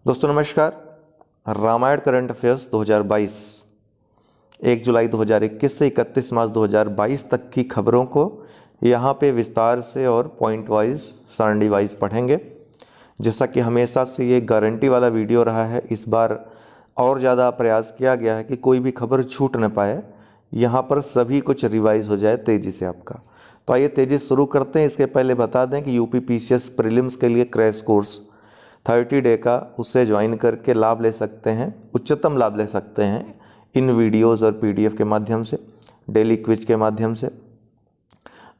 दोस्तों नमस्कार। Ramayan current affairs 2022 1 जुलाई 2021 से 31 मार्च 2022 तक की खबरों को यहाँ पे विस्तार से और पॉइंट वाइज सारणी वाइज पढ़ेंगे। जैसा कि हमेशा से ये गारंटी वाला वीडियो रहा है, इस बार और ज़्यादा प्रयास किया गया है कि कोई भी खबर छूट न पाए, यहाँ पर सभी कुछ रिवाइज हो जाए तेज़ी से आपका। तो आइए तेज़ी से शुरू करते हैं। इसके पहले बता दें कि यूपी पीसीएस प्रीलिम्स के लिए क्रैश कोर्स 30 डे का उसे ज्वाइन करके लाभ ले सकते हैं, उच्चतम लाभ ले सकते हैं इन वीडियोज़ और पीडीएफ के माध्यम से, डेली क्विज के माध्यम से।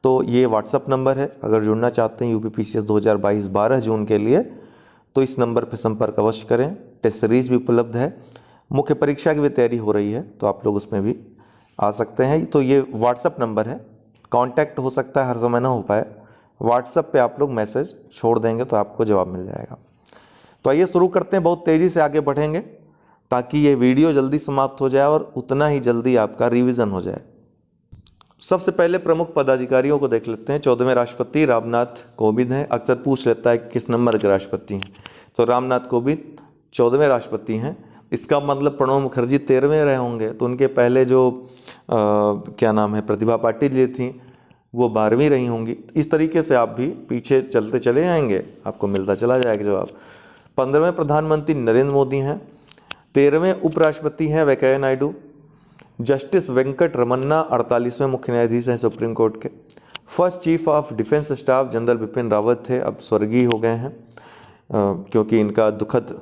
तो ये व्हाट्सअप नंबर है, अगर जुड़ना चाहते हैं यूपी पीसीएस 2022 12 जून के लिए तो इस नंबर पर संपर्क अवश्य करें। टेस्ट सीरीज भी उपलब्ध है, मुख्य परीक्षा की भी तैयारी हो रही है तो आप लोग उसमें भी आ सकते हैं। तो ये व्हाट्सअप नंबर है, कांटेक्ट हो सकता है हर समय ना हो पाए, व्हाट्सअप पे आप लोग मैसेज छोड़ देंगे तो आपको जवाब मिल जाएगा। तो आइए शुरू करते हैं, बहुत तेज़ी से आगे बढ़ेंगे ताकि ये वीडियो जल्दी समाप्त हो जाए और उतना ही जल्दी आपका रिवीजन हो जाए। सबसे पहले प्रमुख पदाधिकारियों को देख लेते हैं। 14वें राष्ट्रपति रामनाथ कोविंद हैं। अक्सर पूछ लेता है किस नंबर के राष्ट्रपति हैं, तो रामनाथ कोविंद 14वें राष्ट्रपति हैं। इसका मतलब प्रणब मुखर्जी 13वें रहे होंगे, तो उनके पहले जो क्या नाम है प्रतिभा पाटिल जी थी वो 12वीं रही होंगी। इस तरीके से आप भी पीछे चलते चले आएंगे, आपको मिलता चला जाएगा जवाब। 15वें प्रधानमंत्री नरेंद्र मोदी हैं। 13वें उपराष्ट्रपति हैं वेंकैया नायडू। जस्टिस वेंकट रमन्ना 48वें मुख्य न्यायाधीश हैं सुप्रीम कोर्ट के। First chief of defence staff general Bipin Rawat थे, अब स्वर्गीय हो गए हैं क्योंकि इनका दुखद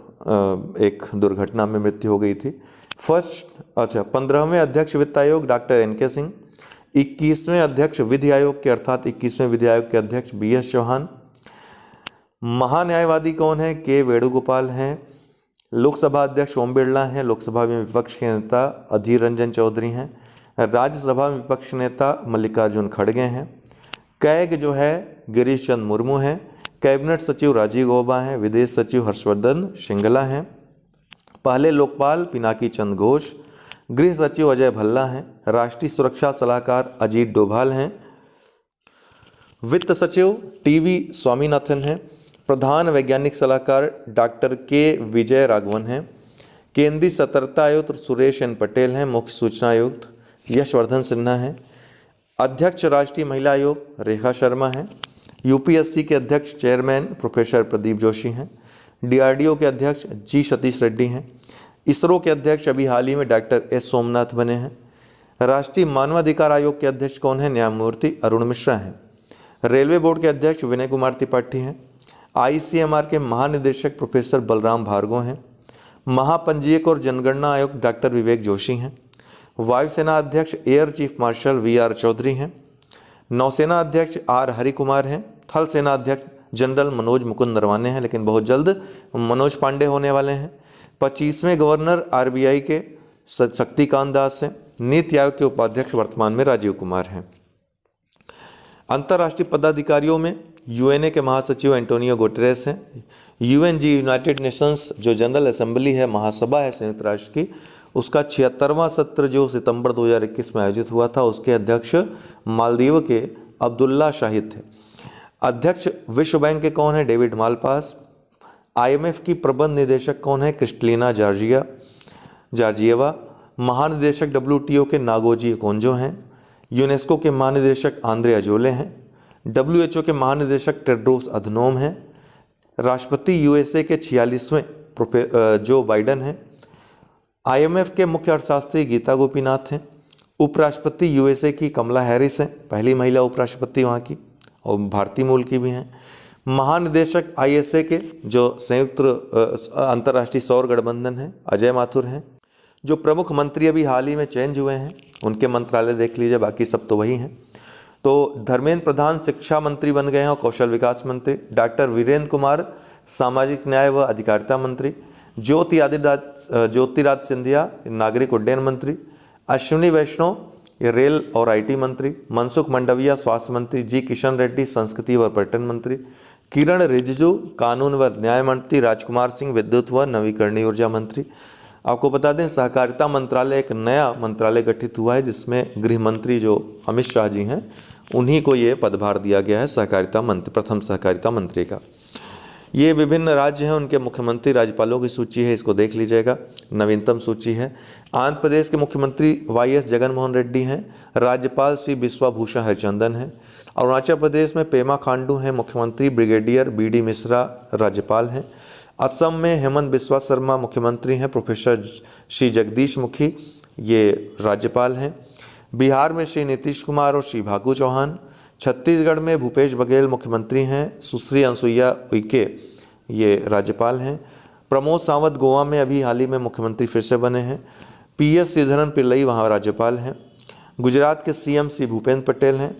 एक दुर्घटना में मृत्यु हो गई थी। 15वें अध्यक्ष वित्त आयोग डॉक्टर एनके सिंह। 21वें अध्यक्ष विधि आयोग के अर्थात 21वें विधि आयोग के अध्यक्ष बीएस चौहान। महान्यायवादी कौन है? के वेणुगोपाल हैं। लोकसभा अध्यक्ष ओम बिरला हैं। लोकसभा में विपक्ष के नेता अधीर रंजन चौधरी हैं। राज्यसभा में विपक्ष नेता मल्लिकार्जुन खड़गे हैं। कैग जो है गिरीश चंद्र मुर्मू हैं। कैबिनेट सचिव राजीव गौबा हैं। विदेश सचिव हर्षवर्धन श्रृंगला हैं। पहले लोकपाल पिनाकी चंद्र घोष। गृह सचिव अजय भल्ला हैं। राष्ट्रीय सुरक्षा सलाहकार अजीत डोभाल हैं। वित्त सचिव टीवी स्वामीनाथन हैं। प्रधान वैज्ञानिक सलाहकार डॉक्टर के विजय राघवन हैं। केंद्रीय सतर्कता आयुक्त सुरेश एन पटेल हैं। मुख्य सूचना आयुक्त यशवर्धन सिन्हा हैं। अध्यक्ष राष्ट्रीय महिला आयोग रेखा शर्मा हैं। यूपीएससी के अध्यक्ष चेयरमैन प्रोफेसर प्रदीप जोशी हैं। डीआरडीओ के अध्यक्ष जी सतीश रेड्डी हैं। इसरो के अध्यक्ष अभी हाल ही में डॉक्टर एस सोमनाथ बने हैं। राष्ट्रीय मानवाधिकार आयोग के अध्यक्ष कौन है? न्यायमूर्ति अरुण मिश्रा हैं। रेलवे बोर्ड के अध्यक्ष विनय कुमार त्रिपाठी हैं। आईसीएमआर के महानिदेशक प्रोफेसर बलराम भार्गव हैं। महापंजीयक और जनगणना आयुक्त डॉक्टर विवेक जोशी हैं। वायुसेना अध्यक्ष air chief marshal V R Chaudhary हैं। नौसेना अध्यक्ष आर हरि कुमार हैं। थल सेना अध्यक्ष जनरल मनोज मुकुंद नरवाने हैं, लेकिन बहुत जल्द मनोज पांडे होने वाले हैं। 25वें गवर्नर आरबीआई के शक्तिकांत दास हैं। नीति आयोग के उपाध्यक्ष वर्तमान में राजीव कुमार हैं। अंतर्राष्ट्रीय पदाधिकारियों में यूएनए के महासचिव एंटोनियो गुटेरेस हैं। यूएनजी यूनाइटेड नेशंस जो जनरल असेंबली है, महासभा है संयुक्त राष्ट्र की, उसका 76वां सत्र जो सितंबर 2021 में आयोजित हुआ था, उसके अध्यक्ष मालदीव के अब्दुल्ला शाहिद थे। अध्यक्ष विश्व बैंक के कौन है? David Malpass. आईएमएफ की प्रबंध निदेशक कौन है? Kristalina Georgieva. महानिदेशक डब्ल्यूटीओ के नागोजी ओकोंजो हैं। यूनेस्को के महानिदेशक आंद्रे अजोले हैं। डब्ल्यूएचओ के महानिदेशक टेड्रोस अधनोम हैं। राष्ट्रपति यूएसए के 46वें जो बाइडन हैं। आईएमएफ के मुख्य अर्थशास्त्री गीता गोपीनाथ हैं। उपराष्ट्रपति यूएसए की कमला हैरिस हैं, पहली महिला उपराष्ट्रपति वहाँ की, और भारतीय मूल की भी हैं। महानिदेशक आईएसए के जो संयुक्त अंतर्राष्ट्रीय सौर गठबंधन है, अजय माथुर हैं। जो प्रमुख मंत्री अभी हाल ही में चेंज हुए हैं उनके मंत्रालय देख लीजिए, बाकी सब तो वही हैं। तो धर्मेंद्र प्रधान शिक्षा मंत्री बन गए हैं और कौशल विकास मंत्री। डॉक्टर वीरेंद्र कुमार सामाजिक न्याय व अधिकारिता मंत्री। ज्योतिरादित्य सिंधिया नागरिक उड्डयन मंत्री। अश्विनी वैष्णव रेल और आईटी मंत्री। मनसुख मंडाविया स्वास्थ्य मंत्री। जी किशन रेड्डी संस्कृति व पर्यटन मंत्री। किरण रिजिजू कानून व न्याय मंत्री। राजकुमार सिंह विद्युत व नवीकरणीय ऊर्जा मंत्री। आपको बता दें सहकारिता मंत्रालय एक नया मंत्रालय गठित हुआ है जिसमें गृह मंत्री जो अमित शाह जी हैं उन्हीं को ये पदभार दिया गया है सहकारिता मंत्री, प्रथम सहकारिता मंत्री का। ये विभिन्न राज्य हैं, उनके मुख्यमंत्री राज्यपालों की सूची है, इसको देख लीजिएगा, नवीनतम सूची है। आंध्र प्रदेश के मुख्यमंत्री वाई.एस. जगनमोहन रेड्डी हैं, राज्यपाल श्री बिश्वाभूषण हरिचंदन हैं। अरुणाचल प्रदेश में पेमा खांडू हैं मुख्यमंत्री, ब्रिगेडियर बी.डी. मिश्रा राज्यपाल हैं। असम में हेमंत बिस्वा शर्मा मुख्यमंत्री हैं, प्रोफेसर श्री जगदीश मुखी ये राज्यपाल हैं। बिहार में श्री नीतीश कुमार और श्री फागू चौहान। छत्तीसगढ़ में भूपेश बघेल मुख्यमंत्री हैं, सुश्री अनसुईया उइके ये राज्यपाल हैं। प्रमोद सावंत गोवा में अभी हाल ही में मुख्यमंत्री फिर से बने हैं। पी.एस. श्रीधरन पिल्लई वहाँ राज्यपाल हैं। गुजरात के सीएम श्री भूपेंद्र पटेल हैं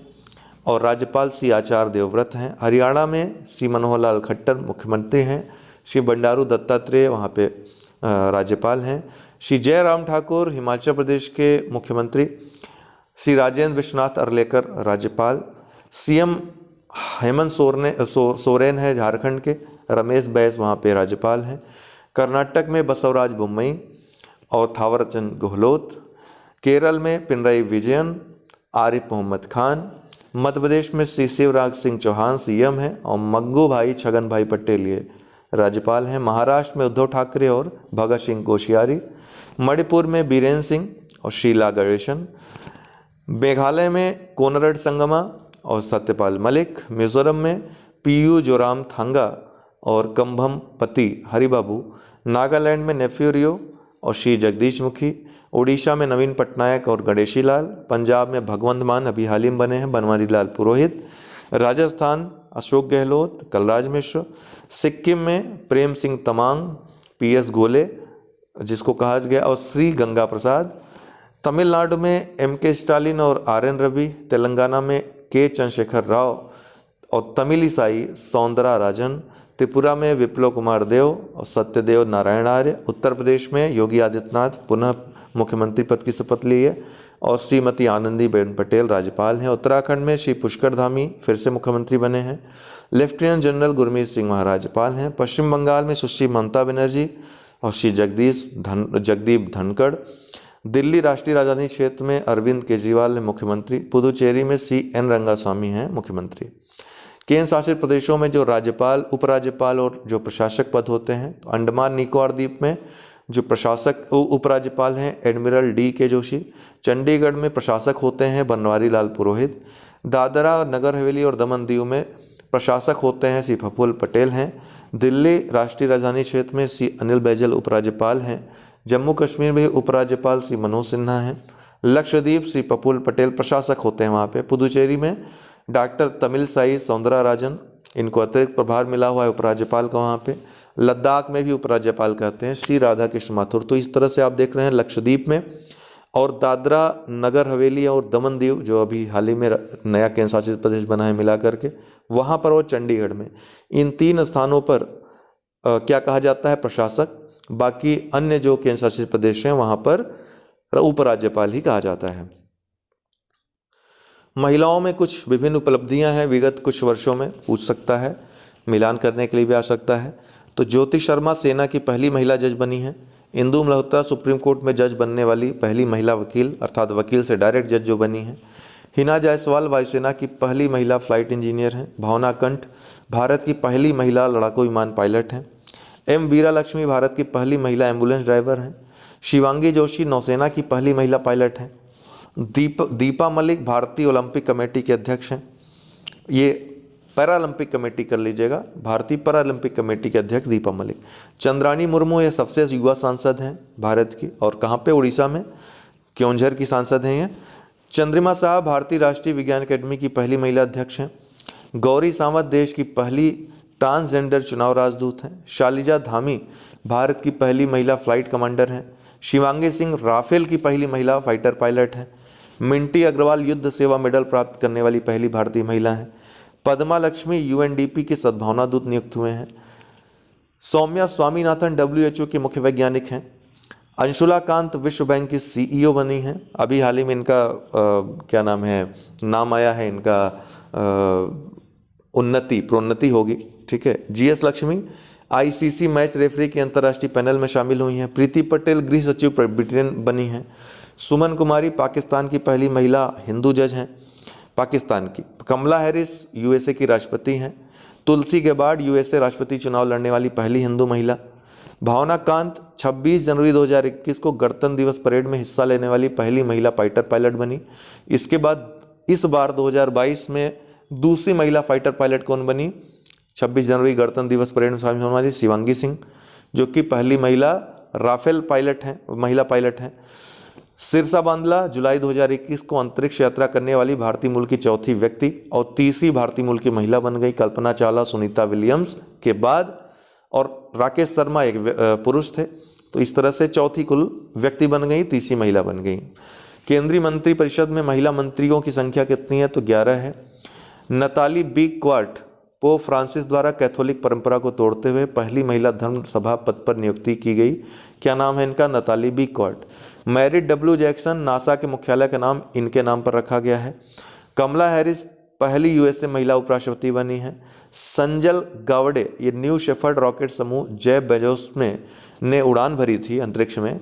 और राज्यपाल श्री आचार्य देवव्रत हैं। हरियाणा में श्री मनोहर लाल खट्टर मुख्यमंत्री हैं। श्री बंडारू दत्तात्रेय वहाँ पे राज्यपाल हैं। श्री जयराम ठाकुर हिमाचल प्रदेश के मुख्यमंत्री। श्री राजेंद्र विश्वनाथ अर्लेकर राज्यपाल। सीएम हेमंत सोरेन है झारखंड के। रमेश बैस वहाँ पे राज्यपाल हैं। कर्नाटक में बसवराज बोम्मई और थावरचंद गहलोत। केरल में पिनराई विजयन, आरिफ मोहम्मद खान। मध्य प्रदेश में श्री शिवराज सिंह चौहान सीएम हैं और मग्गू भाई छगन भाई पटेल ये राज्यपाल हैं। महाराष्ट्र में उद्धव ठाकरे और भगत सिंह कोश्यारी। मणिपुर में बीरेन सिंह और शीला गणेशन। मेघालय में कोनरड संगमा और सत्यपाल मलिक। मिजोरम में पीयू जोराम थांगा और कंभम पति हरिबाबू। नागालैंड में नेफ्यू रियो और श्री जगदीश मुखी। उड़ीसा में नवीन पटनायक और गणेशी लाल। पंजाब में भगवंत मान अभी हाल ही में बने हैं, बनवारी लाल पुरोहित। राजस्थान अशोक गहलोत, कलराज मिश्र। सिक्किम में प्रेम सिंह तमांग, पी.एस. गोले जिसको कहा गया और श्री गंगा प्रसाद। तमिलनाडु में एम.के. स्टालिन और आर.एन. रवि। तेलंगाना में के. चंद्रशेखर राव और तमिलिसाई सौंदरा राजन। त्रिपुरा में विप्लव कुमार देव और सत्यदेव नारायण आर्य। उत्तर प्रदेश में योगी आदित्यनाथ पुनः मुख्यमंत्री पद की शपथ ली है और श्रीमती आनंदीबेन पटेल राज्यपाल हैं। उत्तराखंड में श्री पुष्कर धामी फिर से मुख्यमंत्री बने हैं। लेफ्टिनेंट जनरल गुरमीत सिंह वहाँ राज्यपाल हैं। पश्चिम बंगाल में सुश्री ममता बनर्जी और श्री जगदीप धनखड़। दिल्ली राष्ट्रीय राजधानी क्षेत्र में अरविंद केजरीवाल है मुख्यमंत्री। पुदुचेरी में C.N. रंगास्वामी हैं मुख्यमंत्री। केंद्र शासित प्रदेशों में जो राज्यपाल, उपराज्यपाल और जो प्रशासक पद होते हैं, तो अंडमान निकोबार द्वीप में जो प्रशासक उपराज्यपाल हैं एडमिरल D.K. जोशी। चंडीगढ़ में प्रशासक होते हैं बनवारी लाल पुरोहित। दादरा नगर हवेली और दमन दीव में प्रशासक होते हैं श्री प्रफुल्ल पटेल हैं। दिल्ली राष्ट्रीय राजधानी क्षेत्र में श्री अनिल बैजल उपराज्यपाल हैं। जम्मू कश्मीर में उपराज्यपाल श्री मनोज सिन्हा हैं। लक्षद्वीप श्री प्रफुल्ल पटेल प्रशासक होते हैं वहाँ पे। पुदुचेरी में डॉक्टर तमिलसाई सौंदराराजन, इनको अतिरिक्त प्रभार मिला हुआ है उपराज्यपाल का वहाँ पे। लद्दाख में भी उपराज्यपाल कहते हैं श्री राधा कृष्ण माथुर। तो इस तरह से आप देख रहे हैं लक्षद्वीप में और दादरा नगर हवेली और दमन दीव जो अभी हाल ही में नया केंद्र शासित प्रदेश बना है मिला करके, वहाँ पर और चंडीगढ़ में, इन 3 स्थानों पर क्या कहा जाता है प्रशासक। बाकी अन्य जो केंद्र शासित प्रदेश हैं वहाँ पर उपराज्यपाल ही कहा जाता है। महिलाओं में कुछ विभिन्न उपलब्धियां हैं विगत कुछ वर्षों में, पूछ सकता है, मिलान करने के लिए भी आ सकता है। तो ज्योति शर्मा सेना की पहली महिला जज बनी है। इंदु मल्होत्रा सुप्रीम कोर्ट में जज बनने वाली पहली महिला वकील, अर्थात वकील से डायरेक्ट जज जो बनी है। हिना जायसवाल वायुसेना की पहली महिला फ्लाइट इंजीनियर हैं। भावना कंठ भारत की पहली महिला लड़ाकू विमान पायलट हैं। एम वीरा लक्ष्मी भारत की पहली महिला एम्बुलेंस ड्राइवर हैं। शिवांगी जोशी नौसेना की पहली महिला पायलट हैं। दीपा मलिक भारतीय ओलंपिक कमेटी के अध्यक्ष हैं। ये पैरालंपिक कमेटी कर लीजिएगा, भारतीय पैरालंपिक कमेटी के अध्यक्ष दीपा मलिक। चंद्रानी मुर्मू ये सबसे युवा सांसद हैं भारत की, और कहाँ पे, उड़ीसा में क्योंझर की सांसद हैं ये। चंद्रिमा साहब भारतीय राष्ट्रीय विज्ञान अकेडमी की पहली महिला अध्यक्ष हैं। गौरी सावंत देश की पहली ट्रांसजेंडर चुनाव राजदूत हैं। शालिजा धामी भारत की पहली महिला फ्लाइट कमांडर हैं। शिवांगी सिंह राफेल की पहली महिला फाइटर पायलट हैं। मिंटी अग्रवाल युद्ध सेवा मेडल प्राप्त करने वाली पहली भारतीय महिला हैं। पद्मा लक्ष्मी UNDP के सद्भावना दूत नियुक्त हुए हैं। सौम्या स्वामीनाथन WHO के मुख्य वैज्ञानिक हैं। अंशुला कांत विश्व बैंक की CEO बनी हैं। अभी हाल ही में इनका क्या नाम है, नाम आया है इनका, प्रोन्नति होगी, ठीक है। GS Lakshmi ICC match referee के अंतर्राष्ट्रीय पैनल में शामिल हुई हैं। प्रीति पटेल गृह सचिव ब्रिटेन बनी हैं। सुमन कुमारी पाकिस्तान की पहली महिला हिंदू जज हैं पाकिस्तान की। कमला हैरिस USA की राष्ट्रपति हैं। तुलसी गेबार्ड यूएसए राष्ट्रपति चुनाव लड़ने वाली पहली हिंदू महिला। भावना कांत 26 जनवरी 2021 को गणतंत्र दिवस परेड में हिस्सा लेने वाली पहली महिला फाइटर पायलट बनी। इसके बाद इस बार 2022 में दूसरी महिला फाइटर पायलट कौन बनी? 26 जनवरी गणतंत्र दिवस परेड में शामिल होने वाली शिवांगी सिंह, जो कि पहली महिला राफेल पायलट हैं, महिला पायलट हैं। सिरसा बांदला जुलाई 2021 को अंतरिक्ष यात्रा करने वाली भारतीय मूल की चौथी व्यक्ति और तीसरी भारतीय मूल की महिला बन गई। कल्पना चावला, सुनीता विलियम्स के बाद और राकेश शर्मा एक पुरुष थे। तो इस तरह से चौथी कुल व्यक्ति बन गई, तीसरी महिला बन गई। केंद्रीय मंत्रिपरिषद में महिला मंत्रियों की संख्या कितनी है? तो 11 है। Nathalie Becquart Pope Francis द्वारा कैथोलिक परंपरा को तोड़ते हुए पहली महिला धर्म सभा पद पर नियुक्ति की गई। क्या नाम है इनका? Nathalie Becquart. Mary W Jackson, NASA के मुख्यालय का नाम इनके नाम पर रखा गया है। कमला हैरिस पहली यूएसए महिला उपराष्ट्रपति बनी है। संजल गावड़े, ये न्यू शेफर्ड रॉकेट समूह जेफ बेजोस ने उड़ान भरी थी अंतरिक्ष में।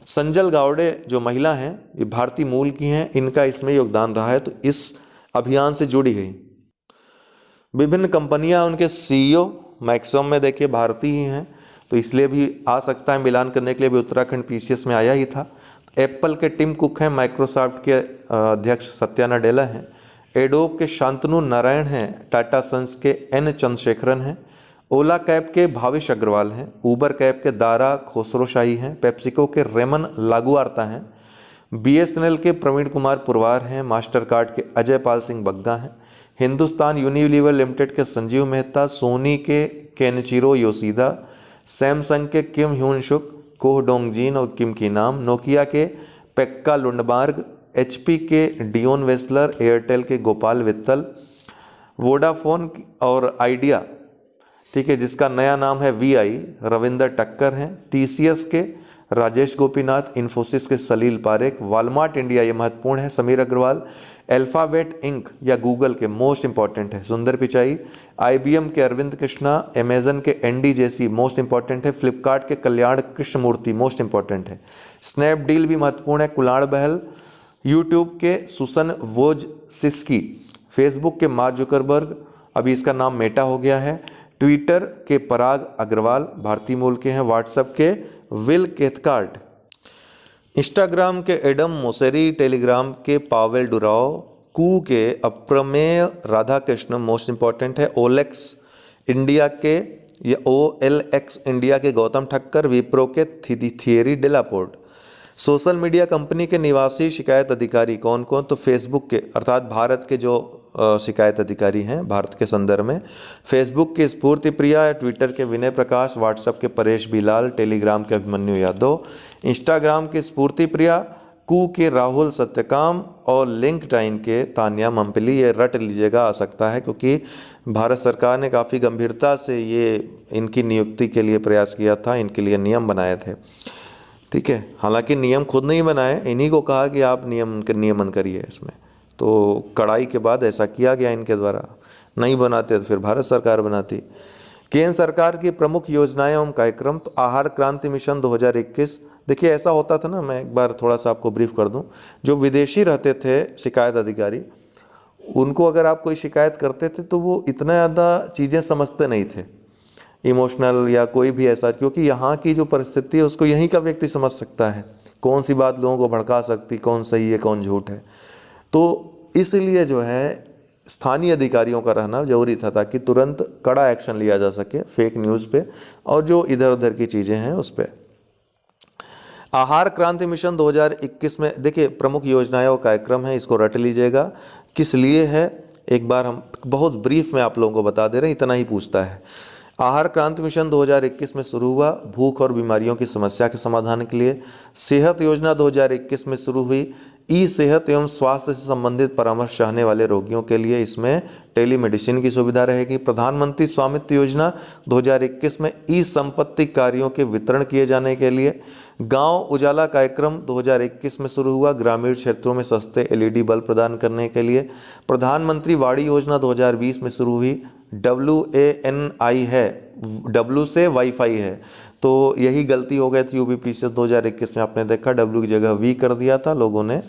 संजल गावड़े जो महिला हैं, ये भारतीय मूल की हैं, इनका इसमें योगदान रहा है, तो इस अभियान से जुड़ी गई। विभिन्न कंपनियां, उनके सीईओ मैक्सिमम में देखिए भारतीय ही हैं, तो इसलिए भी आ सकता है, मिलान करने के लिए भी उत्तराखंड पीसीएस में आया ही था। एप्पल के टिम कुक हैं, माइक्रोसॉफ्ट के अध्यक्ष सत्या नाडेला हैं, एडोब के शांतनु नारायण हैं, टाटा सन्स के एन चंद्रशेखरन हैं, ओला कैब के भावेश अग्रवाल हैं, ऊबर कैब के दारा खोसरो शाही हैं, पेप्सिको के रेमन लागुआर्ता हैं, बीएसएनएल के प्रवीण कुमार पुरवार हैं, मास्टर कार्ड के अजय पाल सिंह बग्गा हैं, हिंदुस्तान यूनिलीवर लिमिटेड के संजीव मेहता, सोनी के केनचिरो योशीदा, सैमसंग के किम ह्यून शुक, कोह डोंगजिन और किम की नाम, नोकिया के पेक्का लुंडमार्ग, एचपी के डियोन वेस्लर, एयरटेल के गोपाल वित्तल, वोडाफोन और आइडिया, ठीक है, जिसका नया नाम है वीआई, रविंदर टक्कर हैं, टीसीएस के राजेश गोपीनाथ, इन्फोसिस के सलील पारेख, वॉलमार्ट इंडिया, ये महत्वपूर्ण है, समीर अग्रवाल, अल्फाबेट इंक या गूगल के मोस्ट इंपॉर्टेंट है सुंदर पिचाई, आईबीएम के अरविंद कृष्णा, अमेजन के एनडी जेसी मोस्ट इंपॉर्टेंट है, फ्लिपकार्ट के कल्याण कृष्णमूर्ति मोस्ट इंपॉर्टेंट है, स्नैपडील भी महत्वपूर्ण है, कुलाड़ बहल, यूट्यूब के सुसन वोज सिस्की, फेसबुक के मार्क जुकरबर्ग, अभी इसका नाम मेटा हो गया है, ट्विटर के पराग अग्रवाल भारतीय मूल के हैं, व्हाट्सएप के विल केथकार्ट, इंस्टाग्राम के एडम मोसेरी, टेलीग्राम के पावेल डुराओ, कू के अप्रमेय राधाकृष्ण मोस्ट इंपॉर्टेंट है, ओलेक्स इंडिया के या OLX इंडिया के गौतम ठक्कर, विप्रो के थियरी डेलापोर्ट। सोशल मीडिया कंपनी के निवासी शिकायत अधिकारी कौन कौन? तो फेसबुक के अर्थात भारत के जो शिकायत अधिकारी हैं भारत के संदर्भ में, फेसबुक के स्फूर्ति प्रिया, ट्विटर के विनय प्रकाश, व्हाट्सएप के परेश बिलाल, टेलीग्राम के अभिमन्यु यादव, इंस्टाग्राम के स्फूर्ति प्रिया, कू के राहुल सत्यकाम और लिंक्डइन के तान्या मम्पली। ये रट लीजिएगा, आ सकता है, क्योंकि भारत सरकार ने काफ़ी गंभीरता से ये इनकी नियुक्ति के लिए प्रयास किया था, इनके लिए नियम बनाए थे, ठीक है। हालांकि नियम खुद नहीं बनाए, इन्हीं को कहा कि आप नियमन करिए इसमें, तो कड़ाई के बाद ऐसा किया गया इनके द्वारा। नहीं बनाते तो फिर भारत सरकार बनाती। केंद्र सरकार की प्रमुख योजनाएं एवं कार्यक्रम, तो आहार क्रांति मिशन 2021। देखिए ऐसा होता था ना, मैं एक बार थोड़ा सा आपको ब्रीफ कर दूं, जो विदेशी रहते थे शिकायत अधिकारी, उनको अगर आप कोई शिकायत करते थे तो वो इतना ज़्यादा चीज़ें समझते नहीं थे, इमोशनल या कोई भी ऐसा, क्योंकि यहाँ की जो परिस्थिति है उसको यहीं का व्यक्ति समझ सकता है, कौन सी बात लोगों को भड़का सकती, कौन सही है कौन झूठ है। तो इसलिए जो है स्थानीय अधिकारियों का रहना जरूरी था, ताकि तुरंत कड़ा एक्शन लिया जा सके फेक न्यूज़ पे और जो इधर उधर की चीज़ें हैं उस पर। आहार क्रांति मिशन 2021 में देखिए प्रमुख योजनाएं और कार्यक्रम है, इसको रट लीजिएगा। किस लिए है एक बार हम बहुत ब्रीफ में आप लोगों को बता दे रहे हैं, इतना ही पूछता है। आहार क्रांति मिशन 2021 में शुरू हुआ भूख और बीमारियों की समस्या के समाधान के लिए। सेहत योजना 2021 में शुरू हुई ई सेहत एवं स्वास्थ्य से संबंधित परामर्श चाहने वाले रोगियों के लिए इसमें टेलीमेडिसिन की सुविधा रहेगी। प्रधानमंत्री स्वामित्व योजना 2021 में ई संपत्ति कार्यों के वितरण किए जाने के लिए। गांव उजाला कार्यक्रम 2021 में शुरू हुआ ग्रामीण क्षेत्रों में सस्ते LED बल्ब प्रदान करने के लिए। प्रधानमंत्री वाड़ी योजना 2020 में शुरू हुई। WANI है, W से वाईफाई है, तो यही गलती हो गई थी UPPCS 2021 में, आपने देखा W की जगह V कर दिया था, लोगों ने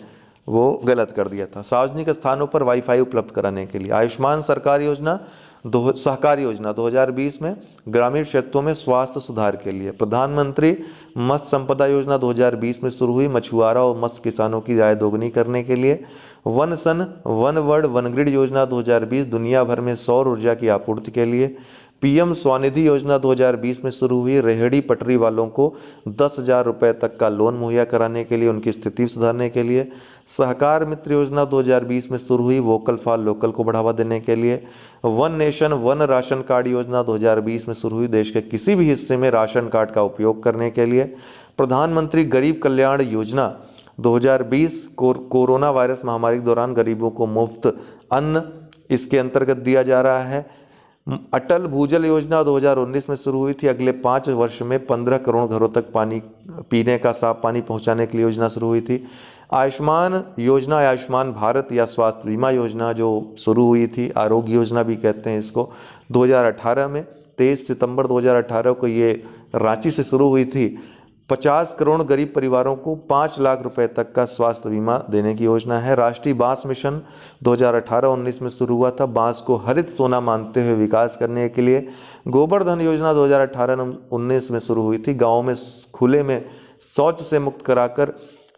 वो गलत कर दिया था। सार्वजनिक स्थानों पर वाईफाई उपलब्ध कराने के लिए। आयुष्मान सरकार योजना सहकार योजना 2020 में ग्रामीण क्षेत्रों में स्वास्थ्य सुधार के लिए। प्रधानमंत्री मत्स्य संपदा योजना 2020 में शुरू हुई, मछुआरा और मत्स्य किसानों की आय दोगुनी करने के लिए। One sun one world one grid योजना 2020 दुनिया भर में सौर ऊर्जा की आपूर्ति के लिए। पीएम स्वनिधि योजना 2020 में शुरू हुई, रेहड़ी पटरी वालों को 10,000 रुपये तक का लोन मुहैया कराने के लिए, उनकी स्थिति सुधारने के लिए। सहकार मित्र योजना 2020 में शुरू हुई, वोकल फॉर लोकल को बढ़ावा देने के लिए। One nation one ration card योजना 2020 में शुरू हुई, देश के किसी भी हिस्से में राशन कार्ड का उपयोग करने के लिए। प्रधानमंत्री गरीब कल्याण योजना 2020 कोरोना वायरस महामारी के दौरान गरीबों को मुफ्त अन्न इसके अंतर्गत दिया जा रहा है। अटल भूजल योजना 2019 में शुरू हुई थी, अगले 5 वर्ष में 15 करोड़ घरों तक पानी पीने का साफ पानी पहुंचाने के लिए योजना शुरू हुई थी। आयुष्मान योजना, आयुष्मान भारत या स्वास्थ्य बीमा योजना जो शुरू हुई थी, आरोग्य योजना भी कहते हैं इसको, 2018 में 23 सितंबर 2018 को ये रांची से शुरू हुई थी। 50 करोड़ गरीब परिवारों को 5 लाख रुपए तक का स्वास्थ्य बीमा देने की योजना है। राष्ट्रीय बांस मिशन 2018-19 में शुरू हुआ था, बांस को हरित सोना मानते हुए विकास करने के लिए। गोवर्धन योजना 2018-19 में शुरू हुई थी, गाँव में खुले में शौच से मुक्त कराकर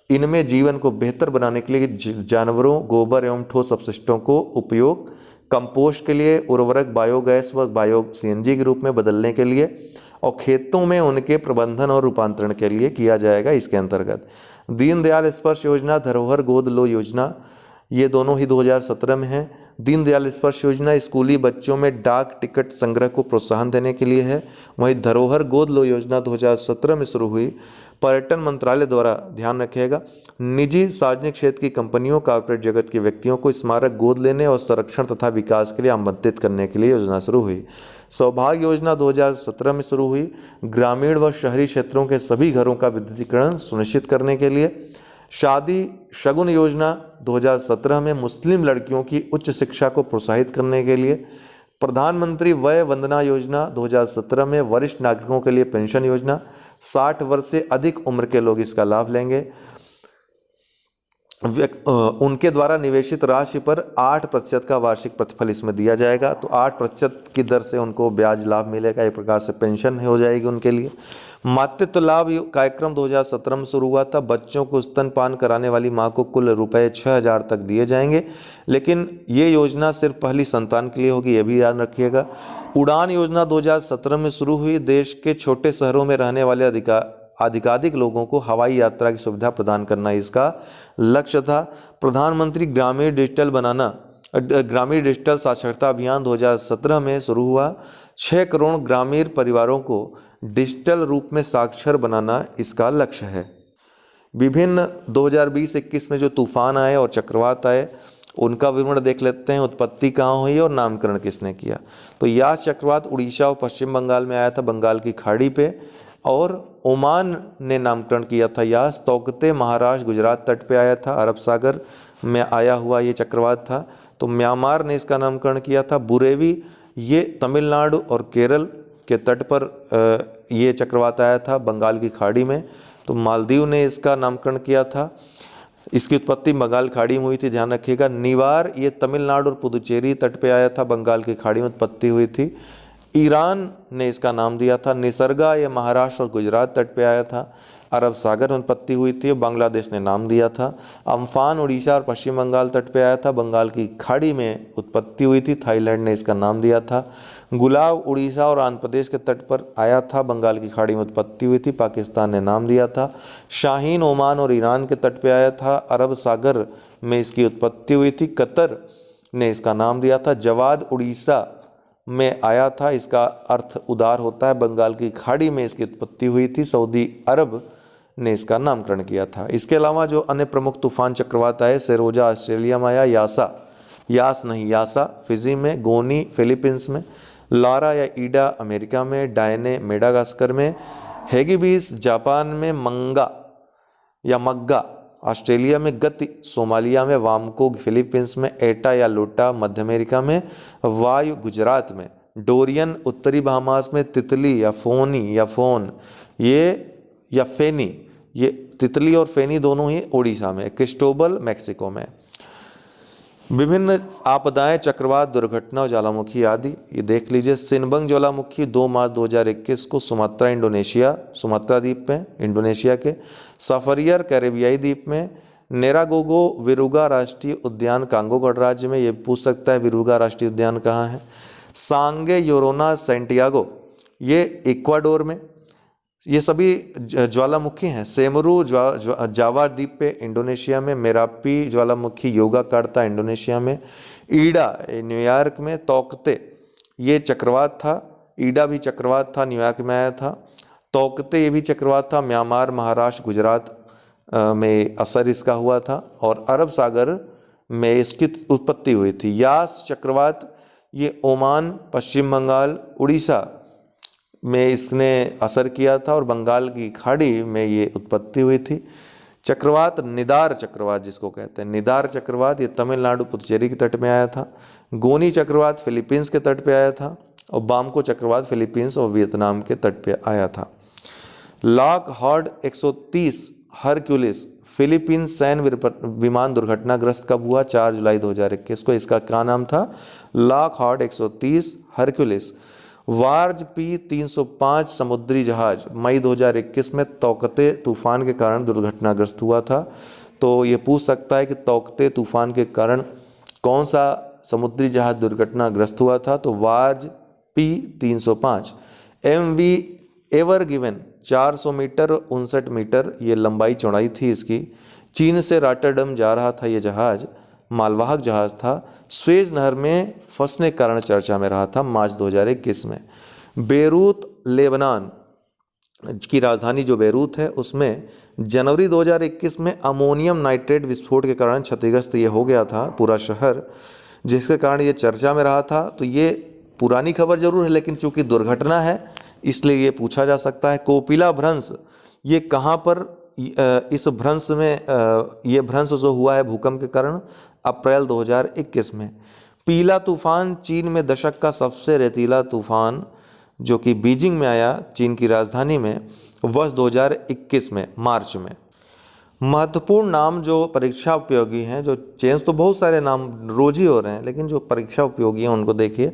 इनमें जीवन को बेहतर बनाने के लिए जानवरों गोबर एवं ठोस अपशिष्टों को उपयोग कंपोस्ट के लिए, उर्वरक बायोगैस व बायो सीएनजी के रूप में बदलने के लिए और खेतों में उनके प्रबंधन और रूपांतरण के लिए किया जाएगा। इसके अंतर्गत दीनदयाल स्पर्श योजना, धरोहर गोद लो योजना, ये दोनों ही 2017 में हैं। दीनदयाल स्पर्श योजना स्कूली बच्चों में डाक टिकट संग्रह को प्रोत्साहन देने के लिए है। वहीं धरोहर गोद लो योजना 2017 में शुरू हुई, पर्यटन मंत्रालय द्वारा ध्यान रखिएगा, निजी सार्वजनिक क्षेत्र की कंपनियों, कॉर्पोरेट जगत के व्यक्तियों को स्मारक गोद लेने और संरक्षण तथा विकास के लिए आमंत्रित करने के लिए योजना शुरू हुई। सौभाग्य योजना 2017 में शुरू हुई, ग्रामीण व शहरी क्षेत्रों के सभी घरों का विद्युतीकरण सुनिश्चित करने के लिए। शादी शगुन योजना 2017 में मुस्लिम लड़कियों की उच्च शिक्षा को प्रोत्साहित करने के लिए। प्रधानमंत्री वय वंदना योजना 2017 में वरिष्ठ नागरिकों के लिए पेंशन योजना, 60 वर्ष से अधिक उम्र के लोग इसका लाभ लेंगे। उनके द्वारा निवेशित राशि पर 8% का वार्षिक प्रतिफल इसमें दिया जाएगा, तो 8% की दर से उनको ब्याज लाभ मिलेगा। एक प्रकार से पेंशन हो जाएगी उनके लिए। मातृत्व लाभ कार्यक्रम 2017 में शुरू हुआ था, बच्चों को स्तनपान कराने वाली मां को कुल रुपए 6,000 तक दिए जाएंगे, लेकिन ये योजना सिर्फ पहली संतान के लिए होगी, ये भी याद रखिएगा। उड़ान योजना 2017 में शुरू हुई, देश के छोटे शहरों में रहने वाले अधिकाधिक लोगों को हवाई यात्रा की सुविधा प्रदान करना इसका लक्ष्य था। प्रधानमंत्री ग्रामीण डिजिटल साक्षरता अभियान 2017 में शुरू हुआ, 6 करोड़ ग्रामीण परिवारों को डिजिटल रूप में साक्षर बनाना इसका लक्ष्य है। विभिन्न 2020-21 में जो तूफान आए और चक्रवात आए उनका विवरण देख लेते हैं। उत्पत्ति कहाँ हुई और नामकरण किसने किया। तो यास चक्रवात उड़ीसा और पश्चिम बंगाल में आया था, बंगाल की खाड़ी पे, और ओमान ने नामकरण किया था यास। तौकते महाराष्ट्र गुजरात तट पे आया था, अरब सागर में आया हुआ ये चक्रवात था। तो म्यांमार ने इसका नामकरण किया था। बुरेवी ये तमिलनाडु और केरल के तट पर ये चक्रवात आया था, बंगाल की खाड़ी में। तो मालदीव ने इसका नामकरण किया था। इसकी उत्पत्ति बंगाल खाड़ी में हुई थी, ध्यान रखिएगा। निवार ये तमिलनाडु और पुदुचेरी तट पे आया था, बंगाल की खाड़ी में उत्पत्ति हुई थी। ईरान ने इसका नाम दिया था। निसर्गा ये महाराष्ट्र और गुजरात तट पे आया था, अरब सागर में उत्पत्ति हुई थी, बांग्लादेश ने नाम दिया था। अम्फान उड़ीसा और पश्चिम बंगाल तट पे आया था, बंगाल की खाड़ी में उत्पत्ति हुई थी, थाईलैंड ने इसका नाम दिया था। गुलाब उड़ीसा और आंध्र प्रदेश के तट पर आया था, बंगाल की खाड़ी में उत्पत्ति हुई थी, पाकिस्तान ने नाम दिया था। शाहीन ओमान और ईरान के तट पे आया था, अरब सागर में इसकी उत्पत्ति हुई थी, कतर ने इसका नाम दिया था। जवाद उड़ीसा में आया था, इसका अर्थ उदार होता है, बंगाल की खाड़ी में इसकी उत्पत्ति हुई थी, सऊदी अरब ने इसका नामकरण किया था। इसके अलावा जो अन्य प्रमुख तूफान चक्रवात आए, सेरोजा ऑस्ट्रेलिया में आया, यासा फिजी में, गोनी फिलीपींस में, लारा या ईडा अमेरिका में, डायने मेडागास्कर में, हेगिबीस जापान में, मग्गा ऑस्ट्रेलिया में, गति सोमालिया में, वामको फिलीपींस में, एटा या लोटा मध्य अमेरिका में, वायु गुजरात में, डोरियन उत्तरी बहामास में, तितली या फोन या फेनी ये तितली और फेनी दोनों ही ओडिशा में, क्रिस्टोबल मैक्सिको में। विभिन्न आपदाएं, चक्रवात, दुर्घटना और ज्वालामुखी आदि ये देख लीजिए। सिनबंग ज्वालामुखी 2 मार्च 2021 को सुमात्रा द्वीप में इंडोनेशिया के साफरियर कैरेबियाई द्वीप में, नेरागोगो विरुगा राष्ट्रीय उद्यान कांगो गणराज्य में, ये पूछ सकता है विरुगा राष्ट्रीय उद्यान कहाँ है। सांगे योरोना सैंटियागो ये इक्वाडोर में, ये सभी ज्वालामुखी हैं। सेमरू जावा द्वीप पे इंडोनेशिया में, मेरापी ज्वालामुखी योगाकार्ता इंडोनेशिया में, ईडा न्यूयॉर्क में, तोकते ये चक्रवात था, ईडा भी चक्रवात था, न्यूयॉर्क में आया था। तोकते ये भी चक्रवात था, म्यांमार, महाराष्ट्र, गुजरात में असर इसका हुआ था और अरब सागर में इसकी उत्पत्ति हुई थी। यास चक्रवात ये ओमान, पश्चिम बंगाल, उड़ीसा में इसने असर किया था और बंगाल की खाड़ी में ये उत्पत्ति हुई थी। चक्रवात निदार चक्रवात जिसको कहते हैं, निदार चक्रवात ये तमिलनाडु पुदुचेरी के तट में आया था। गोनी चक्रवात फिलीपींस के तट पे आया था और बामको चक्रवात फिलीपींस और वियतनाम के तट पे आया था। लॉक हार्ड 130 हरक्यूलिस फिलीपींस सैन्य विमान दुर्घटनाग्रस्त कब हुआ? 4 जुलाई 2021 को। इसका क्या नाम था? Lock hard 130 Hercules. वार्ज P-305 समुद्री जहाज मई 2021 में तौकते तूफान के कारण दुर्घटनाग्रस्त हुआ था। तो ये पूछ सकता है कि तौकते तूफान के कारण कौन सा समुद्री जहाज दुर्घटनाग्रस्त हुआ था? तो barge P-305। MV Ever Given 400 metre 59 metre ये लंबाई चौड़ाई थी इसकी। चीन से रॉटरडम जा रहा था ये जहाज, मालवाहक जहाज था। स्वेज नहर में फंसने के कारण चर्चा में रहा था मार्च 2021 में। बेरूत लेबनान की राजधानी जो बेरूत है उसमें जनवरी 2021 में अमोनियम नाइट्रेट विस्फोट के कारण क्षतिग्रस्त ये हो गया था पूरा शहर, जिसके कारण ये चर्चा में रहा था। तो ये पुरानी खबर जरूर है लेकिन चूंकि दुर्घटना है इसलिए ये पूछा जा सकता है। कोपिला भ्रंश ये कहाँ पर, इस भ्रंश में ये भ्रंश जो हुआ है भूकंप के कारण अप्रैल 2021 में। पीला तूफान चीन में दशक का सबसे रेतीला तूफान जो कि बीजिंग में आया चीन की राजधानी में वर्ष 2021 में मार्च में। महत्वपूर्ण नाम जो परीक्षा उपयोगी हैं, जो चेंज तो बहुत सारे नाम रोज ही हो रहे हैं लेकिन जो परीक्षा उपयोगी हैं उनको देखिए।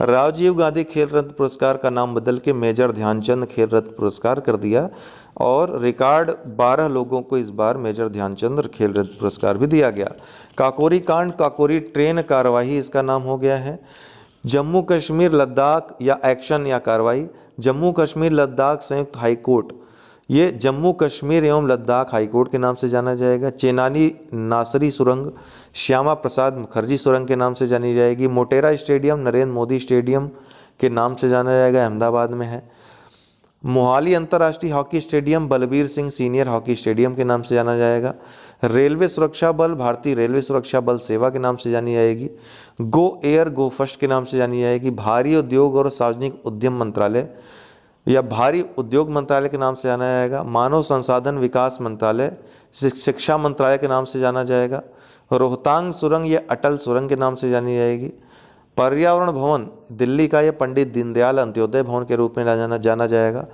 राजीव गांधी खेल रत्न पुरस्कार का नाम बदल के मेजर ध्यानचंद खेल रत्न पुरस्कार कर दिया और रिकॉर्ड 12 लोगों को इस बार मेजर ध्यानचंद खेल रत्न पुरस्कार भी दिया गया। काकोरी कांड, काकोरी ट्रेन कार्यवाही इसका नाम हो गया है। जम्मू कश्मीर लद्दाख या एक्शन या कार्रवाई, जम्मू कश्मीर लद्दाख संयुक्त हाई कोर्ट ये जम्मू कश्मीर एवं लद्दाख हाईकोर्ट के नाम से जाना जाएगा। चेनानी नासरी सुरंग श्यामा प्रसाद मुखर्जी सुरंग के नाम से जानी जाएगी। मोटेरा स्टेडियम नरेंद्र मोदी स्टेडियम के नाम से जाना जाएगा, अहमदाबाद में है। मोहाली अंतर्राष्ट्रीय hockey stadium Balbir Singh senior hockey stadium के नाम से जाना जाएगा। रेलवे सुरक्षा बल भारतीय रेलवे सुरक्षा बल सेवा के नाम से जानी जाएगी। गो एयर गो फर्स्ट के नाम से जानी जाएगी। भारी उद्योग और सार्वजनिक उद्यम मंत्रालय या भारी उद्योग मंत्रालय के नाम से जाना जाएगा। मानव संसाधन विकास मंत्रालय शिक्षा मंत्रालय के नाम से जाना जाएगा। रोहतांग सुरंग या अटल सुरंग के नाम से जानी जाएगी। पर्यावरण भवन दिल्ली का ये पंडित दीनदयाल अंत्योदय भवन के रूप में जाना जाएगा।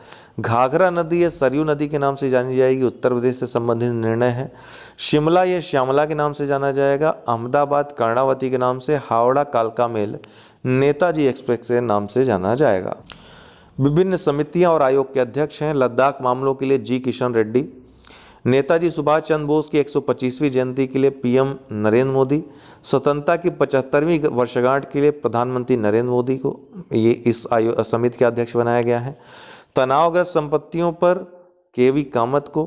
घाघरा नदी ये सरयू नदी के नाम से जानी जाएगी, उत्तर प्रदेश से संबंधित निर्णय है। शिमला ये श्यामला के नाम से जाना जाएगा। अहमदाबाद कर्णावती के नाम से। हावड़ा कालका मेल नेताजी एक्सप्रेस के नाम से जाना जाएगा। विभिन्न समितियां और आयोग के अध्यक्ष हैं। लद्दाख मामलों के लिए जी किशन रेड्डी। नेताजी सुभाष चंद्र बोस की 125वीं जयंती के लिए पीएम नरेंद्र मोदी। स्वतंत्रता की 75वीं वर्षगांठ के लिए प्रधानमंत्री नरेंद्र मोदी को ये इस समिति के अध्यक्ष बनाया गया है। तनावग्रस्त संपत्तियों पर केवी कामत को।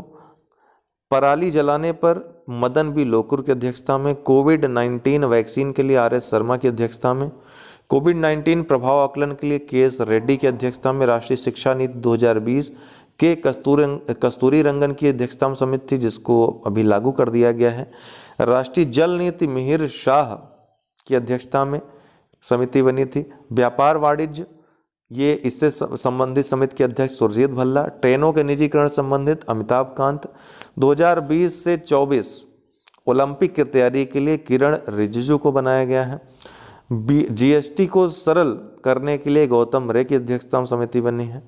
पराली जलाने पर मदन बी लोकुर की अध्यक्षता में। कोविड-19 वैक्सीन के लिए आर एस शर्मा की अध्यक्षता में। कोविड-19 प्रभाव आकलन के लिए के एस रेड्डी की अध्यक्षता में राष्ट्रीय शिक्षा नीति 2020 के कस्तूरी रंगन की अध्यक्षता में समिति थी जिसको अभी लागू कर दिया गया है। राष्ट्रीय जल नीति मिहिर शाह की अध्यक्षता में समिति बनी थी। व्यापार वाणिज्य ये इससे संबंधित समिति के अध्यक्ष सुरजीत भल्ला। ट्रेनों के निजीकरण संबंधित अमिताभ कांत। 2020 से 24 ओलंपिक की तैयारी के लिए किरण रिजिजू को बनाया गया है। जीएसटी को सरल करने के लिए गौतम रे की अध्यक्षता में समिति बनी है।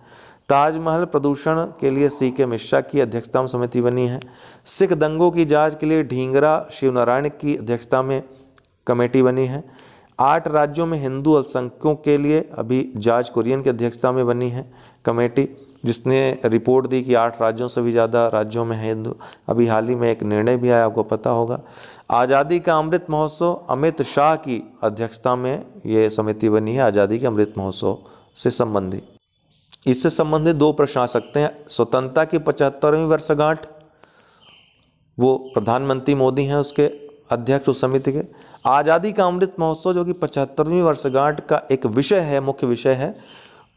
ताजमहल प्रदूषण के लिए सीके मिश्रा की अध्यक्षता में समिति बनी है। सिख दंगों की जांच के लिए ढींगरा शिवनारायण की अध्यक्षता में कमेटी बनी है। 8 राज्यों में हिंदू अल्पसंख्यकों के लिए अभी जॉर्ज कुरियन की अध्यक्षता में बनी है कमेटी, जिसने रिपोर्ट दी कि 8 राज्यों से भी ज़्यादा राज्यों में है हिंदू। अभी हाल ही में एक निर्णय भी आया, आपको पता होगा। आज़ादी का अमृत महोत्सव, अमित शाह की अध्यक्षता में ये समिति बनी है आज़ादी के अमृत महोत्सव से संबंधित। इससे संबंधित 2 प्रश्न आ सकते हैं। स्वतंत्रता की 75वीं वर्षगांठ, वो प्रधानमंत्री मोदी हैं उसके अध्यक्ष उस समिति के। आज़ादी का अमृत महोत्सव जो कि 75वीं वर्षगांठ का एक विषय है, मुख्य विषय है,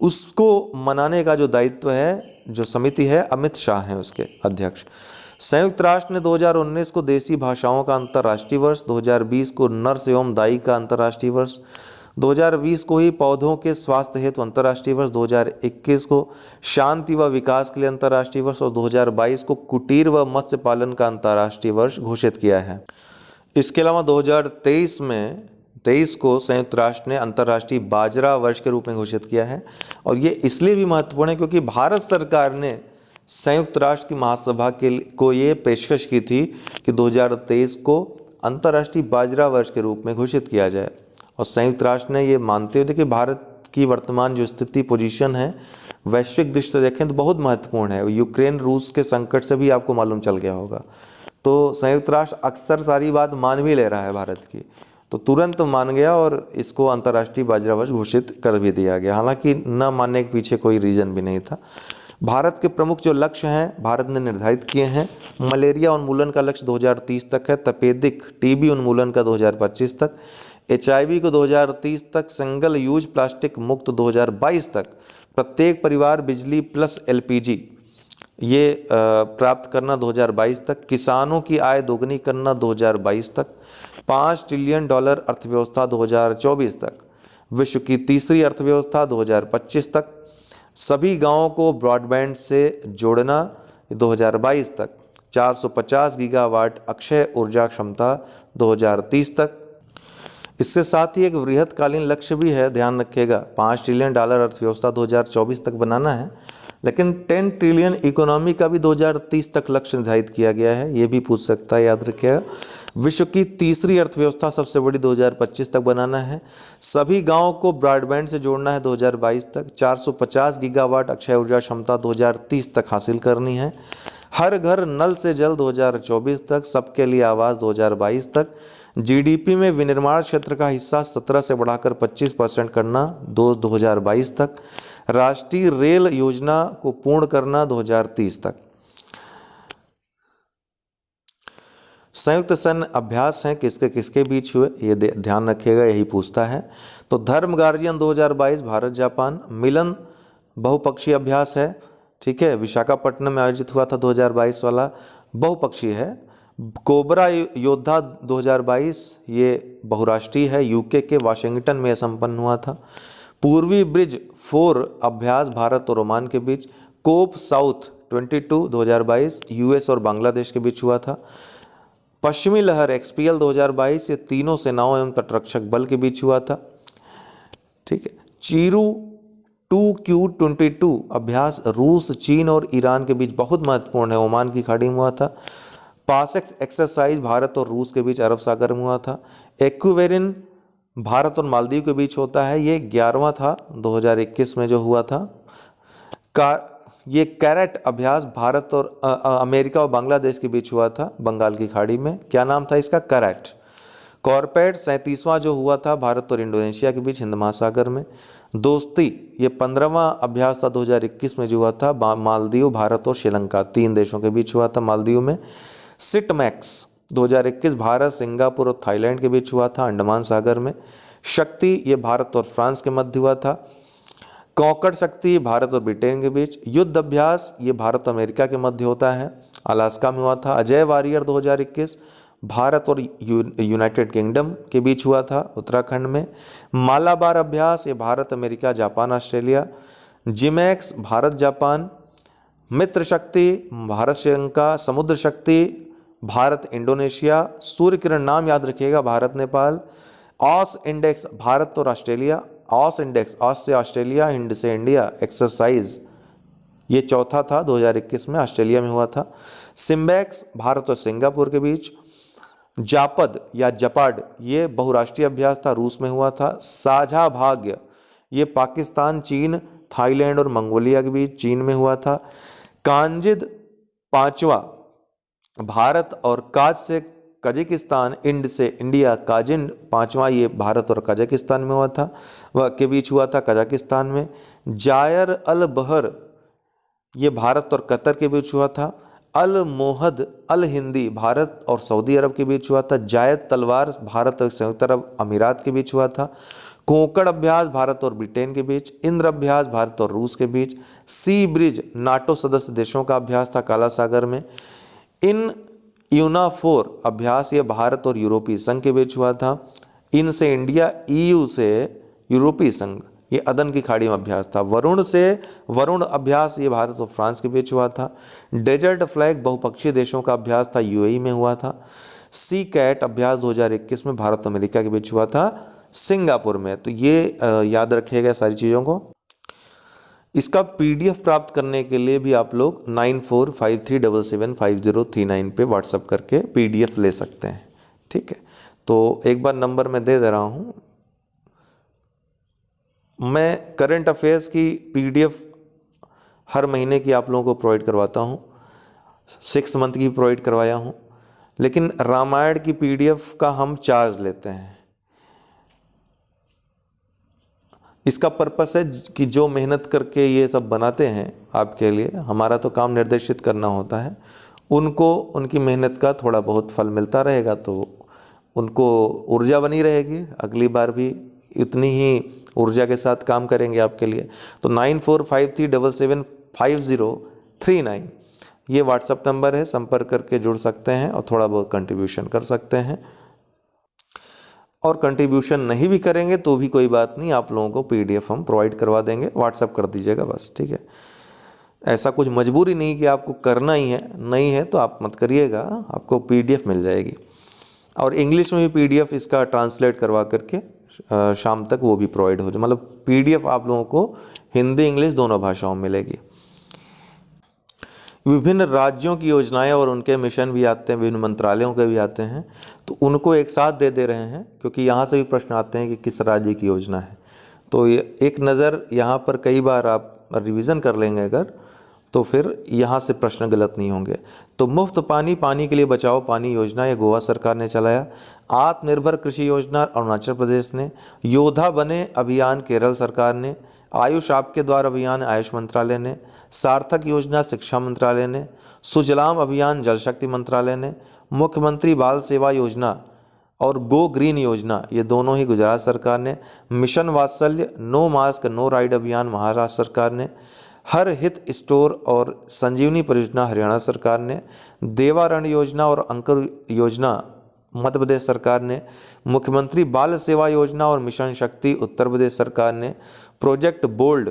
उसको मनाने का जो दायित्व है, जो समिति है, अमित शाह हैं उसके अध्यक्ष। संयुक्त राष्ट्र ने 2019 को देसी भाषाओं का अंतर्राष्ट्रीय वर्ष, 2020 को नर्स एवं दाई का अंतर्राष्ट्रीय वर्ष, 2020 को ही पौधों के स्वास्थ्य हेतु अंतर्राष्ट्रीय वर्ष, 2021 को शांति व विकास के लिए अंतर्राष्ट्रीय वर्ष और 2022 को कुटीर व मत्स्य पालन का अंतर्राष्ट्रीय वर्ष घोषित किया है। इसके अलावा 2023 को संयुक्त राष्ट्र ने अंतर्राष्ट्रीय बाजरा वर्ष के रूप में घोषित किया है। और ये इसलिए भी महत्वपूर्ण है क्योंकि भारत सरकार ने संयुक्त राष्ट्र की महासभा को ये पेशकश की थी कि 2023 को अंतर्राष्ट्रीय बाजरा वर्ष के रूप में घोषित किया जाए। और संयुक्त राष्ट्र ने ये मानते हुए कि भारत की वर्तमान जो स्थिति पोजीशन है वैश्विक दृष्टि से देखें तो बहुत महत्वपूर्ण है। यूक्रेन रूस के संकट से भी आपको मालूम चल गया होगा। तो संयुक्त राष्ट्र अक्सर सारी बात मान भी ले रहा है भारत की, तो तुरंत मान गया और इसको अंतर्राष्ट्रीय बाजरा वर्ष घोषित कर भी दिया गया। हालांकि न मानने के पीछे कोई रीज़न भी नहीं था। भारत के प्रमुख जो लक्ष्य हैं भारत ने निर्धारित किए हैं, मलेरिया उन्मूलन का लक्ष्य 2030 तक है, तपेदिक टीबी उन्मूलन का 2025 तक, HIV को 2030 तक, सिंगल यूज प्लास्टिक मुक्त 2022 तक, प्रत्येक परिवार बिजली प्लस LPG ये प्राप्त करना 2022 तक, किसानों की आय दोगुनी करना 2022 तक, $5 ट्रिलियन अर्थव्यवस्था 2024 तक, विश्व की तीसरी अर्थव्यवस्था 2025 तक, सभी गांवों को ब्रॉडबैंड से जोड़ना 2022 तक, 450 गीगावाट अक्षय ऊर्जा क्षमता 2030 तक। इसके साथ ही एक वृहत्कालीन लक्ष्य भी है, ध्यान रखिएगा, $5 ट्रिलियन अर्थव्यवस्था 2024 तक बनाना है, लेकिन 10 ट्रिलियन इकोनॉमी का भी 2030 तक लक्ष्य निर्धारित किया गया है। ये भी पूछ सकता है, याद रखिएगा। विश्व की तीसरी अर्थव्यवस्था सबसे बड़ी 2025 तक बनाना है, सभी गांवों को ब्रॉडबैंड से जोड़ना है 2022 तक, 450 गीगावाट अक्षय ऊर्जा क्षमता 2030 तक हासिल करनी है, हर घर नल से जल 2024 तक, सबके लिए आवास 2022 तक, GDP में विनिर्माण क्षेत्र का हिस्सा 17 से बढ़ाकर 25% करना 2022 तक, राष्ट्रीय रेल योजना को पूर्ण करना 2030 तक। संयुक्त सैन्य अभ्यास हैं किसके किसके बीच हुए, ये ध्यान रखिएगा, यही पूछता है। तो धर्म गार्जियन 2022 भारत जापान, मिलन बहुपक्षीय अभ्यास है, ठीक है, विशाखापट्टनम में आयोजित हुआ था 2022 वाला, बहुपक्षीय है। कोबरा योद्धा 2022 ये बहुराष्ट्रीय है, UK के वाशिंगटन में संपन्न हुआ था। पूर्वी ब्रिज 4 अभ्यास भारत और ओमान के बीच। कोप साउथ 22 2022 US और बांग्लादेश के बीच हुआ था। पश्चिमी लहर XPL 2022 ये तीनों सेनाओं एवं तटरक्षक बल के बीच हुआ था, ठीक है। चीरू 2Q22 अभ्यास रूस, चीन और ईरान के बीच बहुत महत्वपूर्ण है, ओमान की खाड़ी में हुआ था। पासेक्स एक्सरसाइज भारत और रूस के बीच अरब सागर में हुआ था। एक्वेरिन भारत और मालदीव के बीच होता है, ये 11वां था 2021 में जो हुआ था। ये कैरेट अभ्यास भारत और अमेरिका और बांग्लादेश के बीच हुआ था बंगाल की खाड़ी में, क्या नाम था इसका, कैरेट। कॉर्पेट 37वां जो हुआ था भारत और इंडोनेशिया के बीच हिंद महासागर में। दोस्ती ये 15वां अभ्यास था 2021 में जो हुआ था मालदीव, भारत और श्रीलंका 3 देशों के बीच हुआ था मालदीव में। सिटमैक्स 2021 भारत, सिंगापुर और थाईलैंड के बीच हुआ था अंडमान सागर में। शक्ति ये भारत और फ्रांस के मध्य हुआ था। कॉकड़ शक्ति भारत और ब्रिटेन के बीच। युद्ध अभ्यास ये भारत और अमेरिका के मध्य होता है, अलास्का में हुआ था। अजय वारियर 2021 भारत और यूनाइटेड किंगडम के बीच हुआ था उत्तराखंड में। मालाबार अभ्यास ये Bharat, America, Japan, Australia. JIMEX Bharat Japan. Mitra Shakti Bharat Sri Lanka. समुद्र शक्ति भारत इंडोनेशिया। सूर्य किरण नाम याद रखिएगा भारत नेपाल। ऑस इंडेक्स भारत और ऑस्ट्रेलिया। ऑस इंडेक्स ऑस से ऑस्ट्रेलिया, हिंद से इंडिया। एक्सरसाइज ये चौथा था 2021 में ऑस्ट्रेलिया में हुआ था। सिम्बैक्स भारत और सिंगापुर के बीच। जापद या जपाड ये बहुराष्ट्रीय अभ्यास था, रूस में हुआ था। साझा भाग्य ये पाकिस्तान, चीन, थाईलैंड और मंगोलिया के बीच चीन में हुआ था। कांजिद पांचवा भारत और काज से कजाकिस्तान, इंड से इंडिया, काजिंड पांचवा ये भारत और कजाकिस्तान में हुआ था, वह के बीच हुआ था कजाकिस्तान में। जायर अल बहर ये भारत और कतर के बीच हुआ था। अल मोहद अल हिंदी भारत और सऊदी अरब के बीच हुआ था। जायद तलवार भारत और संयुक्त अरब अमीरात के बीच हुआ था। कोंकण अभ्यास भारत और ब्रिटेन के बीच। इंद्र अभ्यास भारत और रूस के बीच। सी ब्रिज नाटो सदस्य देशों का अभ्यास था काला सागर में। इन यूनाफोर अभ्यास ये भारत और यूरोपीय संघ के बीच हुआ था। इन से इंडिया, ईयू से यूरोपीय संघ ये अदन की खाड़ी में अभ्यास था। वरुण से वरुण अभ्यास ये भारत और फ्रांस के बीच हुआ था। डेजर्ट फ्लैग बहुपक्षीय देशों का अभ्यास था, यूएई में हुआ था। सी कैट अभ्यास 2021 में भारत अमेरिका के बीच हुआ था सिंगापुर में। तो ये याद रखिएगा सारी चीज़ों को। इसका पीडीएफ प्राप्त करने के लिए भी आप लोग 9453775039 पे व्हाट्सअप करके पीडीएफ ले सकते हैं। ठीक है, तो एक बार नंबर मैं दे दे रहा हूँ। मैं करंट अफेयर्स की पीडीएफ हर महीने की आप लोगों को प्रोवाइड करवाता हूँ, 6 मंथ की प्रोवाइड करवाया हूँ, लेकिन रामायण की पीडीएफ का हम चार्ज लेते हैं। इसका पर्पस है कि जो मेहनत करके ये सब बनाते हैं आपके लिए, हमारा तो काम निर्देशित करना होता है, उनको उनकी मेहनत का थोड़ा बहुत फल मिलता रहेगा, तो उनको ऊर्जा बनी रहेगी, अगली बार भी इतनी ही ऊर्जा के साथ काम करेंगे आपके लिए। तो 9453775039 ये व्हाट्सएप नंबर है, संपर्क करके जुड़ सकते हैं और थोड़ा बहुत कंट्रीब्यूशन कर सकते हैं। और कंट्रीब्यूशन नहीं भी करेंगे तो भी कोई बात नहीं, आप लोगों को पीडीएफ हम प्रोवाइड करवा देंगे, व्हाट्सएप कर दीजिएगा बस। ठीक है, ऐसा कुछ मजबूरी नहीं कि आपको करना ही है, नहीं है तो आप मत करिएगा, आपको पीडीएफ मिल जाएगी। और इंग्लिश में भी पीडीएफ इसका ट्रांसलेट करवा करके शाम तक वो भी प्रोवाइड हो जाए, मतलब पीडीएफ आप लोगों को हिंदी इंग्लिश दोनों भाषाओं में मिलेगी। विभिन्न राज्यों की योजनाएं और उनके मिशन भी आते हैं, विभिन्न मंत्रालयों के भी आते हैं, तो उनको एक साथ दे रहे हैं क्योंकि यहाँ से भी प्रश्न आते हैं कि किस राज्य की योजना है। तो ये एक नज़र यहाँ पर कई बार आप रिवीजन कर लेंगे अगर, तो फिर यहाँ से प्रश्न गलत नहीं होंगे। तो मुफ्त पानी, पानी के लिए बचाओ पानी योजना ये गोवा सरकार ने चलाया। आत्मनिर्भर कृषि योजना अरुणाचल प्रदेश ने। योद्धा बने अभियान केरल सरकार ने। आयुष आपके द्वार अभियान आयुष मंत्रालय ने। सार्थक योजना शिक्षा मंत्रालय ने। सुजलाम अभियान जल शक्ति मंत्रालय ने। मुख्यमंत्री बाल सेवा योजना और गो ग्रीन योजना ये दोनों ही गुजरात सरकार ने। मिशन वात्सल्य, नो मास्क नो राइड अभियान महाराष्ट्र सरकार ने। हर हित स्टोर और संजीवनी परियोजना हरियाणा सरकार ने। देवारण योजना और अंकुर योजना मध्य प्रदेश सरकार ने। मुख्यमंत्री बाल सेवा योजना और मिशन शक्ति उत्तर प्रदेश सरकार ने। प्रोजेक्ट बोल्ड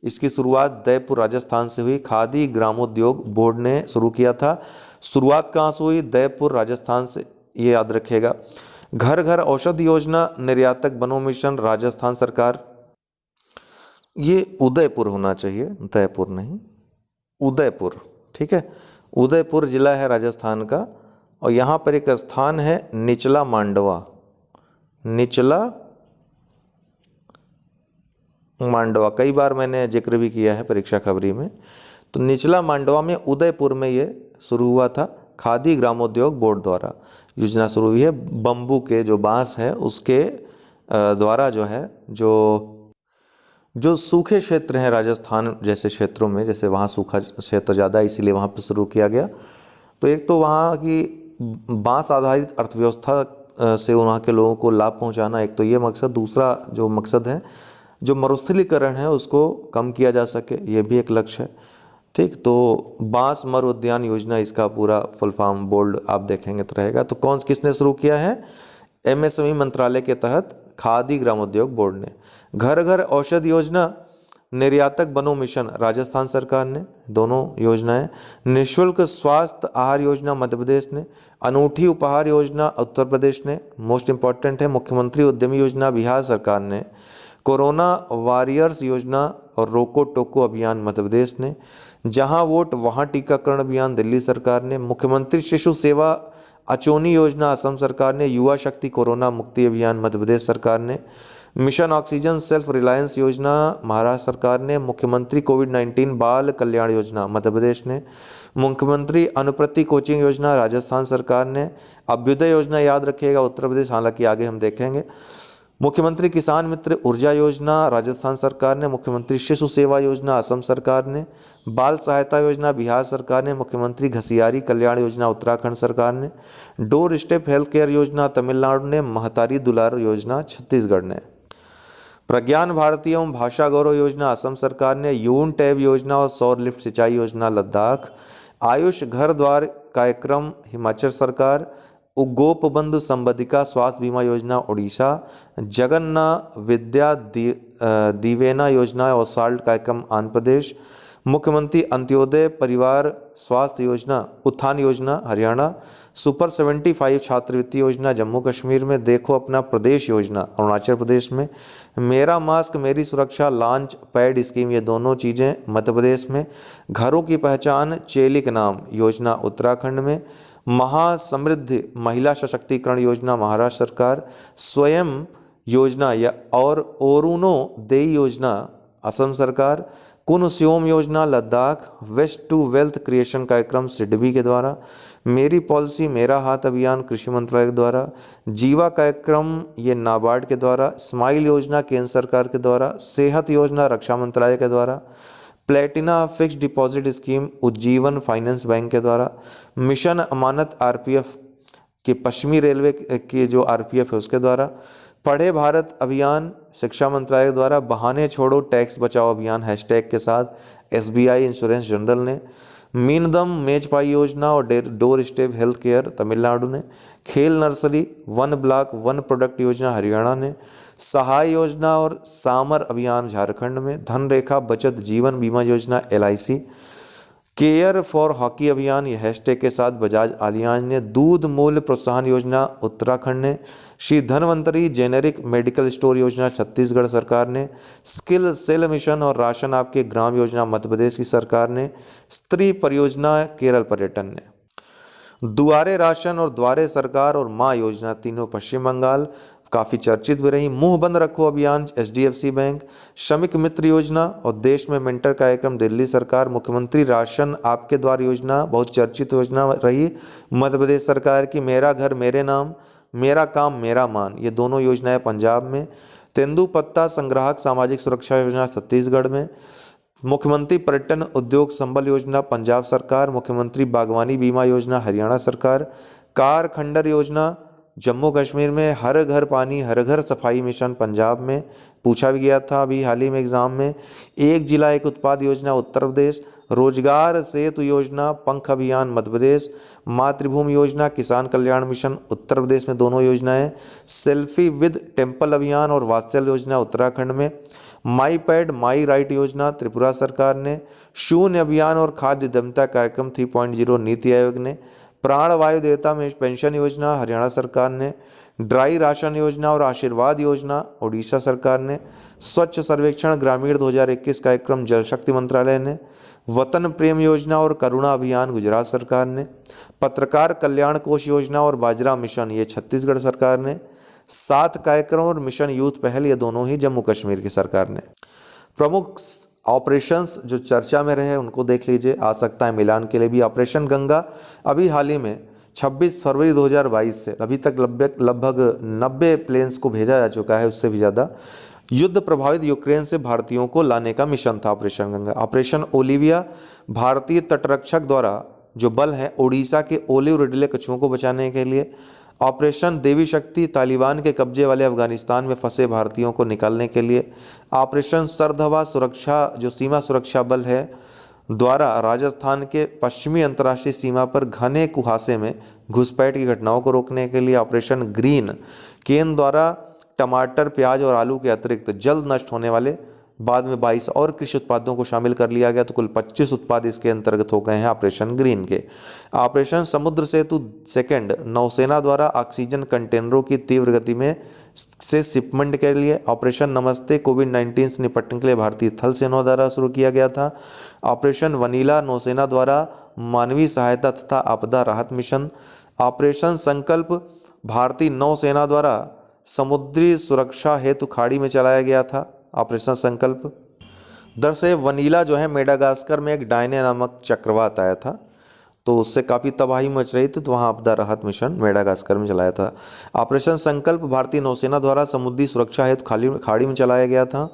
इसकी शुरुआत दयपुर राजस्थान से हुई, खादी ग्रामोद्योग बोर्ड ने शुरू किया था। शुरुआत कहाँ से हुई? दयपुर राजस्थान से, ये याद रखिएगा। घर घर औषधि योजना निर्यातक बनो मिशन राजस्थान सरकार, ये उदयपुर होना चाहिए, दयपुर नहीं, उदयपुर। ठीक है, उदयपुर जिला है राजस्थान का। और यहाँ पर एक स्थान है निचला मांडवा, निचला मांडवा, कई बार मैंने जिक्र भी किया है परीक्षा खबरी में। तो निचला मांडवा में उदयपुर में ये शुरू हुआ था, खादी ग्रामोद्योग बोर्ड द्वारा योजना शुरू हुई है। बम्बू के जो बांस है उसके द्वारा जो है, जो सूखे क्षेत्र हैं राजस्थान जैसे क्षेत्रों में, जैसे वहाँ सूखा क्षेत्र ज़्यादा है इसीलिए वहाँ पर शुरू किया गया। तो एक तो वहाँ की बांस आधारित अर्थव्यवस्था से वहाँ के लोगों को लाभ पहुँचाना, एक तो ये मकसद। दूसरा जो मकसद है, जो मरुस्थलीकरण है उसको कम किया जा सके, ये भी एक लक्ष्य है। ठीक, तो बांस मर उद्यान योजना इसका पूरा फुल फॉर्म बोल्ड आप देखेंगे तो रहेगा। तो किसने शुरू किया है? एमएसएमई मंत्रालय के तहत खादी ग्रामोद्योग बोर्ड ने। घर घर औषधि योजना निर्यातक बनो मिशन राजस्थान सरकार ने, दोनों योजनाएं। निःशुल्क स्वास्थ्य आहार योजना मध्य प्रदेश ने। अनूठी उपहार योजना उत्तर प्रदेश ने, मोस्ट इंपॉर्टेंट है। मुख्यमंत्री उद्यमी योजना बिहार सरकार ने। कोरोना वॉरियर्स योजना और रोको टोको अभियान मध्य प्रदेश ने। जहां वोट वहां टीकाकरण अभियान दिल्ली सरकार ने। मुख्यमंत्री शिशु सेवा अचोनी योजना असम सरकार ने। युवा शक्ति कोरोना मुक्ति अभियान मध्य प्रदेश सरकार ने। मिशन ऑक्सीजन सेल्फ रिलायंस योजना महाराष्ट्र सरकार ने। मुख्यमंत्री कोविड-19 बाल कल्याण योजना मध्य प्रदेश ने। मुख्यमंत्री अनुप्रति कोचिंग योजना राजस्थान सरकार ने। अभ्युदय योजना याद रखिएगा उत्तर प्रदेश, हालांकि आगे हम देखेंगे। मुख्यमंत्री किसान मित्र ऊर्जा योजना राजस्थान सरकार ने। मुख्यमंत्री शिशु सेवा योजना असम सरकार ने। बाल सहायता योजना बिहार सरकार ने। मुख्यमंत्री घसियारी कल्याण योजना उत्तराखंड सरकार ने। डोर स्टेप हेल्थ केयर योजना तमिलनाडु ने। महतारी दुलार योजना छत्तीसगढ़ ने। प्रज्ञान भारती एवं भाषा गौरव योजना असम सरकार ने। यून टैब योजना और सौर लिफ्ट सिंचाई योजना लद्दाख। आयुष घर द्वार कार्यक्रम हिमाचल सरकार। गोपबंधु संबंधिका स्वास्थ्य बीमा योजना उड़ीसा। जगन्ना विद्या दिवेना योजना और साल्ट कार्यक्रम आंध्र प्रदेश। मुख्यमंत्री अंत्योदय परिवार स्वास्थ्य योजना उत्थान योजना हरियाणा। सुपर 75 छात्रवृत्ति योजना जम्मू कश्मीर में। देखो अपना प्रदेश योजना अरुणाचल प्रदेश में। मेरा मास्क मेरी सुरक्षा लॉन्च पैड स्कीम, ये दोनों चीज़ें मध्य प्रदेश में। घरों की पहचान चेलिक नाम योजना उत्तराखंड में। महासमृद्धि महिला सशक्तिकरण योजना महाराष्ट्र सरकार। स्वयं योजना या और ओरुनो देई योजना असम सरकार। कुनस्योम योजना Ladakh. Waste to wealth creation कार्यक्रम सिडबी के द्वारा। मेरी पॉलिसी मेरा हाथ अभियान कृषि मंत्रालय के द्वारा। जीवा कार्यक्रम ये नाबार्ड के द्वारा। स्माइल योजना केंद्र सरकार के द्वारा। सेहत योजना रक्षा मंत्रालय के द्वारा। Platina fixed deposit scheme Ujjivan finance bank के द्वारा। मिशन अमानत आरपीएफ के पश्चिमी रेलवे के जो आरपीएफ है उसके द्वारा। पढ़े भारत अभियान शिक्षा मंत्रालय द्वारा। बहाने छोड़ो टैक्स बचाओ अभियान हैशटैग के साथ एसबीआई इंश्योरेंस जनरल ने। मीनदम मेजपाई योजना और door step health care Tamil Nadu ने। खेल nursery one block one product योजना हरियाणा ने। सहाय योजना और सामर अभियान झारखंड में। धनरेखा बचत जीवन बीमा योजना एलआईसी। केयर फॉर हॉकी अभियान ये हैशटैग के साथ बजाज आलियांज ने। दूध मूल्य प्रोत्साहन योजना उत्तराखंड ने। Shri Dhanvantari generic medical store योजना छत्तीसगढ़ सरकार ने। स्किल सेल मिशन और राशन आपके ग्राम योजना मध्य प्रदेश की सरकार ने। स्त्री परियोजना केरल पर्यटन ने। दुआरे राशन और द्वारे सरकार और माँ योजना तीनों पश्चिम बंगाल काफ़ी चर्चित भी रही। मुंह बंद रखो अभियान एचडीएफसी बैंक। श्रमिक मित्र योजना और देश में मेंटर कार्यक्रम दिल्ली सरकार। मुख्यमंत्री राशन आपके द्वार योजना बहुत चर्चित योजना रही मध्य प्रदेश सरकार की। मेरा घर मेरे नाम मेरा काम मेरा मान ये दोनों योजनाएं पंजाब में। तेंदुपत्ता संग्राहक सामाजिक सुरक्षा योजना छत्तीसगढ़ में। मुख्यमंत्री पर्यटन उद्योग संबल योजना पंजाब सरकार। मुख्यमंत्री बागवानी बीमा योजना हरियाणा सरकार। कार खंडर योजना जम्मू कश्मीर में। हर घर पानी हर घर सफाई मिशन पंजाब में पूछा भी गया था अभी हाल ही में एग्जाम में। एक जिला एक उत्पाद योजना उत्तर प्रदेश। रोजगार सेतु योजना पंख अभियान मध्य प्रदेश। मातृभूमि योजना किसान कल्याण मिशन उत्तर प्रदेश में दोनों योजनाएं। सेल्फी विद टेम्पल अभियान और वात्सल्य योजना उत्तराखंड में। माई पैड माई राइट योजना त्रिपुरा सरकार ने। शून्य अभियान और खाद्य उद्यमिता कार्यक्रम 3.0 नीति आयोग ने। प्राण वायु देवता में पेंशन योजना हरियाणा सरकार ने। ड्राई राशन योजना और आशीर्वाद योजना ओडिशा सरकार ने। स्वच्छ सर्वेक्षण ग्रामीण 2021 कार्यक्रम जल शक्ति मंत्रालय ने। वतन प्रेम योजना और करुणा अभियान गुजरात सरकार ने। पत्रकार कल्याण कोष योजना और बाजरा मिशन ये छत्तीसगढ़ सरकार ने। 7 कार्यक्रम और मिशन यूथ पहल ये दोनों ही जम्मू कश्मीर की सरकार ने। प्रमुख ऑपरेशंस जो चर्चा में रहे उनको देख लीजिए। आ सकता है मिलान के लिए भी। ऑपरेशन गंगा अभी हाल ही में 26 फरवरी 2022 से अभी तक लगभग 90 प्लेन्स को भेजा जा चुका है, उससे भी ज़्यादा। युद्ध प्रभावित यूक्रेन से भारतीयों को लाने का मिशन था ऑपरेशन गंगा। ऑपरेशन ओलिविया भारतीय तटरक्षक द्वारा जो बल है ओडिशा के ओलिव रिडले कछुओं को बचाने के लिए। ऑपरेशन देवी शक्ति तालिबान के कब्जे वाले अफगानिस्तान में फंसे भारतीयों को निकालने के लिए। ऑपरेशन सरधवा सुरक्षा जो सीमा सुरक्षा बल है द्वारा राजस्थान के पश्चिमी अंतर्राष्ट्रीय सीमा पर घने कुहासे में घुसपैठ की घटनाओं को रोकने के लिए। ऑपरेशन ग्रीन केंद्र द्वारा टमाटर प्याज और आलू के अतिरिक्त जल्द नष्ट होने वाले बाद में 22 और कृषि उत्पादों को शामिल कर लिया गया, तो कुल 25 उत्पाद इसके अंतर्गत हो गए हैं ऑपरेशन ग्रीन के। ऑपरेशन समुद्र सेतु सेकंड, नौसेना द्वारा ऑक्सीजन कंटेनरों की तीव्र गति में से शिपमेंट के लिए। ऑपरेशन नमस्ते, कोविड-19 से निपटने के लिए भारतीय थल सेना द्वारा शुरू किया गया था। ऑपरेशन वनीला, नौसेना द्वारा मानवीय सहायता तथा आपदा राहत मिशन। ऑपरेशन संकल्प, भारतीय नौसेना द्वारा समुद्री सुरक्षा हेतु खाड़ी में चलाया गया था ऑपरेशन संकल्प। दरअसल वनीला जो है मेडागास्कर में एक डायने नामक चक्रवात आया था, तो उससे काफ़ी तबाही मच रही थी, तो वहाँ आपदा राहत मिशन मेडागास्कर में चलाया था। ऑपरेशन संकल्प भारतीय नौसेना द्वारा समुद्री सुरक्षा हेतु खाड़ी में चलाया गया था।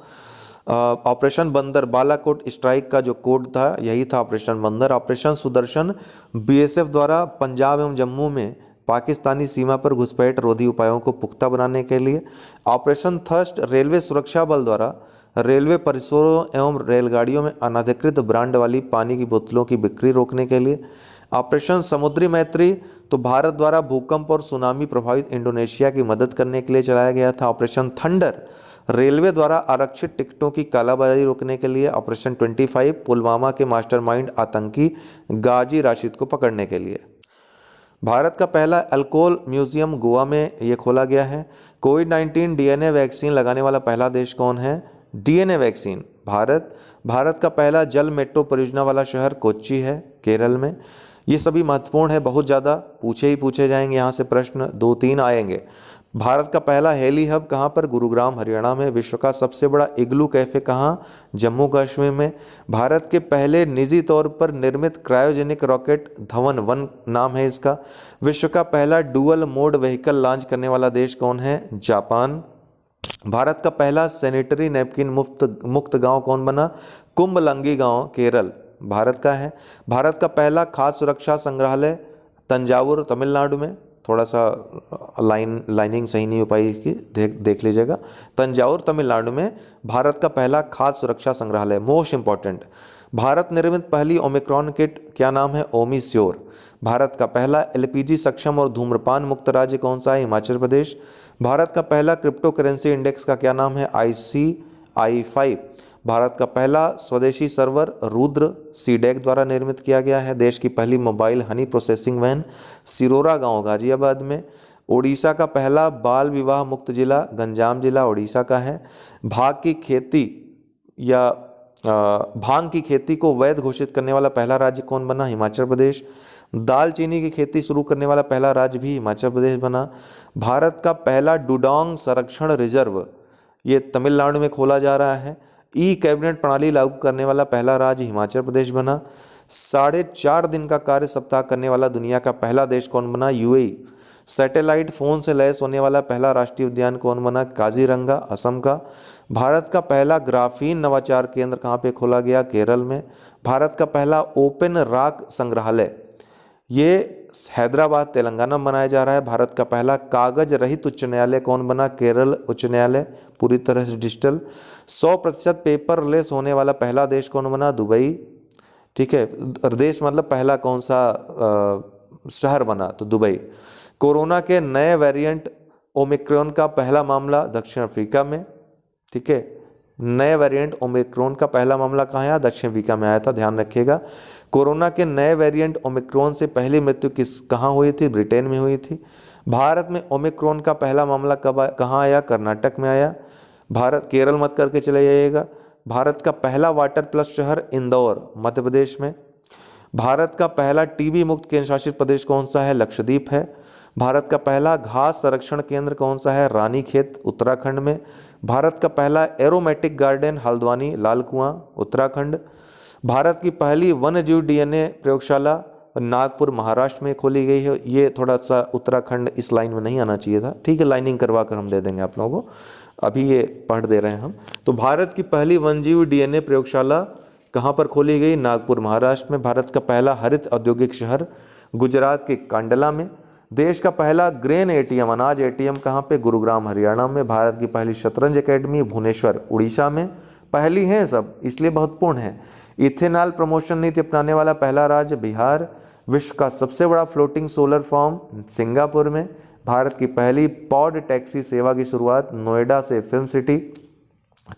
ऑपरेशन बंदर, बालाकोट स्ट्राइक का जो कोड था यही था ऑपरेशन बंदर। ऑपरेशन सुदर्शन, बीएसएफ द्वारा पंजाब एवं जम्मू में पाकिस्तानी सीमा पर घुसपैठ रोधी उपायों को पुख्ता बनाने के लिए। ऑपरेशन थर्स्ट, रेलवे सुरक्षा बल द्वारा रेलवे परिसरों एवं रेलगाड़ियों में अनधिकृत ब्रांड वाली पानी की बोतलों की बिक्री रोकने के लिए। ऑपरेशन समुद्री मैत्री, तो भारत द्वारा भूकंप और सुनामी प्रभावित इंडोनेशिया की मदद करने के लिए चलाया गया था। ऑपरेशन थंडर, रेलवे द्वारा आरक्षित टिकटों की कालाबाजारी रोकने के लिए। ऑपरेशन 25, पुलवामा के मास्टरमाइंड आतंकी गाजी राशिद को पकड़ने के लिए। भारत का पहला अल्कोहल म्यूजियम गोवा में ये खोला गया है। कोविड-19 डीएनए वैक्सीन लगाने वाला पहला देश कौन है? DNA vaccine Bharat. भारत का पहला जल मेट्रो परियोजना वाला शहर कोच्चि है, केरल में। ये सभी महत्वपूर्ण है, बहुत ज़्यादा पूछे जाएंगे यहाँ से प्रश्न, 2-3 आएंगे। भारत का पहला हेली हब कहाँ पर? गुरुग्राम, हरियाणा में। विश्व का सबसे बड़ा इग्लू कैफे कहाँ? जम्मू कश्मीर में। भारत के पहले निजी तौर पर निर्मित क्रायोजेनिक रॉकेट धवन-1 नाम है इसका। विश्व का पहला डुअल मोड व्हीकल लॉन्च करने वाला देश कौन है? जापान। भारत का पहला सैनिटरी नैपकिन मुक्त गांव कौन बना? कुंभलंगी गांव, केरल, भारत का है। भारत का पहला खाद्य सुरक्षा संग्रहालय तंजावुर, तमिलनाडु में। थोड़ा सा लाइनिंग सही नहीं हो पाई इसकी, देख लीजिएगा। तंजावुर, तमिलनाडु में भारत का पहला खाद्य सुरक्षा संग्रहालय। मोस्ट इंपॉर्टेंट, भारत निर्मित पहली ओमिक्रॉन किट क्या नाम है? ओमिश्योर। भारत का पहला एलपीजी सक्षम और धूम्रपान मुक्त राज्य कौन सा है? हिमाचल प्रदेश। भारत का पहला क्रिप्टो करेंसी इंडेक्स का क्या नाम है? ICI5। भारत का पहला स्वदेशी सर्वर रुद्र सीडेक द्वारा निर्मित किया गया है। देश की पहली mobile honey processing van Sirora गांव, गाजियाबाद में। ओडिशा का पहला बाल विवाह मुक्त जिला गंजाम जिला, ओडिशा का है। भांग की खेती को वैध घोषित करने वाला पहला राज्य कौन बना? हिमाचल प्रदेश। दालचीनी की खेती शुरू करने वाला पहला राज्य भी हिमाचल प्रदेश बना। भारत का पहला डुडोंग संरक्षण रिजर्व ये तमिलनाडु में खोला जा रहा है। ई कैबिनेट प्रणाली लागू करने वाला पहला राज्य हिमाचल प्रदेश बना। 4.5 दिन का कार्य सप्ताह करने वाला दुनिया का पहला देश कौन बना? UAE। सैटेलाइट फोन से लैस होने वाला पहला राष्ट्रीय उद्यान कौन बना? काजीरंगा, असम का। भारत का पहला ग्राफीन नवाचार केंद्र कहाँ पे खोला गया? केरल में। भारत का पहला ओपन रॉक संग्रहालय ये हैदराबाद, तेलंगाना में बनाया जा रहा है। भारत का पहला कागज रहित उच्च न्यायालय कौन बना? केरल उच्च न्यायालय, पूरी तरह से डिजिटल। 100% पेपरलेस होने वाला पहला देश कौन बना? दुबई। ठीक है, देश मतलब पहला कौन सा शहर बना? तो दुबई। कोरोना के नए वेरिएंट ओमिक्रॉन का पहला मामला दक्षिण अफ्रीका में। ठीक है, नए वेरिएंट ओमिक्रॉन का पहला मामला कहाँ आया? दक्षिण अफ्रीका में आया था, ध्यान रखिएगा। कोरोना के नए वेरिएंट ओमिक्रॉन से पहली मृत्यु कहाँ हुई थी? ब्रिटेन में हुई थी। भारत में ओमिक्रॉन का पहला मामला कहाँ आया? कर्नाटक में आया। भारत, केरल मत करके चले जाइएगा। भारत का पहला वाटर प्लस शहर इंदौर, मध्य प्रदेश में। भारत का पहला टीबी मुक्त केंद्र शासित प्रदेश कौन सा है? लक्षद्वीप है। भारत का पहला घास संरक्षण केंद्र कौन सा है? रानीखेत, उत्तराखंड में। भारत का पहला एरोमेटिक गार्डन हल्द्वानी, लाल कुआं, उत्तराखंड। भारत की पहली वन्यजीव डीएनए प्रयोगशाला नागपुर, महाराष्ट्र में खोली गई है। ये थोड़ा सा उत्तराखंड इस लाइन में नहीं आना चाहिए था, ठीक है, लाइनिंग करवा कर हम दे देंगे आप लोगों को, अभी ये पढ़ दे रहे हैं हम। तो भारत की पहली वन्यजीव डीएनए प्रयोगशाला कहाँ पर खोली गई? नागपुर, महाराष्ट्र में। भारत का पहला हरित औद्योगिक शहर गुजरात के कांडला में। देश का पहला ग्रेन एटीएम, अनाज एटीएम कहाँ पे? गुरुग्राम, हरियाणा में। भारत की पहली शतरंज एकेडमी भुवनेश्वर, उड़ीसा में। पहली हैं सब, इसलिए महत्वपूर्ण है। इथेनॉल प्रमोशन नीति अपनाने वाला पहला राज्य बिहार। विश्व का सबसे बड़ा फ्लोटिंग सोलर फार्म सिंगापुर में। भारत की पहली पॉड टैक्सी सेवा की शुरुआत नोएडा से फिल्म सिटी।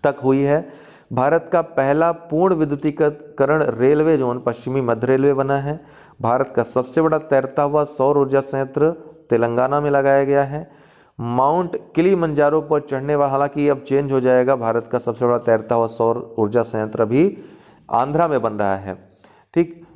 तक हुई है। भारत का पहला पूर्ण विद्युतीकरण रेलवे जोन पश्चिमी मध्य रेलवे बना है। भारत का सबसे बड़ा तैरता हुआ सौर ऊर्जा संयंत्र तेलंगाना में लगाया गया है। माउंट किलिमंजारो पर चढ़ने वाला, हालांकि अब चेंज हो जाएगा, भारत का सबसे बड़ा तैरता हुआ सौर ऊर्जा संयंत्र अभी आंध्रा में बन रहा है। ठीक,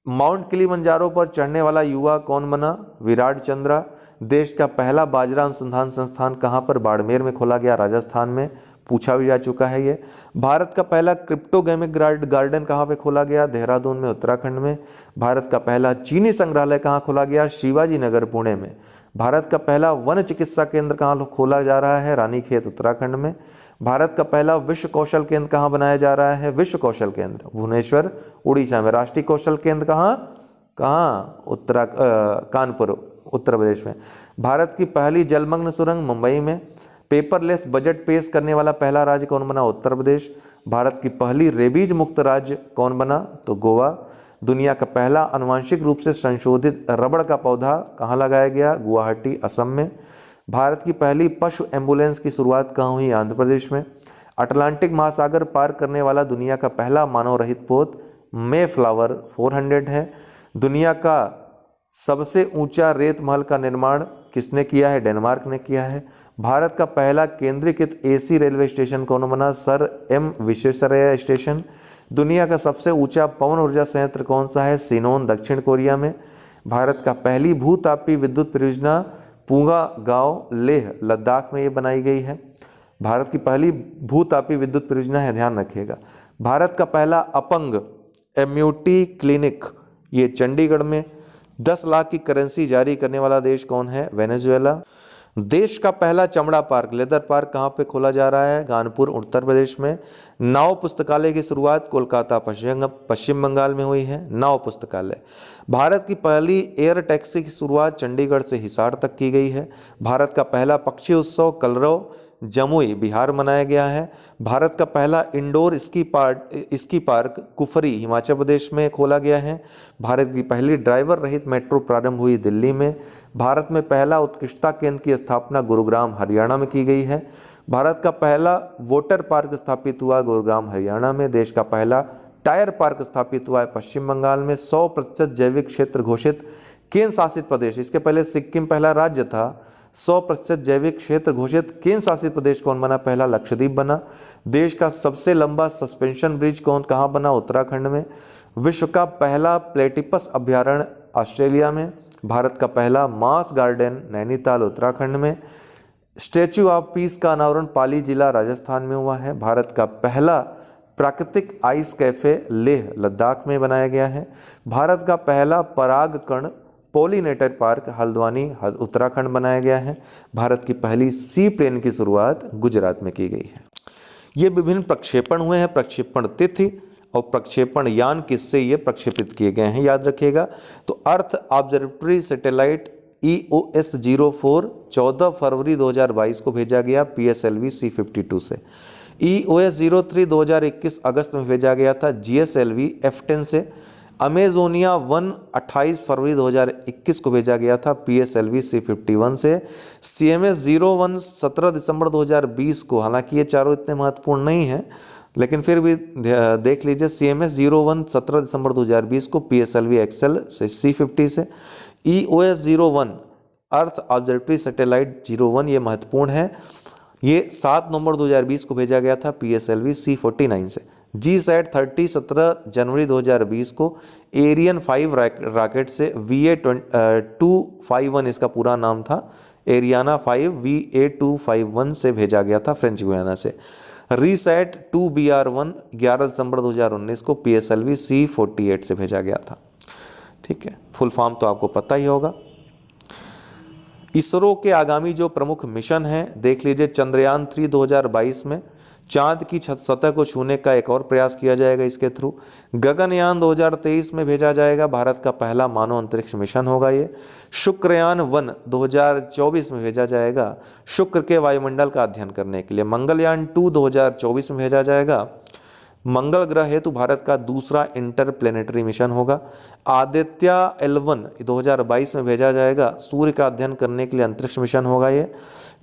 माउंट किलिमंजारो पर चढ़ने वाला युवा कौन बना? विराट चंद्रा। देश का पहला बाजरा अनुसंधान संस्थान कहाँ पर? बाड़मेर में खोला गया, राजस्थान में, पूछा भी जा चुका है ये। भारत का पहला क्रिप्टोगेमिक गार्डन कहाँ पे खोला गया? देहरादून में, उत्तराखंड में। भारत का पहला चीनी संग्रहालय कहाँ खोला गया? शिवाजी नगर, पुणे में। भारत का पहला वन चिकित्सा केंद्र कहाँ खोला जा रहा है? रानीखेत, उत्तराखंड में। भारत का पहला विश्व कौशल केंद्र कहाँ बनाया जा रहा है? विश्व कौशल केंद्र भुवनेश्वर, उड़ीसा में। राष्ट्रीय कौशल केंद्र कहाँ? कानपुर, उत्तर प्रदेश में। भारत की पहली जलमग्न सुरंग मुंबई में। पेपरलेस बजट पेश करने वाला पहला राज्य कौन बना? उत्तर प्रदेश। भारत की पहली रेबीज मुक्त राज्य कौन बना? तो गोवा। दुनिया का पहला आनुवंशिक रूप से संशोधित रबड़ का पौधा कहाँ लगाया गया? गुवाहाटी, असम में। भारत की पहली पशु एम्बुलेंस की शुरुआत कहाँ हुई? आंध्र प्रदेश में। अटलांटिक महासागर पार करने वाला दुनिया का पहला मानव रहित पोत मेफ्लावर 400 है। दुनिया का सबसे ऊंचा रेत महल का निर्माण किसने किया है? डेनमार्क ने किया है। भारत का पहला केंद्रीकृत एसी रेलवे स्टेशन कौन बना? Sir M Visvesvaraya station. दुनिया का सबसे ऊंचा पवन ऊर्जा संयंत्र कौन सा है? सिनोन, दक्षिण कोरिया में। भारत का पहली भूतापी विद्युत परियोजना पूंगा गांव, लेह, लद्दाख में ये बनाई गई है। भारत की पहली भूतापी विद्युत परियोजना है, ध्यान रखिएगा। भारत का पहला अपंग एम्यूटी क्लिनिक ये चंडीगढ़ में। 10 लाख की करेंसी जारी करने वाला देश कौन है? वेनेजुएला। देश का पहला चमड़ा पार्क, लेदर पार्क, कहाँ पे खोला जा रहा है? कानपुर, उत्तर प्रदेश में। नाव पुस्तकालय की शुरुआत कोलकाता, पश्चिम बंगाल में हुई है। नाव पुस्तकालय। भारत की पहली एयर टैक्सी की शुरुआत चंडीगढ़ से हिसार तक की गई है। भारत का पहला पक्षी उत्सव कलरव, जमुई, बिहार मनाया गया है। भारत का पहला indoor ski park Kufri, Himachal Pradesh में खोला गया है। भारत की पहली ड्राइवर रहित मेट्रो प्रारंभ हुई दिल्ली में। भारत में पहला उत्कृष्टता केंद्र की स्थापना गुरुग्राम, हरियाणा में की गई है। भारत का पहला वाटर पार्क स्थापित हुआ गुरुग्राम, हरियाणा में। देश का पहला टायर पार्क स्थापित हुआ है पश्चिम बंगाल में। 100% जैविक क्षेत्र घोषित केंद्र शासित प्रदेश, इसके पहले सिक्किम पहला राज्य था। 100% जैविक क्षेत्र घोषित केंद्र शासित प्रदेश कौन बना? पहला लक्षद्वीप बना। देश का सबसे लंबा सस्पेंशन ब्रिज कहाँ बना? उत्तराखंड में। विश्व का पहला प्लेटिपस अभ्यारण्य ऑस्ट्रेलिया में। भारत का पहला मास गार्डन नैनीताल, उत्तराखंड में। स्टैच्यू ऑफ पीस का अनावरण पाली जिला, राजस्थान में हुआ है। भारत का पहला प्राकृतिक आइस कैफे लेह, लद्दाख में बनाया गया है। भारत का पहला पराग कण पोलिनेटर पार्क हल्द्वानी, उत्तराखंड बनाया गया है। भारत की पहली सी प्लेन की शुरुआत गुजरात में की गई है। ये विभिन्न प्रक्षेपण हुए हैं, प्रक्षेपण तिथि और प्रक्षेपण यान किससे ये प्रक्षेपित किए गए हैं, याद रखिएगा। तो अर्थ ऑब्जर्वेटरी सैटेलाइट EOS 04 14 फरवरी 2022 को भेजा गया PSLV C52 से। EOS 03 2021 अगस्त में भेजा गया था GSLV F10 से। अमेजोनिया 1 28 फरवरी 2021 को भेजा गया था PSLV C51 से। CMS 01 17 दिसंबर 2020 को, हालांकि ये चारों इतने महत्वपूर्ण नहीं हैं लेकिन फिर भी देख लीजिए, CMS 01 17 दिसंबर 2020 को PSLV XL से C50 से। EOS 01 अर्थ ऑब्जर्वेटरी सैटेलाइट 01 ये महत्वपूर्ण है, ये 7 नवंबर 2020 को भेजा गया था PSLV C49 से। GSAT 30 17 जनवरी 2020 को एरियन 5 रॉकेट से VA251 इसका पूरा नाम था, एरियाना 5 VA251 से भेजा गया था फ्रेंच गुयाना से। रीसैट 2BR1 11 दिसंबर 2019 को PSLV C48 से भेजा गया था। ठीक है, फुल फॉर्म तो आपको पता ही होगा। इसरो के आगामी जो प्रमुख मिशन हैं देख लीजिए, चंद्रयान 3 2022 में चांद की सतह को छूने का एक और प्रयास किया जाएगा इसके थ्रू। गगनयान 2023 में भेजा जाएगा, भारत का पहला मानव अंतरिक्ष मिशन होगा ये। शुक्रयान 1 2024 में भेजा जाएगा शुक्र के वायुमंडल का अध्ययन करने के लिए। मंगलयान 2 2024 में भेजा जाएगा, मंगल ग्रह हेतु भारत का दूसरा इंटरप्लेनेटरी मिशन होगा। आदित्य L1 2022 में भेजा जाएगा, सूर्य का अध्ययन करने के लिए अंतरिक्ष मिशन होगा ये।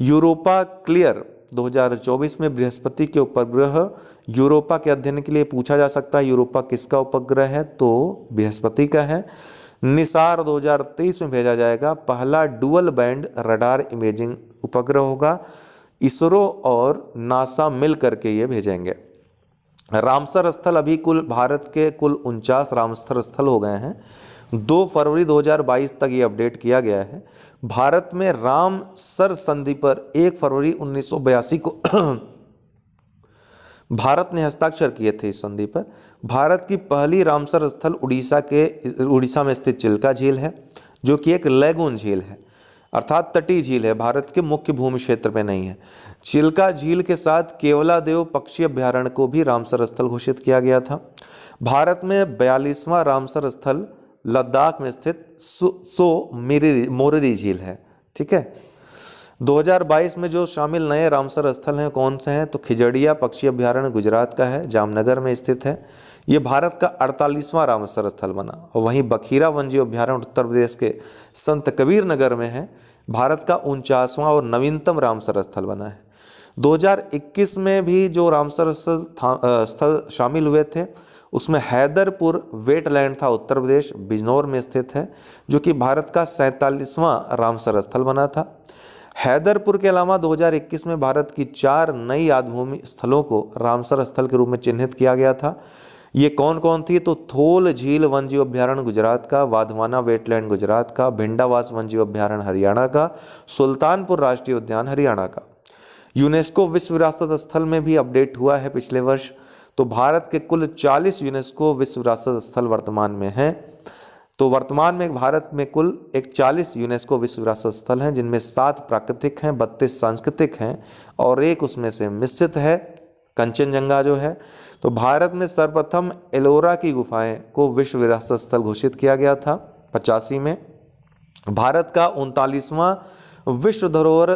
यूरोपा क्लियर 2024 में बृहस्पति के उपग्रह यूरोपा के अध्ययन के लिए पूछा जा सकता है। यूरोपा किसका उपग्रह है? तो बृहस्पति का है। निसार 2023 में भेजा जाएगा। पहला डुअल बैंड रडार इमेजिंग उपग्रह होगा। इसरो और नासा मिल करके ये भेजेंगे। रामसर स्थल अभी कुल भारत के कुल 49 रामसर स्थल हो गए हैं। 2 फरवरी 2022 तक ये अपडेट किया गया है। भारत में रामसर संधि पर 1 फरवरी 1982 को भारत ने हस्ताक्षर किए थे। इस संधि पर भारत की पहली रामसर स्थल उड़ीसा में स्थित चिल्का झील है, जो कि एक लैगून झील है, अर्थात तटीय झील है, भारत के मुख्य भूमि क्षेत्र में नहीं है। चिल्का झील के साथ केवलादेव पक्षी अभ्यारण्य को भी रामसर स्थल घोषित किया गया था। भारत में 42वां रामसर स्थल लद्दाख में स्थित मोररी झील है। ठीक है। 2022 में जो शामिल नए रामसर स्थल हैं कौन से हैं? तो खिजड़िया पक्षी अभ्यारण्य गुजरात का है, जामनगर में स्थित है। ये भारत का 48वां रामसर स्थल बना। और वहीं बखीरा वन्यजीव अभ्यारण्य उत्तर प्रदेश के संत कबीर नगर में है, भारत का 49वां और नवीनतम रामसर स्थल बना है। 2021 में भी जो रामसर स्थल शामिल हुए थे उसमें हैदरपुर वेटलैंड था, उत्तर प्रदेश बिजनौर में स्थित है, जो कि भारत का 47वां रामसर स्थल बना था। हैदरपुर के अलावा 2021 में भारत की 4 नई आद्यभूमि स्थलों को रामसर स्थल के रूप में चिन्हित किया गया था। ये कौन कौन थी? तो थोल झील वन्यजीव अभ्यारण्य गुजरात का, वाधवाना वेटलैंड गुजरात का, भिंडावास वन्यजीव अभ्यारण्य हरियाणा का, सुल्तानपुर राष्ट्रीय उद्यान हरियाणा का। यूनेस्को विश्व विरासत स्थल में भी अपडेट हुआ है पिछले वर्ष। तो भारत के कुल 40 यूनेस्को विश्व विरासत स्थल वर्तमान में हैं। तो वर्तमान में भारत में कुल 40 यूनेस्को विश्व विरासत स्थल हैं, जिनमें 7 प्राकृतिक हैं, 32 सांस्कृतिक हैं और एक उसमें से मिश्रित है, कंचनजंगा जो है। तो भारत में सर्वप्रथम एलोरा की गुफाएं को विश्व विरासत स्थल घोषित किया गया था 85 में। भारत का 39वां विश्व धरोहर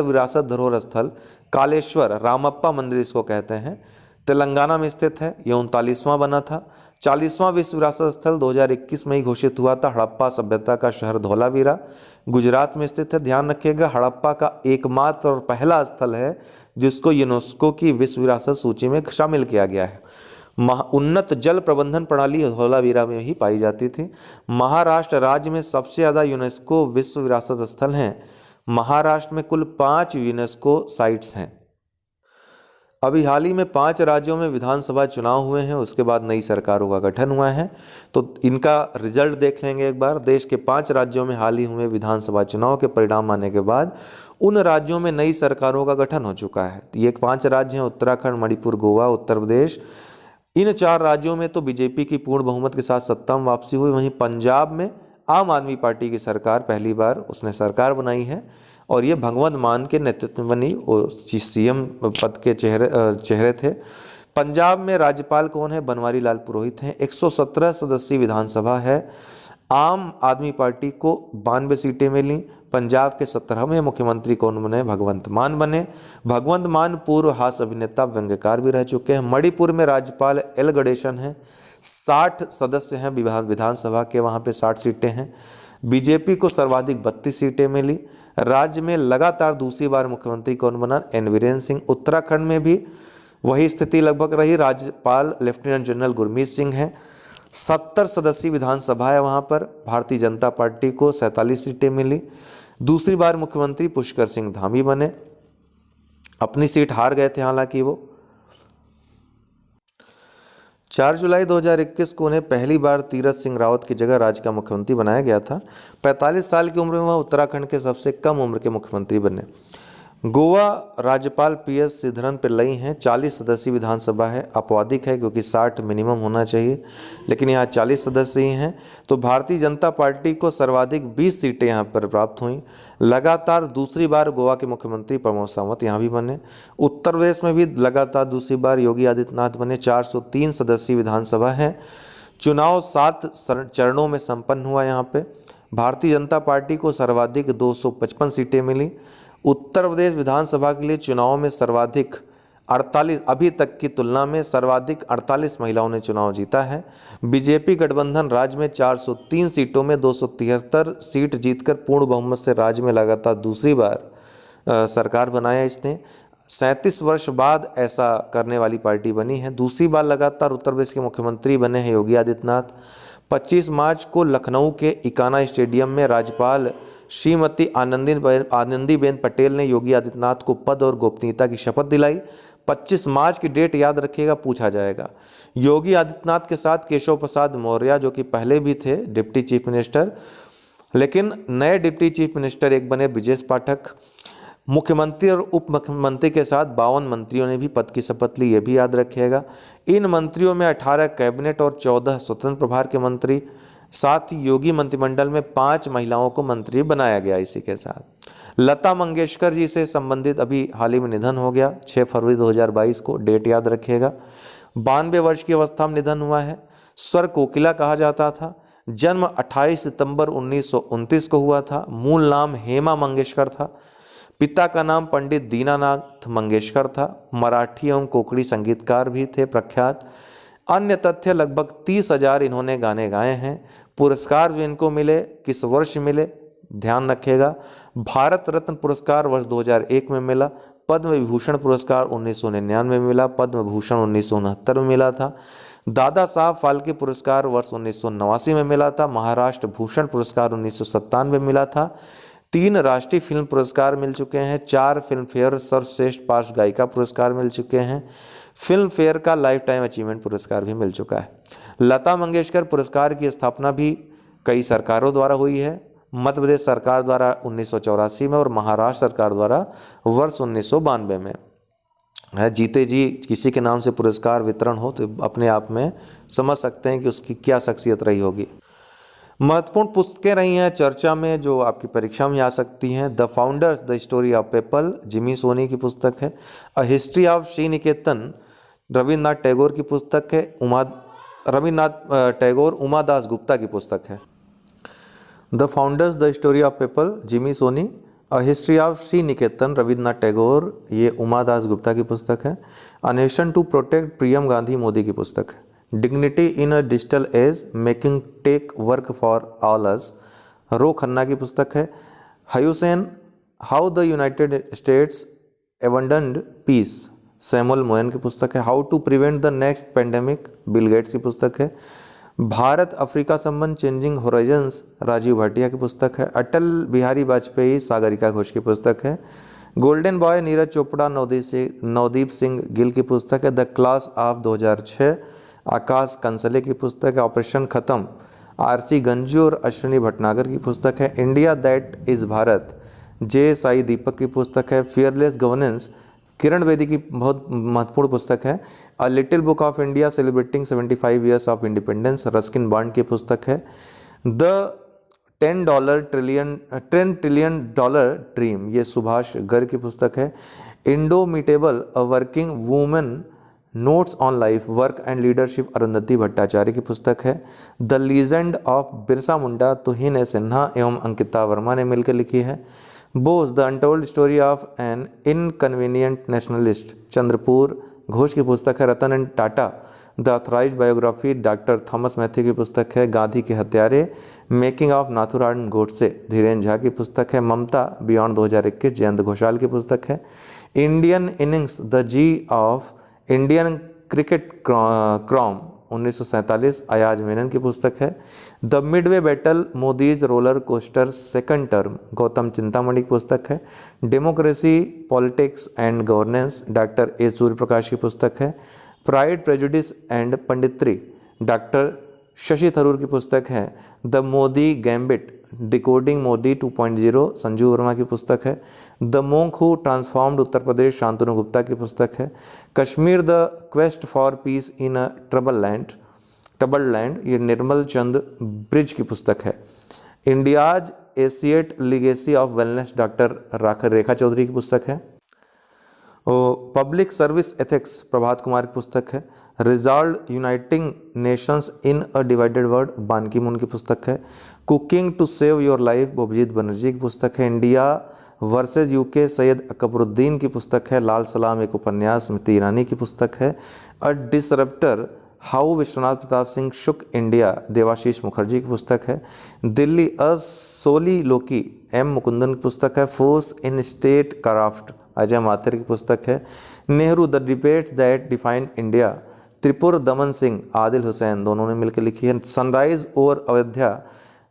विरासत धरोहर स्थल कालेश्वर रामप्पा मंदिर इसको कहते हैं, तेलंगाना में स्थित है। ये 39वां बना था। 40वां विश्व विरासत स्थल 2021 में ही घोषित हुआ था। हड़प्पा सभ्यता का शहर धौलावीरा गुजरात में स्थित है। ध्यान रखिएगा, हड़प्पा का एकमात्र और पहला स्थल है जिसको यूनेस्को की विश्व विरासत सूची में शामिल किया गया है। उन्नत जल प्रबंधन प्रणाली धौलावीरा में ही पाई जाती थी। महाराष्ट्र राज्य में सबसे ज़्यादा यूनेस्को विश्व विरासत स्थल हैं। महाराष्ट्र में कुल 5 यूनेस्को साइट्स हैं। अभी हाल ही में 5 राज्यों में विधानसभा चुनाव हुए हैं, उसके बाद नई सरकारों का गठन हुआ है। तो इनका रिजल्ट देख लेंगे एक बार। देश के 5 राज्यों में हाल ही हुए विधानसभा चुनाव के परिणाम आने के बाद उन राज्यों में नई सरकारों का गठन हो चुका है। ये 5 राज्य हैं, उत्तराखंड, मणिपुर, गोवा, उत्तर प्रदेश। इन 4 राज्यों में तो बीजेपी की पूर्ण बहुमत के साथ सत्ता में वापसी हुई। वहीं पंजाब में आम आदमी पार्टी की सरकार, पहली बार उसने सरकार बनाई है और ये भगवंत मान के नेतृत्व में बनी। वो सीएम पद के चेहरे थे। पंजाब में राज्यपाल कौन है? बनवारी लाल पुरोहित हैं। 117 सदस्यीय विधानसभा है। आम आदमी पार्टी को 92 सीटें मिली। पंजाब के 17वें मुख्यमंत्री कौन बने? भगवंत मान बने। भगवंत मान पूर्व हास्य अभिनेता, व्यंग्यकार भी रह चुके हैं। मणिपुर में राज्यपाल एल गणेशन हैं। 60 सदस्य हैं विधानसभा के, वहाँ पे 60 सीटें हैं। बीजेपी को सर्वाधिक 32 सीटें मिली। राज्य में लगातार दूसरी बार मुख्यमंत्री कौन बना? एन वीरेंद्र सिंह। उत्तराखंड में भी वही स्थिति लगभग रही। राज्यपाल लेफ्टिनेंट जनरल गुरमीत सिंह हैं। 70 सदस्यीय विधानसभा है वहाँ पर। भारतीय जनता पार्टी को 47 सीटें मिली। दूसरी बार मुख्यमंत्री पुष्कर सिंह धामी बने। अपनी सीट हार गए थे हालांकि वो। 4 जुलाई 2021 को उन्हें पहली बार तीरथ सिंह रावत की जगह राज्य का मुख्यमंत्री बनाया गया था। 45 साल की उम्र में वह उत्तराखंड के सबसे कम उम्र के मुख्यमंत्री बने। गोवा राज्यपाल पीएस श्रीधरन पिल्लई हैं। 40 सदस्यीय विधानसभा है। अपवादिक है क्योंकि 60 मिनिमम होना चाहिए, लेकिन यहाँ 40 सदस्य ही हैं। तो भारतीय जनता पार्टी को सर्वाधिक 20 सीटें यहाँ पर प्राप्त हुई। लगातार दूसरी बार गोवा के मुख्यमंत्री प्रमोद सावंत यहाँ भी बने। उत्तर प्रदेश में भी लगातार दूसरी बार योगी आदित्यनाथ बने। 403 सदस्यीय विधानसभा है। चुनाव 7 चरणों में संपन्न हुआ। यहाँ पे भारतीय जनता पार्टी को सर्वाधिक 255 सीटें मिली। उत्तर प्रदेश विधानसभा के लिए चुनाव में सर्वाधिक 48, अभी तक की तुलना में सर्वाधिक 48 महिलाओं ने चुनाव जीता है। बीजेपी गठबंधन राज्य में 403 सीटों में 273 सीट जीतकर पूर्ण बहुमत से राज्य में लगातार दूसरी बार सरकार बनाया इसने। 37 वर्ष बाद ऐसा करने वाली पार्टी बनी है। दूसरी बार लगातार उत्तर प्रदेश के मुख्यमंत्री बने हैं योगी आदित्यनाथ। 25 मार्च को लखनऊ के इकाना स्टेडियम में राज्यपाल श्रीमती आनंदीबेन पटेल ने योगी आदित्यनाथ को पद और गोपनीयता की शपथ दिलाई। 25 मार्च की डेट याद रखिएगा, पूछा जाएगा। योगी आदित्यनाथ के साथ केशव प्रसाद मौर्य जो कि पहले भी थे डिप्टी चीफ मिनिस्टर, लेकिन नए डिप्टी चीफ मिनिस्टर एक बने ब्रिजेश पाठक। मुख्यमंत्री और उप मुख्यमंत्री के साथ 52 मंत्रियों ने भी पद की शपथ ली, ये भी याद रखिएगा। इन मंत्रियों में 18 कैबिनेट और 14 स्वतंत्र प्रभार के मंत्री। साथ ही योगी मंत्रिमंडल में 5 महिलाओं को मंत्री बनाया गया। इसी के साथ लता मंगेशकर जी से संबंधित अभी हाल ही में निधन हो गया, 6 फरवरी 2022 को, डेट याद रखिएगा। 92 वर्ष की अवस्था में निधन हुआ है। स्वर कोकिला कहा जाता था। जन्म 28 सितंबर 1929 को हुआ था। मूल नाम हेमा मंगेशकर था। पिता का नाम पंडित दीनानाथ मंगेशकर था। मराठी एवं कोंकणी संगीतकार भी थे प्रख्यात। अन्य तथ्य, लगभग 30,000 इन्होंने गाने गाए हैं। पुरस्कार जो इनको मिले, किस वर्ष मिले, ध्यान रखिएगा। भारत रत्न पुरस्कार वर्ष 2001 में मिला। पद्म विभूषण पुरस्कार 1999 में मिला। पद्म भूषण 1969 में मिला था। दादा साहब फाल्के पुरस्कार वर्ष 1989 में मिला था। महाराष्ट्र भूषण पुरस्कार 1997 में मिला था। 3 राष्ट्रीय फिल्म पुरस्कार मिल चुके हैं। 4 फिल्म फेयर सर्वश्रेष्ठ पार्श्व गायिका पुरस्कार मिल चुके हैं। फिल्म फेयर का लाइफ टाइम अचीवमेंट पुरस्कार भी मिल चुका है। लता मंगेशकर पुरस्कार की स्थापना भी कई सरकारों द्वारा हुई है। मध्य प्रदेश सरकार द्वारा 1984 में और महाराष्ट्र सरकार द्वारा वर्ष 1992 में है। जीते जी किसी के नाम से पुरस्कार वितरण हो तो अपने आप में समझ सकते हैं कि उसकी क्या शख्सियत रही होगी। महत्वपूर्ण पुस्तकें रही हैं चर्चा में जो आपकी परीक्षा में आ सकती हैं। The founders the story of people, Jimmy Soni की पुस्तक है। A history of Sriniketan, Rabindranath Tagore की पुस्तक है। रविन्द्रनाथ टैगोर उमा दास गुप्ता की पुस्तक है। The founders the story of people, Jimmy Soni. A history of Sriniketan, Rabindranath Tagore, ये उमा दास गुप्ता की पुस्तक है। A nation to protect, Priyam Gandhi Mody की पुस्तक है। Dignity in a digital age, making tech work for all us, Ro Khanna की पुस्तक है। Humane, how the United States abandoned peace, Samuel Moyn की पुस्तक है। How to prevent the next pandemic, Bill Gates की पुस्तक है। भारत अफ्रीका संबंध, चेंजिंग होराइजन्स, राजीव भाटिया की पुस्तक है। अटल बिहारी वाजपेयी, सागरिका घोष की पुस्तक है। गोल्डन बॉय, नीरज चोपड़ा, नवदीप सिंह गिल की पुस्तक है। द क्लास ऑफ 2006, आकाश कंसले की पुस्तक है। ऑपरेशन खत्म, आरसी गंजू और अश्विनी भटनागर की पुस्तक है। इंडिया दैट इज़ भारत, जे साई दीपक की पुस्तक है। फियरलेस गवर्नेंस, किरण बेदी की बहुत महत्वपूर्ण पुस्तक है। A little book of India celebrating 75 years of independence, Ruskin bond की पुस्तक है। द $10 ट्रिलियन ड्रीम, ये सुभाष गर्ग की पुस्तक है। Indomitable, a working women, notes on life work and leadership, Arundhati Bhattacharya की पुस्तक है। The legend of Birsa Munda, Tuhin Sinha एवं अंकिता वर्मा ने मिलकर लिखी है। Bose, the untold story of an inconvenient nationalist, Chandrapur Ghosh की पुस्तक है। Ratan and Tata, the authorised biography, doctor Thomas Mathew की पुस्तक है। गांधी के हत्यारे, मेकिंग ऑफ नाथुराम गोडसे, धीरेन्द्र झा की पुस्तक है। ममता, बियॉन्ड 2021, जयंत घोषाल की पुस्तक है। Indian innings, the G of Indian cricket from 1947, Ayaz Menon की पुस्तक है। The midway battle, Modi's roller coaster second term, Gautam Chintamani की पुस्तक है। Democracy, politics and governance, doctor A Suryaprakash की पुस्तक है। Pride, prejudice and punditry, doctor Shashi Tharoor की पुस्तक है। The Modi gambit, decoding Modi 2.0, Sanju Verma की पुस्तक है। The monk who transformed Uttar Pradesh, Shantanu Gupta की पुस्तक है। Kashmir, the quest for peace in a troubled land, ये निर्मल चंद ब्रिज की पुस्तक है। India's ancient legacy of wellness, doctor Rekha Chaudhary की पुस्तक है। Public service ethics, Prabhat Kumar की पुस्तक है। Resolved uniting nations in a divided world, Ban Ki Moon की पुस्तक है। Cooking to save your life, Abhijit Banerjee की पुस्तक है। India versus UK, Syed Akbaruddin की पुस्तक है। लाल सलाम, एक उपन्यास, स्मृति ईरानी की पुस्तक है। A disruptor, how Vishwanath Pratap Singh shook India, Debashish Mukherjee की पुस्तक है। Delhi a soliloquy, M Mukundan की पुस्तक है। Force in statecraft, Ajay Mathur की पुस्तक है। Nehru, the debates that define India, Tripurdaman Singh, Adeel Hussain, दोनों ने मिलकर लिखी है। Sunrise over Ayodhya,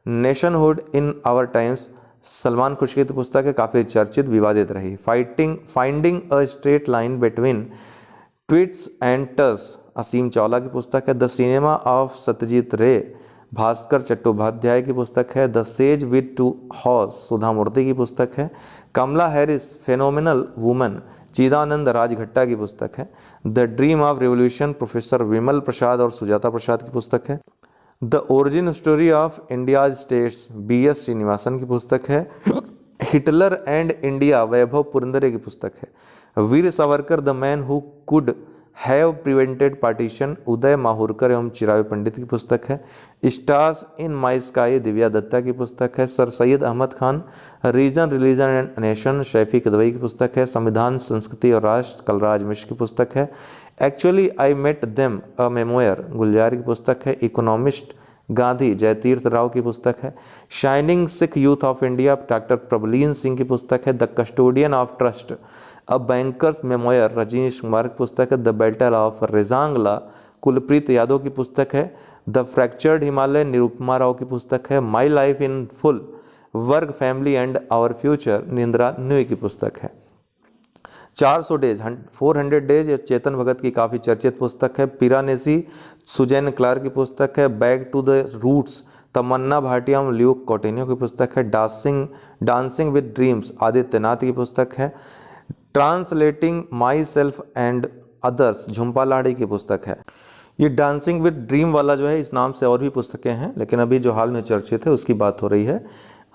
nationhood in our times, Salman Khurshid की पुस्तक है, काफ़ी चर्चित विवादित रही। Finding a straight line between tweets and टर्स, असीम चावला की पुस्तक है। द सिनेमा ऑफ सत्यजीत रे, भास्कर चट्टोपाध्याय की पुस्तक है। The sage with two horns, Sudha Murthy की पुस्तक है। Kamala Harris, phenomenal woman, Chidanand Rajghatta की पुस्तक है। The dream of revolution, professor Vimal Prasad और सुजाता प्रसाद की पुस्तक है। The origin story of India states, B S. Srinivasan की पुस्तक है। Hitler and India, Vaibhav Purandare की पुस्तक है। Veer Savarkar, the man who could have prevented partition, Uday Mahurkar एवं चिरायु पंडित की पुस्तक है। Stars in my sky, Divya Dutta की पुस्तक है। Sir Syed Ahmad Khan, reason religion and nation, Shafey Kidwai की पुस्तक है। संविधान संस्कृति और राष्ट्र, कलराज मिश्र की पुस्तक है। Actually I met them, a memoir, Gulzar की पुस्तक है। इकोनॉमिस्ट गांधी, जयतीर्थ राव की पुस्तक है। Shining Sikh youth of India, doctor Prableen Singh की पुस्तक है। The custodian of trust, a banker's memoir, Rajnish Kumar की पुस्तक है। The battle of Rezangla, Kulpreet Yadav की पुस्तक है। द फ्रैक्चर्ड हिमालय, निरुपमा राव की पुस्तक है। My life in full, work family and our future, Indra Nooyi की पुस्तक है। 400 डेज, 400 डेज, ये चेतन भगत की काफ़ी चर्चित पुस्तक है। पिरानेसी, सुजैन क्लार्क की पुस्तक है। Back to the roots, Tamannaah Bhatia, Luke Coutinho की पुस्तक है। डांसिंग विद ड्रीम्स, आदित्यनाथ की पुस्तक है। Translating my self and others, Jhumpa Lahiri की पुस्तक है। ये डांसिंग विद ड्रीम वाला जो है, इस नाम से और भी पुस्तकें हैं, लेकिन अभी जो हाल में चर्चित है उसकी बात हो रही है।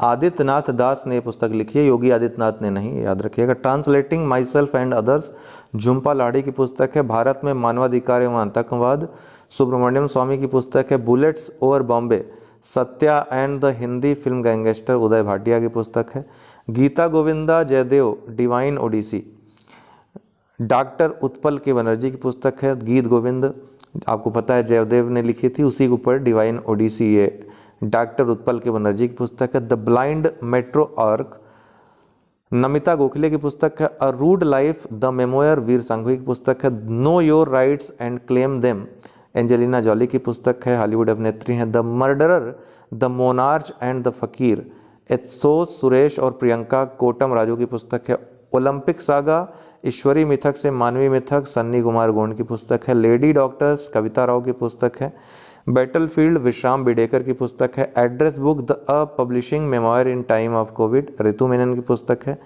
आदित्यनाथ दास ने पुस्तक लिखी है, योगी आदित्यनाथ ने नहीं, याद रखिएगा। Translating my self and others, Jhumpa Lahiri की पुस्तक है। भारत में मानवाधिकार एवं आतंकवाद, सुब्रमण्यम स्वामी की पुस्तक है। Bullets over Bombay, Satya and the Hindi film gangster, Uday Bhatia की पुस्तक है। Gita Govinda Jayadev, divine odyssey, doctor Utpal K Banerjee की पुस्तक है। गीत गोविंद आपको पता है जयदेव ने लिखी थी, उसी के ऊपर डिवाइन ओडिसी, ये डॉक्टर उत्पल के बनर्जी की पुस्तक है। The blind matriarch, Namita Gokhale की पुस्तक है। A rude life, the memoir, Vir Sanghvi की पुस्तक है। Know your rights and claim them, Angelina Jolie की पुस्तक है, हॉलीवुड अभिनेत्री हैं। The murderer, the monarch and the fakir, Esthose Suresh और प्रियंका कोटम राजू की पुस्तक है। ओलंपिक सागा, ईश्वरी मिथक से मानवी मिथक, सन्नी कुमार गोंड की पुस्तक है। लेडी डॉक्टर्स, कविता राव की पुस्तक है। बैटलफील्ड, विश्राम बिडेकर की पुस्तक है। Address book, the a publishing memoir in time of Covid, Ritu Menon की पुस्तक है।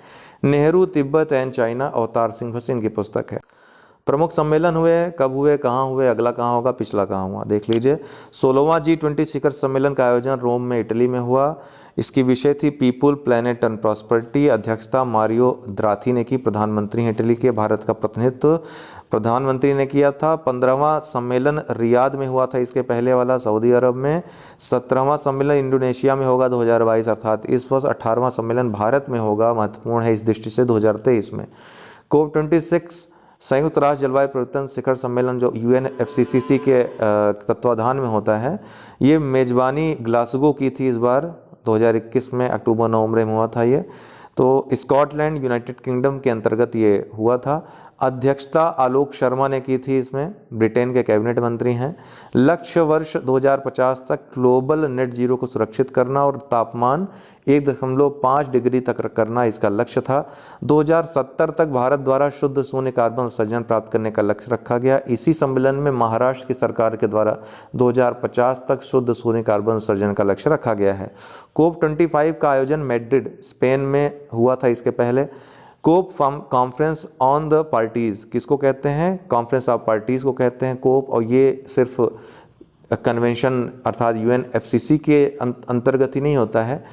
नेहरू, तिब्बत एंड चाइना, अवतार सिंह हुसैन की पुस्तक है। प्रमुख सम्मेलन हुए, कब हुए, कहाँ हुए, अगला कहाँ होगा, पिछला कहाँ हुआ, देख लीजिए। 16वां G20 शिखर सम्मेलन का आयोजन रोम में, इटली में हुआ। इसकी विषय थी पीपुल, प्लैनेट एंड प्रॉस्पेरिटी। अध्यक्षता मारियो द्राथी ने की, प्रधानमंत्री हैं इटली के। भारत का प्रतिनिधित्व प्रधानमंत्री ने किया था। 15वां सम्मेलन रियाद में हुआ था, इसके पहले वाला सऊदी अरब में। 17वां सम्मेलन इंडोनेशिया में होगा 2022, अर्थात इस वर्ष। 18वां सम्मेलन भारत में होगा, महत्वपूर्ण है इस दृष्टि से, 2023 में। COP26 संयुक्त राष्ट्र जलवायु परिवर्तन शिखर सम्मेलन जो UNFCCC के तत्वाधान में होता है, ये मेज़बानी ग्लासगो की थी इस बार 2021 में, अक्टूबर-नवंबर में हुआ था ये। तो स्कॉटलैंड, यूनाइटेड किंगडम के अंतर्गत ये हुआ था। अध्यक्षता आलोक शर्मा ने की थी इसमें, ब्रिटेन के कैबिनेट मंत्री हैं। लक्ष्य वर्ष 2050 तक ग्लोबल नेट जीरो को सुरक्षित करना और तापमान 1.5 डिग्री तक करना इसका लक्ष्य था। 2070 तक भारत द्वारा शुद्ध शून्य कार्बन उत्सर्जन प्राप्त करने का लक्ष्य रखा गया। इसी सम्मेलन में महाराष्ट्र की सरकार के द्वारा 2050 तक शुद्ध शून्य कार्बन उत्सर्जन का लक्ष्य रखा गया है। COP25 का आयोजन मैड्रिड, स्पेन में हुआ था इसके पहले। कोप कॉन्फ्रेंस ऑन द पार्टीज़ किसको कहते हैं? कॉन्फ्रेंस ऑफ पार्टीज़ को कहते हैं कोप, और ये सिर्फ कन्वेंशन अर्थात UNFCCC के अंतर्गत ही नहीं होता है।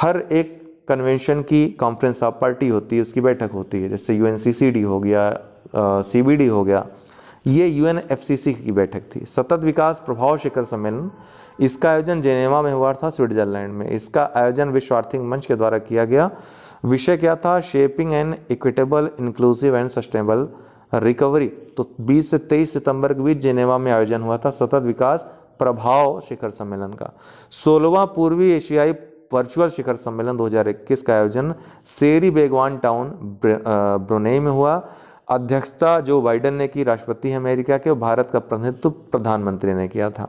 हर एक कन्वेंशन की कॉन्फ्रेंस ऑफ पार्टी होती है, उसकी बैठक होती है, जैसे UNCCD हो गया, CBD हो गया, ये UNFCCC की बैठक थी। सतत विकास प्रभाव शिखर सम्मेलन, इसका आयोजन जेनेवा में हुआ था, स्विट्जरलैंड में। इसका आयोजन विश्व आर्थिक मंच के द्वारा किया गया। विषय क्या था? Shaping an equitable, inclusive and sustainable recovery. तो 20 से 23 सितंबर के बीच जिनेवा में आयोजन हुआ था सतत विकास प्रभाव शिखर सम्मेलन का। 16वां पूर्वी एशियाई वर्चुअल शिखर सम्मेलन 2021 का आयोजन सेरी बेगवान टाउन ब्रुनेई में हुआ। अध्यक्षता जो बाइडेन ने की, राष्ट्रपति हैं अमेरिका के, और भारत का प्रतिनिधित्व प्रधानमंत्री ने किया था।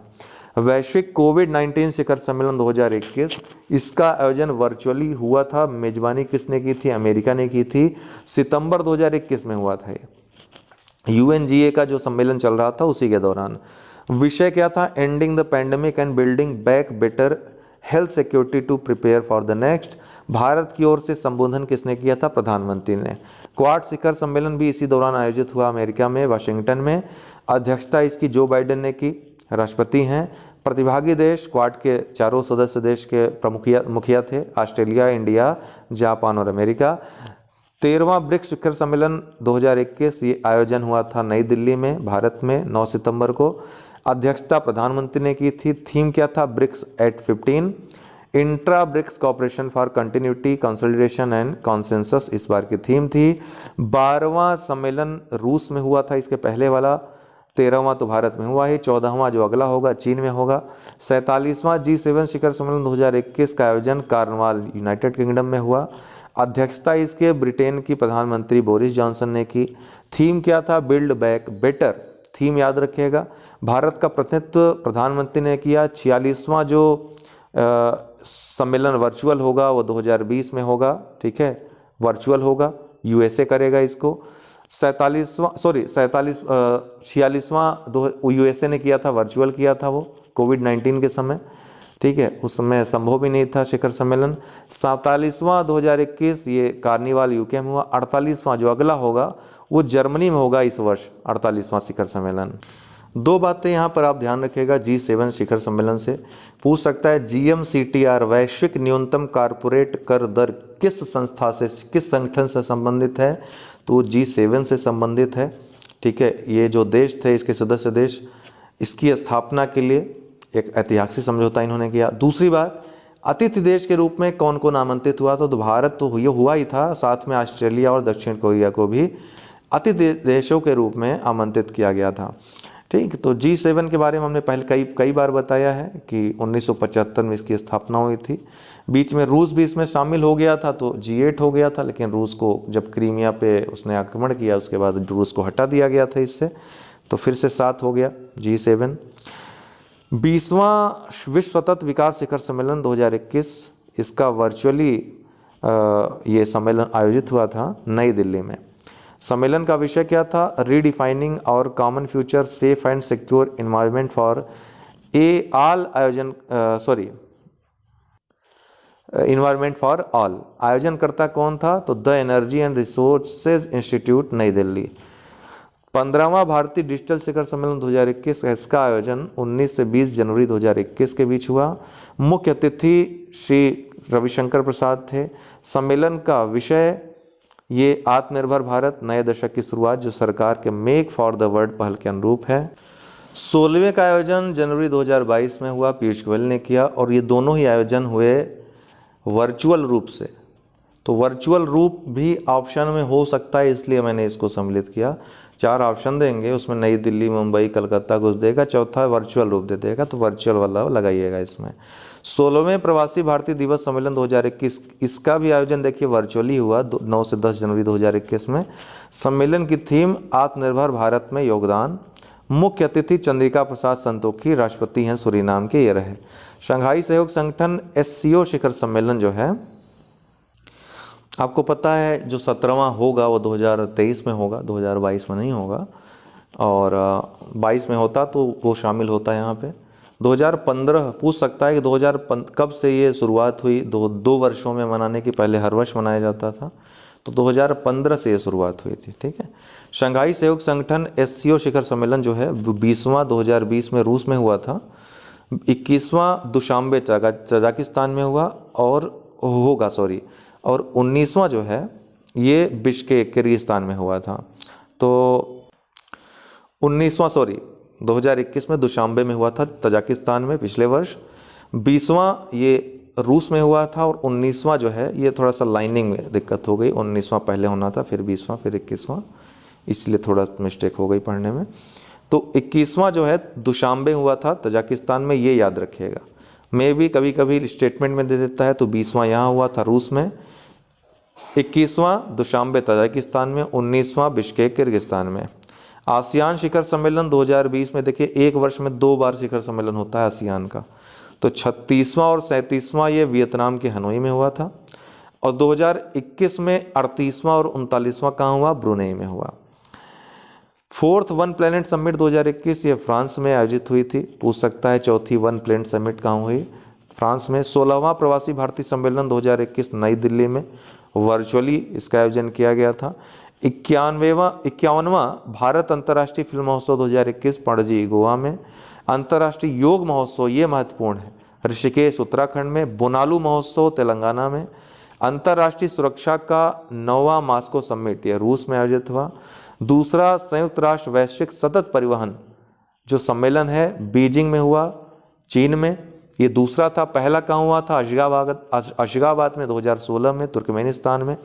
वैश्विक कोविड-19 शिखर सम्मेलन 2021, इसका आयोजन वर्चुअली हुआ था। मेजबानी किसने की थी? अमेरिका ने की थी। सितंबर 2021 में हुआ था ये। यूएनजीए का जो सम्मेलन चल रहा था उसी के दौरान। विषय क्या था? Ending the pandemic and building back better health security to prepare for the next. Bharat की ओर से संबोधन किसने किया था? प्रधानमंत्री ने। क्वाड शिखर सम्मेलन भी इसी दौरान आयोजित हुआ अमेरिका में, वाशिंगटन में। अध्यक्षता इसकी जो बाइडेन ने की, राष्ट्रपति हैं। प्रतिभागी देश क्वाड के चारों सदस्य देश के प्रमुख मुखिया थे, ऑस्ट्रेलिया, इंडिया, जापान और अमेरिका। 13वां ब्रिक्स शिखर सम्मेलन 2021 ये आयोजन हुआ था नई दिल्ली में, भारत में, 9 सितंबर को। अध्यक्षता प्रधानमंत्री ने की थी। थीम क्या था? BRICS at 15, intra BRICS cooperation for continuity, consolidation and consensus इस बार की थीम थी। 12वां सम्मेलन रूस में हुआ था, इसके पहले वाला। 13वां तो भारत में हुआ ही। 14वां जो अगला होगा चीन में होगा। 47वां G7 शिखर सम्मेलन 2021 का आयोजन कार्नवाल, यूनाइटेड किंगडम में हुआ। अध्यक्षता इसके ब्रिटेन की प्रधानमंत्री बोरिस जॉनसन ने की। थीम क्या था? बिल्ड बैक बेटर, थीम याद रखिएगा। भारत का प्रतिनिधित्व प्रधानमंत्री ने किया। 46वां जो सम्मेलन वर्चुअल होगा वो 2020 में होगा, ठीक है, वर्चुअल होगा, यूएसए करेगा इसको। 46वां यूएसए ने किया था, वर्चुअल किया था वो कोविड-19 के समय, ठीक है, उस समय संभव भी नहीं था शिखर सम्मेलन। 47वां 2021 ये कार्निवाल यूके में हुआ। 48वां जो अगला होगा वो जर्मनी में होगा इस वर्ष, 48वां शिखर सम्मेलन। दो बातें यहाँ पर आप ध्यान रखिएगा G7 शिखर सम्मेलन से पूछ सकता है। GMCTR वैश्विक न्यूनतम कारपोरेट कर दर किस संस्था से, किस संगठन से संबंधित है? तो G7 से संबंधित है, ठीक है। ये जो देश थे, इसके सदस्य देश, इसकी स्थापना के लिए एक ऐतिहासिक समझौता इन्होंने किया। दूसरी बात, अतिथि देश के रूप में कौन कौन आमंत्रित हुआ था? तो भारत तो ये हुआ ही था, साथ में ऑस्ट्रेलिया और दक्षिण कोरिया को भी अतिथि देशों के रूप में आमंत्रित किया गया था, ठीक। तो G7 के बारे में हमने पहले कई बार बताया है कि 1975 में इसकी स्थापना हुई थी। बीच में रूस भी इसमें शामिल हो गया था, तो G8 हो गया था, लेकिन रूस को जब क्रीमिया पे उसने आक्रमण किया उसके बाद रूस को हटा दिया गया था इससे, तो फिर से 7 हो गया G7। 20वां विश्व सतत विकास शिखर सम्मेलन 2021, इसका वर्चुअली ये सम्मेलन आयोजित हुआ था नई दिल्ली में। सम्मेलन का विषय क्या था? रीडिफाइनिंग और common future safe and secure environment for environment for all. आयोजनकर्ता कौन था? तो the energy and resources institute, New Delhi. 15वां भारतीय डिजिटल शिखर सम्मेलन 2021, इसका आयोजन 19 से 20 जनवरी 2021 के बीच हुआ। मुख्य अतिथि श्री रविशंकर प्रसाद थे। सम्मेलन का विषय ये आत्मनिर्भर भारत नए दशक की शुरुआत, जो सरकार के मेक फॉर द वर्ल्ड पहल के अनुरूप है। 16वें का आयोजन जनवरी 2022 में हुआ, पीयूष गोयल ने किया, और ये दोनों ही आयोजन हुए वर्चुअल रूप से। तो वर्चुअल रूप भी ऑप्शन में हो सकता है, इसलिए मैंने इसको सम्मिलित किया। 4 ऑप्शन देंगे, उसमें नई दिल्ली, मुंबई, कलकत्ता कुछ देगा, चौथा वर्चुअल रूप दे देगा, तो वर्चुअल वाला लगाइएगा इसमें। 16वें प्रवासी भारतीय दिवस सम्मेलन 2021, इसका भी आयोजन देखिए वर्चुअली हुआ 9 से 10 जनवरी 2021 में। सम्मेलन की थीम आत्मनिर्भर भारत में योगदान। मुख्य अतिथि चंद्रिका प्रसाद संतोखी, राष्ट्रपति हैं सूरीनाम के, ये रहे। शंघाई सहयोग संगठन SCO शिखर सम्मेलन जो है, आपको पता है जो 17वां होगा वो 2023 में होगा, 2022 में नहीं होगा, और 22 में होता तो वो शामिल होता है यहाँ पे। 2015 पूछ सकता है कि 2015 कब से ये शुरुआत हुई? 2 वर्षों में मनाने की, पहले हर वर्ष मनाया जाता था, तो 2015 से ये शुरुआत हुई थी, ठीक है। शंघाई सहयोग संगठन SCO शिखर सम्मेलन जो है 20वां 2020 में रूस में हुआ था। 21वां दुशांबे तजाकिस्तान में हुआ और 19वां जो है ये बिश्केक किर्गिस्तान में हुआ था। तो 2021 में दुशांबे में हुआ था तजाकिस्तान में पिछले वर्ष। 20वां ये रूस में हुआ था, और 19वां जो है ये थोड़ा सा लाइनिंग में दिक्कत हो गई। 19वां पहले होना था, फिर 20वां, फिर 21वां, इसलिए थोड़ा मिस्टेक हो गई पढ़ने में। तो 21वां जो है दुशांबे हुआ था तजाकिस्तान में, ये याद रखिएगा। मैं भी कभी कभी स्टेटमेंट में दे देता है, तो 20वां यहाँ हुआ था रूस में, 21वां दुशांबे तजाकिस्तान में, 19वां बिश्केक किर्गिस्तान में। आसियान शिखर सम्मेलन 2020 में देखिए, एक वर्ष में 2 बार शिखर सम्मेलन होता है आसियान का, तो 36वां और 37वां ये वियतनाम के हनोई में हुआ था। और 2021 में 38वां और 39वां कहाँ हुआ? ब्रुनेई में हुआ। 4th वन प्लेनेट समिट 2021 ये फ्रांस में आयोजित हुई थी, पूछ सकता है चौथी वन प्लेनेट समिट कहाँ हुई? फ्रांस में। 16वां प्रवासी भारतीय सम्मेलन 2021 नई दिल्ली में वर्चुअली इसका आयोजन किया गया था। 51वां भारत अंतर्राष्ट्रीय फिल्म महोत्सव 2021 पणजी गोवा में। अंतर्राष्ट्रीय योग महोत्सव, ये महत्वपूर्ण है, ऋषिकेश उत्तराखंड में। बोनालू महोत्सव तेलंगाना में। अंतर्राष्ट्रीय सुरक्षा का 9वां मास्को समिट ये रूस में आयोजित हुआ। दूसरा संयुक्त राष्ट्र वैश्विक सतत परिवहन जो सम्मेलन है बीजिंग में हुआ, चीन में, ये दूसरा था। पहला कहाँ हुआ था? अशगाबाद में 2016 में, तुर्कमेनिस्तान में।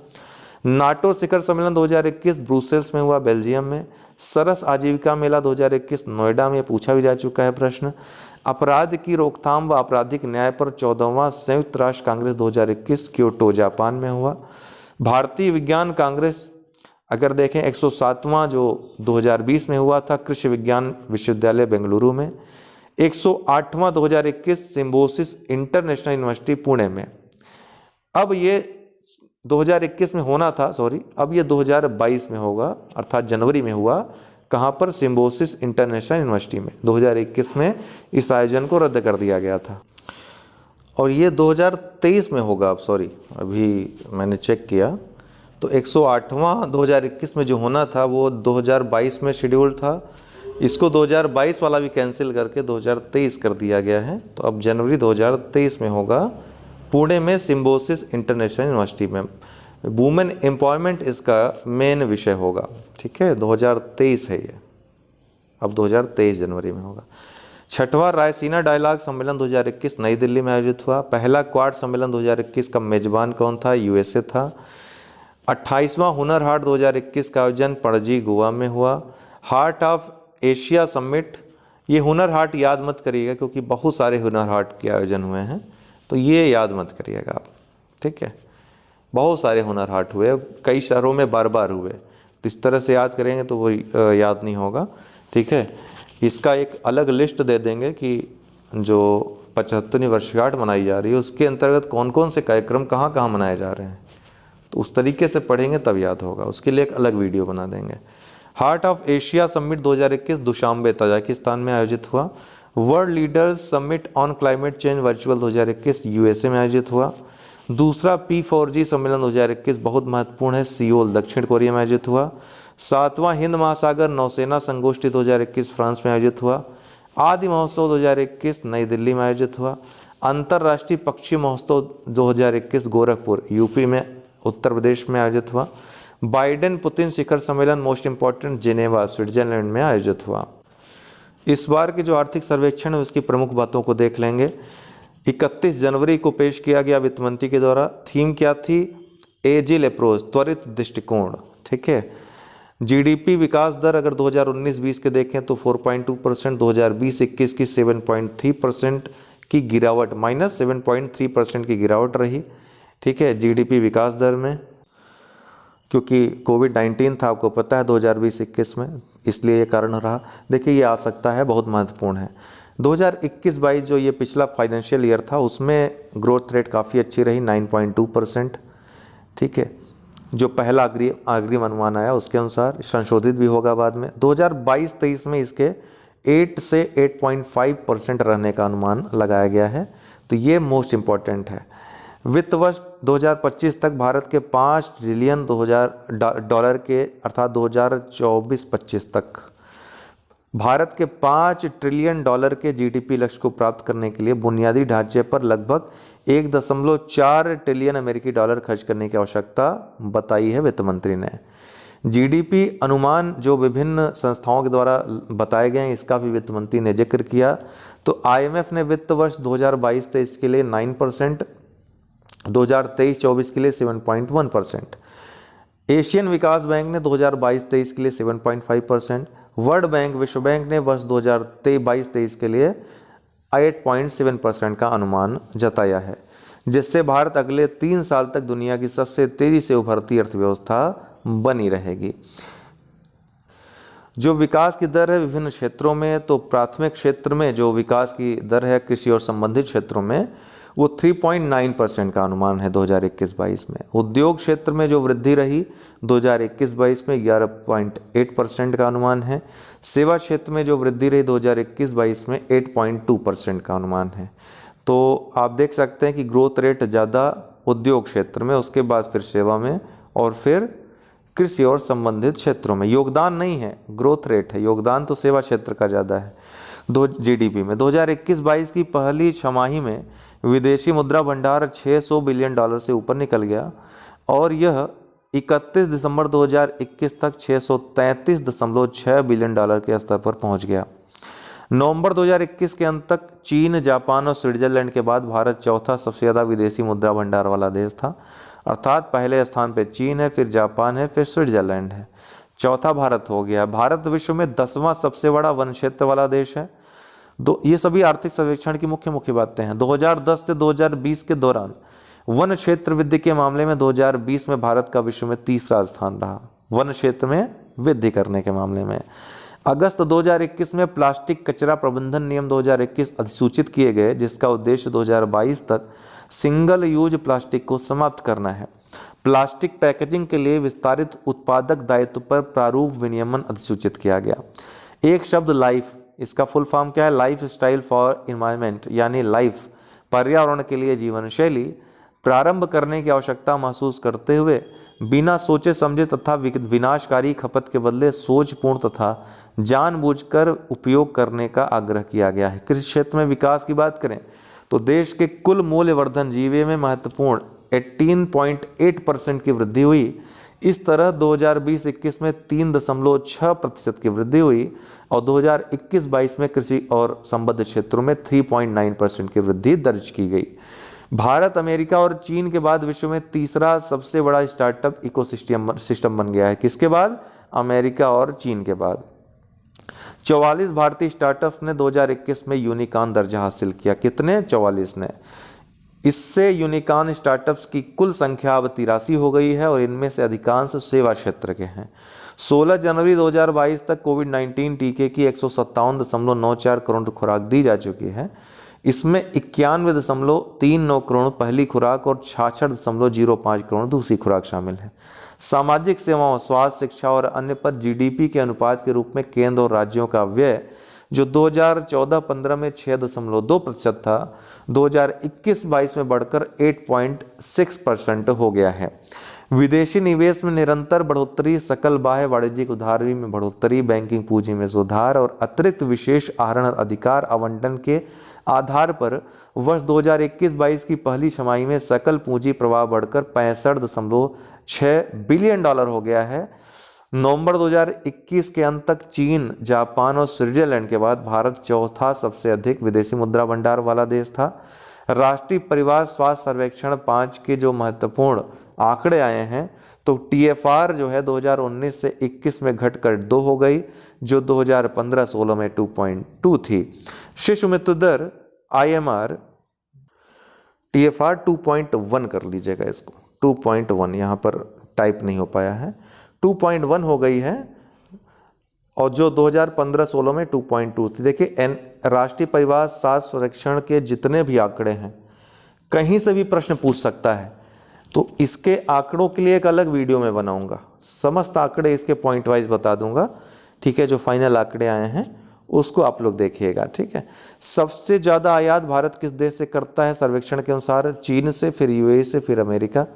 नाटो शिखर सम्मेलन 2021 ब्रुसेल्स में हुआ, बेल्जियम में। सरस आजीविका मेला 2021 नोएडा में, पूछा भी जा चुका है प्रश्न। अपराध की रोकथाम व आपराधिक न्याय पर 14वां संयुक्त राष्ट्र कांग्रेस 2021 क्योटो जापान में हुआ। भारतीय विज्ञान कांग्रेस अगर देखें 107वां जो 2020 में हुआ था कृषि विज्ञान विश्वविद्यालय बेंगलुरु में। 108वां 2021 सिम्बोसिस इंटरनेशनल यूनिवर्सिटी पुणे में। अब ये 2021 में होना था, सॉरी, अब ये 2022 में होगा, अर्थात जनवरी में हुआ। कहाँ पर? सिम्बोसिस इंटरनेशनल यूनिवर्सिटी में। 2021 में इस आयोजन को रद्द कर दिया गया था और ये 2023 में होगा। अब सॉरी, अभी मैंने चेक किया तो 108वां 2021 में जो होना था वो 2022 में शेड्यूल था। इसको 2022 वाला भी कैंसिल करके 2023 कर दिया गया है, तो अब जनवरी 2023 में होगा पुणे में सिम्बोसिस इंटरनेशनल यूनिवर्सिटी में। वुमेन एम्पावरमेंट इसका मेन विषय होगा, ठीक है। 2023 है ये, अब 2023 जनवरी में होगा। 6वां रायसीना डायलॉग सम्मेलन 2021 नई दिल्ली में आयोजित हुआ। पहला क्वाड सम्मेलन 2021 का मेजबान कौन था? यूएसए था। 28वां हुनर हाट 2021 का आयोजन पणजी गोवा में हुआ। हार्ट ऑफ एशिया समिट, ये हुनर हाट याद मत करिएगा क्योंकि बहुत सारे हुनर हाट के आयोजन हुए हैं, तो ये याद मत करिएगा आप, ठीक है। बहुत सारे हुनर हाट हुए, कई शहरों में बार बार हुए, तो इस तरह से याद करेंगे तो वो याद नहीं होगा, ठीक है। इसका एक अलग लिस्ट दे देंगे कि जो 75वीं वर्षगांठ मनाई जा रही है उसके अंतर्गत कौन कौन से कार्यक्रम कहाँ कहाँ मनाए जा रहे हैं, तो उस तरीके से पढ़ेंगे तब याद होगा, उसके लिए एक अलग वीडियो बना देंगे। Heart of Asia summit 2021 Dushanbe Tajikistan में आयोजित हुआ। World leaders summit on climate change virtual 2021 USA में आयोजित हुआ। दूसरा P4G सम्मेलन 2021 बहुत महत्वपूर्ण है, सियोल दक्षिण कोरिया में आयोजित हुआ। 7वां हिंद महासागर नौसेना संगोष्ठी 2021 फ्रांस में आयोजित हुआ। आदि महोत्सव 2021 नई दिल्ली में आयोजित हुआ। अंतर्राष्ट्रीय पक्षी महोत्सव 2021 गोरखपुर यूपी में उत्तर प्रदेश में आयोजित हुआ। बाइडेन पुतिन शिखर सम्मेलन मोस्ट इंपॉर्टेंट जिनेवा स्विट्जरलैंड में आयोजित हुआ। इस बार के जो आर्थिक सर्वेक्षण है उसकी प्रमुख बातों को देख लेंगे। 31 जनवरी को पेश किया गया वित्त मंत्री के द्वारा। थीम क्या थी? एजिल अप्रोच, त्वरित दृष्टिकोण, ठीक है। जीडीपी विकास दर अगर 2019-20 के देखें तो 4.2%, 2020-21 की 7.3% की गिरावट, -7.3% की गिरावट रही, ठीक है, जीडीपी विकास दर में, क्योंकि कोविड-19 था, आपको पता है 2020-21 में, इसलिए ये कारण रहा। देखिए ये आ सकता है, बहुत महत्वपूर्ण है। 2021-22 जो ये पिछला फाइनेंशियल ईयर था उसमें ग्रोथ रेट काफ़ी अच्छी रही, 9.2%, ठीक है। जो पहला अग्रिम अनुमान आया उसके अनुसार संशोधित भी होगा बाद में। 2022-23 में इसके 8 से 8.5% रहने का अनुमान लगाया गया है, तो ये मोस्ट इम्पॉर्टेंट है। वित्त वर्ष 2025 तक भारत के 5 ट्रिलियन डॉलर के, अर्थात 2024-25 तक भारत के 5 ट्रिलियन डॉलर के जीडीपी लक्ष्य को प्राप्त करने के लिए बुनियादी ढांचे पर लगभग 1.4 ट्रिलियन अमेरिकी डॉलर खर्च करने की आवश्यकता बताई है वित्त मंत्री ने। जीडीपी अनुमान जो विभिन्न संस्थाओं के द्वारा बताए गए हैं इसका भी वित्त मंत्री ने जिक्र किया। तो आईएमएफ ने वित्त वर्ष 2022-23 के लिए 9%, 2023-24 के लिए 7.1%, एशियन विकास बैंक ने 2022-23 के लिए 7.5%, वर्ल्ड बैंक विश्व बैंक ने वर्ष 2022-23 के लिए 8.7% का अनुमान जताया है, जिससे भारत अगले 3 साल तक दुनिया की सबसे तेजी से उभरती अर्थव्यवस्था बनी रहेगी। जो विकास की दर है विभिन्न क्षेत्रों में, तो प्राथमिक क्षेत्र में जो विकास की दर है कृषि और संबंधित क्षेत्रों में वो 3.9% का अनुमान है 2021-22 में। उद्योग क्षेत्र में जो वृद्धि रही 2021-22 में 11.8% का अनुमान है। सेवा क्षेत्र में जो वृद्धि रही 2021-22 में 8.2% का अनुमान है। तो आप देख सकते हैं कि ग्रोथ रेट ज़्यादा उद्योग क्षेत्र में, उसके बाद फिर सेवा में और फिर कृषि और संबंधित क्षेत्रों में। योगदान नहीं है, ग्रोथ रेट है, योगदान तो सेवा क्षेत्र का ज़्यादा है। जीडीपी में 2021-22 की पहली छमाही में विदेशी मुद्रा भंडार $600 बिलियन से ऊपर निकल गया और यह 31 दिसंबर 2021 तक $633.6 बिलियन के स्तर पर पहुंच गया। नवंबर 2021 के अंत तक चीन, जापान और स्विट्जरलैंड के बाद भारत चौथा सबसे ज़्यादा विदेशी मुद्रा भंडार वाला देश था। अर्थात पहले स्थान पर चीन है, फिर जापान है, फिर स्विट्जरलैंड है, चौथा भारत हो गया। भारत विश्व में 10वां सबसे बड़ा वन क्षेत्र वाला देश है। ये सभी आर्थिक सर्वेक्षण की मुख्य बातें हैं। 2010 से 2020 के दौरान वन क्षेत्र वृद्धि के मामले में 2020 में भारत का विश्व में तीसरा स्थान रहा, वन क्षेत्र में वृद्धि करने के मामले में। अगस्त 2021 में प्लास्टिक कचरा प्रबंधन नियम 2021 अधिसूचित किए गए, जिसका उद्देश्य 2022 तक सिंगल यूज प्लास्टिक को समाप्त करना है। प्लास्टिक पैकेजिंग के लिए विस्तारित उत्पादक दायित्व पर प्रारूप विनियमन अधिसूचित किया गया। एक शब्द लाइफ, इसका फुल फॉर्म क्या है? लाइफ स्टाइल फॉर एनवायरनमेंट, यानी लाइफ पर्यावरण के लिए जीवन शैली प्रारंभ करने की आवश्यकता महसूस करते हुए बिना सोचे समझे तथा विनाशकारी खपत के बदले सोचपूर्ण तथा जानबूझकर उपयोग करने का आग्रह किया गया है। कृषि क्षेत्र में विकास की बात करें तो देश के कुल मूल्यवर्धन जीवे में महत्वपूर्ण 18.8% की वृद्धि हुई। इस तरह 2020-21 में 3.6% की वृद्धि हुई और 2021-22 में कृषि और संबद्ध क्षेत्रों में 3.9% की वृद्धि दर्ज की गई। भारत अमेरिका और चीन के बाद विश्व में तीसरा सबसे बड़ा स्टार्टअप इकोसिस्टम बन गया है। किसके बाद? अमेरिका और चीन के बाद। 44 भारतीय स्टार्टअप ने 2021 में यूनिकॉर्न दर्जा हासिल किया। कितने? 44 ने। इससे यूनिकॉर्न स्टार्टअप्स की कुल संख्या अब 83 हो गई है और इनमें से अधिकांश सेवा क्षेत्र के हैं। 16 जनवरी 2022 तक कोविड-19 टीके की 157.94 करोड़ खुराक दी जा चुकी है। इसमें 91.39 करोड़ पहली खुराक और 66.05 करोड़ दूसरी खुराक शामिल है। सामाजिक सेवाओं, स्वास्थ्य, शिक्षा और अन्य पर जीडीपी के अनुपात के रूप में केंद्र और राज्यों का व्यय जो 2014-15 में 6.2% था, 2021-22 में बढ़कर 8.6% हो गया है। विदेशी निवेश में निरंतर बढ़ोतरी, सकल बाह्य वाणिज्यिक उधारी में बढ़ोतरी, बैंकिंग पूंजी में सुधार और अतिरिक्त विशेष आहरण अधिकार आवंटन के आधार पर वर्ष 2021-22 की पहली छमाही में सकल पूंजी प्रवाह बढ़कर $65.6 बिलियन हो गया है। नवंबर 2021 के अंत तक चीन, जापान और स्विट्जरलैंड के बाद भारत चौथा सबसे अधिक विदेशी मुद्रा भंडार वाला देश था। राष्ट्रीय परिवार स्वास्थ्य सर्वेक्षण 5 के जो महत्वपूर्ण आंकड़े आए हैं, तो TFR जो है 2019 से 21 में घटकर 2 हो गई, जो 2015-16 में 2.2 थी। शिशु मृत्यु दर IMR TFR 2.1 कर लीजिएगा, इसको 2.1 यहाँ पर टाइप नहीं हो पाया है, 2.1 हो गई है और जो 2015-16 में 2.2 थी। देखिए राष्ट्रीय परिवार स्वास्थ्य सर्वेक्षण के जितने भी आंकड़े हैं कहीं से भी प्रश्न पूछ सकता है, तो इसके आंकड़ों के लिए एक अलग वीडियो में बनाऊंगा, समस्त आंकड़े इसके पॉइंट वाइज बता दूंगा, ठीक है। जो फाइनल आंकड़े आए हैं उसको आप लोग देखिएगा, ठीक है। सबसे ज़्यादा आयात भारत किस देश से करता है सर्वेक्षण के अनुसार? चीन से, फिर UAE से, फिर अमेरिका।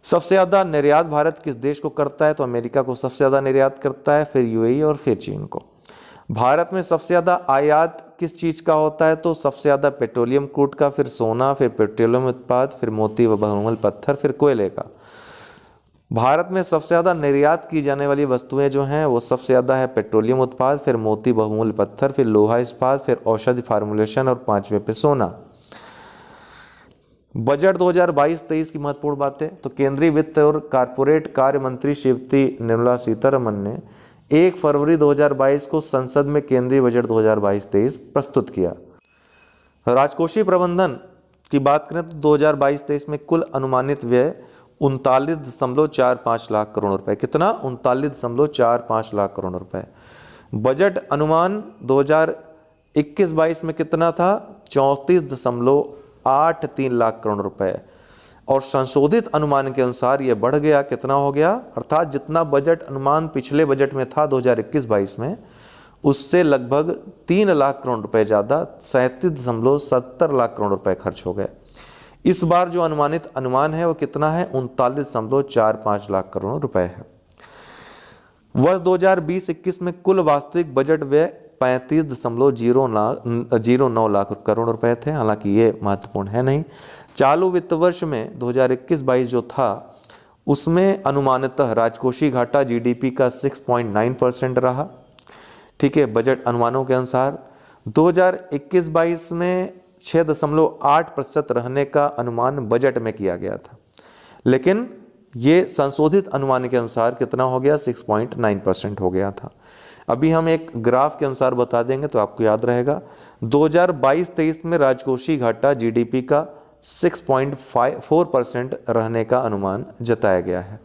सबसे ज़्यादा निर्यात भारत किस देश को करता है? तो अमेरिका को सबसे ज़्यादा निर्यात करता है, फिर UAE और फिर चीन को। भारत में सबसे ज़्यादा आयात किस चीज़ का होता है? तो सबसे ज़्यादा पेट्रोलियम क्रूड का, फिर सोना, फिर पेट्रोलियम उत्पाद, फिर मोती व बहुमूल्य पत्थर, फिर कोयले का। भारत में सबसे ज़्यादा निर्यात की जाने वाली वस्तुएं जो हैं वो सबसे ज़्यादा है पेट्रोलियम उत्पाद, फिर मोती बहुमूल्य पत्थर, फिर लोहा इस्पात, फिर औषधि फार्मुलेशन और 5वें पे सोना। बजट 2022-23 की महत्वपूर्ण बातें, तो केंद्रीय वित्त और कारपोरेट कार्य मंत्री श्रीमती निर्मला सीतारमण ने 1 फरवरी 2022 को संसद में केंद्रीय बजट 2022-23 प्रस्तुत किया। राजकोषीय प्रबंधन की बात करें तो 2022-23 में कुल अनुमानित व्यय 39.45 लाख करोड़ रुपए। कितना? 39.45 लाख करोड़ रुपए। बजट अनुमान 2021-22 में कितना था? 34.83 लाख करोड़ रुपए। और संशोधित अनुमान के अनुसार यह बढ़ गया, कितना हो गया? अर्थात जितना बजट अनुमान पिछले बजट में था 2021-22 में, उससे लगभग 3 लाख करोड़ रुपए ज़्यादा 37.70 लाख करोड़ रुपए खर्च हो गए। इस बार जो अनुमानित अनुमान है वो कितना है? 39.45 लाख करोड़ रुपए है। वर्ष 2020-21 में कुल वास्तविक बजट व्यय 35.09 लाख करोड़ रुपए थे। हालांकि ये महत्वपूर्ण है नहीं। चालू वित्त वर्ष में 2021-22 जो था उसमें अनुमानतः राजकोषीय घाटा जीडीपी का 6.9% रहा। ठीक है, बजट अनुमानों के अनुसार 2021-22 में 6.8% रहने का अनुमान बजट में किया गया था, लेकिन ये संशोधित अनुमान के अनुसार कितना हो गया? 6.9% हो गया था। अभी हम एक ग्राफ के अनुसार बता देंगे तो आपको याद रहेगा। 2022-23 में राजकोषीय घाटा जीडीपी का 6.4% रहने का अनुमान जताया गया है।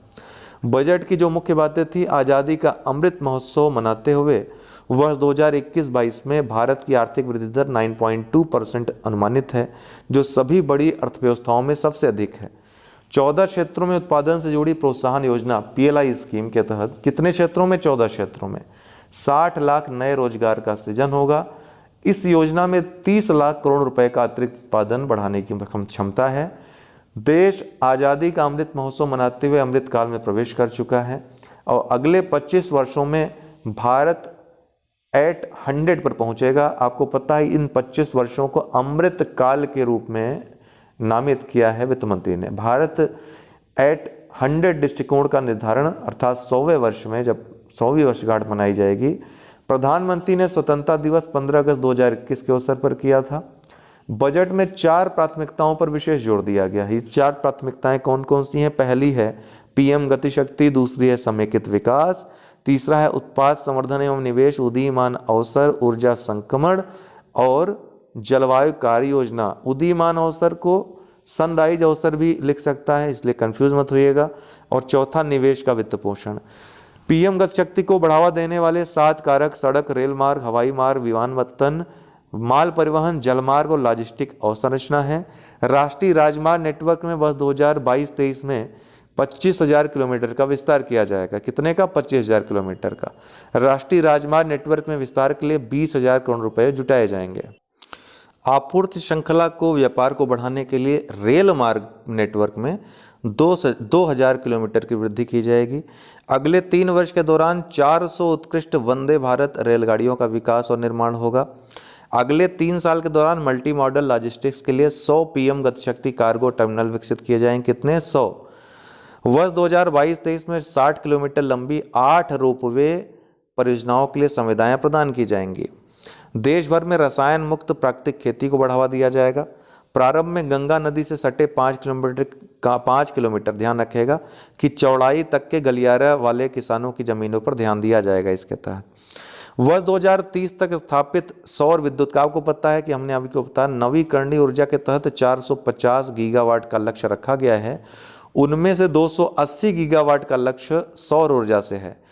बजट की जो मुख्य बातें थी, आज़ादी का अमृत महोत्सव मनाते हुए वर्ष 2021-22 में भारत की आर्थिक वृद्धि दर 9.2% अनुमानित है, जो सभी बड़ी अर्थव्यवस्थाओं में सबसे अधिक है। 14 क्षेत्रों में उत्पादन से जुड़ी प्रोत्साहन योजना पीएलआई स्कीम के तहत कितने क्षेत्रों में? 14 क्षेत्रों में 60 लाख नए रोजगार का सृजन होगा। इस योजना में 30 लाख करोड़ रुपए का अतिरिक्त उत्पादन बढ़ाने की क्षमता है। देश आज़ादी का अमृत महोत्सव मनाते हुए अमृत काल में प्रवेश कर चुका है और अगले 25 वर्षों में भारत एट 100 पर पहुंचेगा। आपको पता है इन 25 वर्षों को अमृत काल के रूप में नामित किया है वित्त मंत्री ने। भारत एट 100 दृष्टिकोण का निर्धारण अर्थात 100वें वर्ष में जब 100वीं वर्षगांठ मनाई जाएगी, प्रधानमंत्री ने स्वतंत्रता दिवस 15 अगस्त 2021 के अवसर पर किया था। बजट में 4 प्राथमिकताओं पर विशेष जोर दिया गया है। ये 4 प्राथमिकताएं कौन कौन सी हैं? पहली है पीएम गतिशक्ति, दूसरी है समेकित विकास, तीसरा है उत्पाद संवर्धन एवं निवेश, उदीयमान अवसर, ऊर्जा संक्रमण और जलवायु कार्य योजना। उदीयमान अवसर को सनराइज अवसर भी लिख सकता है, इसलिए कंफ्यूज मत होइएगा। और चौथा निवेश का वित्त पोषण। पीएम गतिशक्ति को बढ़ावा देने वाले 7 कारक सड़क, रेल मार्ग, हवाई मार्ग, विमानपत्तन, माल परिवहन, जलमार्ग और लॉजिस्टिक अवसंरचना है। राष्ट्रीय राजमार्ग नेटवर्क में वर्ष 2022-23 में 25,000 किलोमीटर का विस्तार किया जाएगा। कितने का? 25,000 किलोमीटर का। राष्ट्रीय राजमार्ग नेटवर्क में विस्तार के लिए 20,000 करोड़ रुपए जुटाए जाएंगे। आपूर्ति श्रृंखला को व्यापार को बढ़ाने के लिए रेल मार्ग नेटवर्क में 2,000 किलोमीटर की वृद्धि की जाएगी। अगले 3 वर्ष के दौरान 400 उत्कृष्ट वंदे भारत रेलगाड़ियों का विकास और निर्माण होगा। अगले 3 साल के दौरान मल्टी मॉडल लॉजिस्टिक्स के लिए 100 पीएम गतिशक्ति कार्गो टर्मिनल विकसित किए जाएंगे। कितने? 100। वर्ष 2022-23 में 60 किलोमीटर लंबी 8 रोपवे परियोजनाओं के लिए संविदाएं प्रदान की जाएंगी। देश भर में रसायन मुक्त प्राकृतिक खेती को बढ़ावा दिया जाएगा। प्रारंभ में गंगा नदी से सटे 5 किलोमीटर ध्यान रखेगा कि चौड़ाई तक के गलियारा वाले किसानों की जमीनों पर ध्यान दिया जाएगा इसके तहत। वर्ष 2030 तक स्थापित सौर विद्युत का, आपको पता है कि हमने अभी को बताया, नवीकरणीय ऊर्जा के तहत 450 गीगावाट का लक्ष्य रखा गया है। उनमें से 280 गीगावाट का लक्ष्य सौर ऊर्जा से है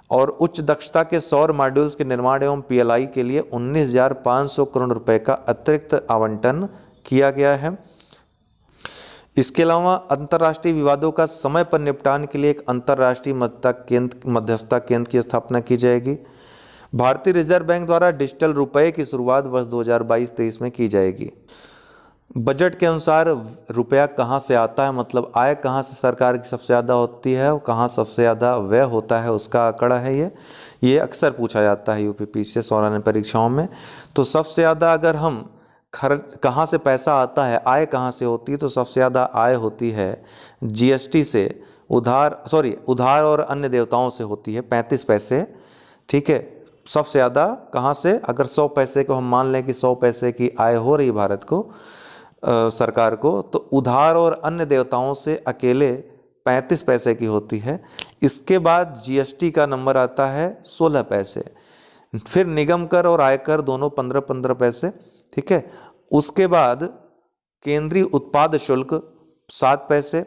और उच्च दक्षता के सौर मॉड्यूल्स के निर्माण एवं पीएलआई के लिए 19,500 करोड़ रुपए का अतिरिक्त आवंटन किया गया है। इसके अलावा अंतर्राष्ट्रीय विवादों का समय पर निपटान के लिए एक अंतर्राष्ट्रीय मध्यस्थता केंद्र की स्थापना की जाएगी। भारतीय रिजर्व बैंक द्वारा डिजिटल रुपए की शुरुआत वर्ष 2022-23 में की जाएगी। बजट के अनुसार रुपया कहाँ से आता है, मतलब आय कहाँ से सरकार की सबसे ज़्यादा होती है और कहाँ सबसे ज़्यादा व्यय होता है, उसका आंकड़ा है ये अक्सर पूछा जाता है यूपीपीसीएस सालाना परीक्षाओं में। तो सबसे ज़्यादा अगर हम कहाँ से पैसा आता है, आय कहाँ से होती है, तो सबसे ज़्यादा आय होती है जीएसटी से, उधार और अन्य देवताओं से होती है 35 पैसे। ठीक है, सबसे ज़्यादा कहाँ से? अगर 100 पैसे को हम मान लें कि 100 पैसे की आय हो रही भारत को, सरकार को, तो उधार और अन्य देयताओं से अकेले 35 पैसे की होती है। इसके बाद जीएसटी का नंबर आता है 16 पैसे, फिर निगम कर और आयकर दोनों 15-15 पैसे, ठीक है। उसके बाद केंद्रीय उत्पाद शुल्क 7 पैसे,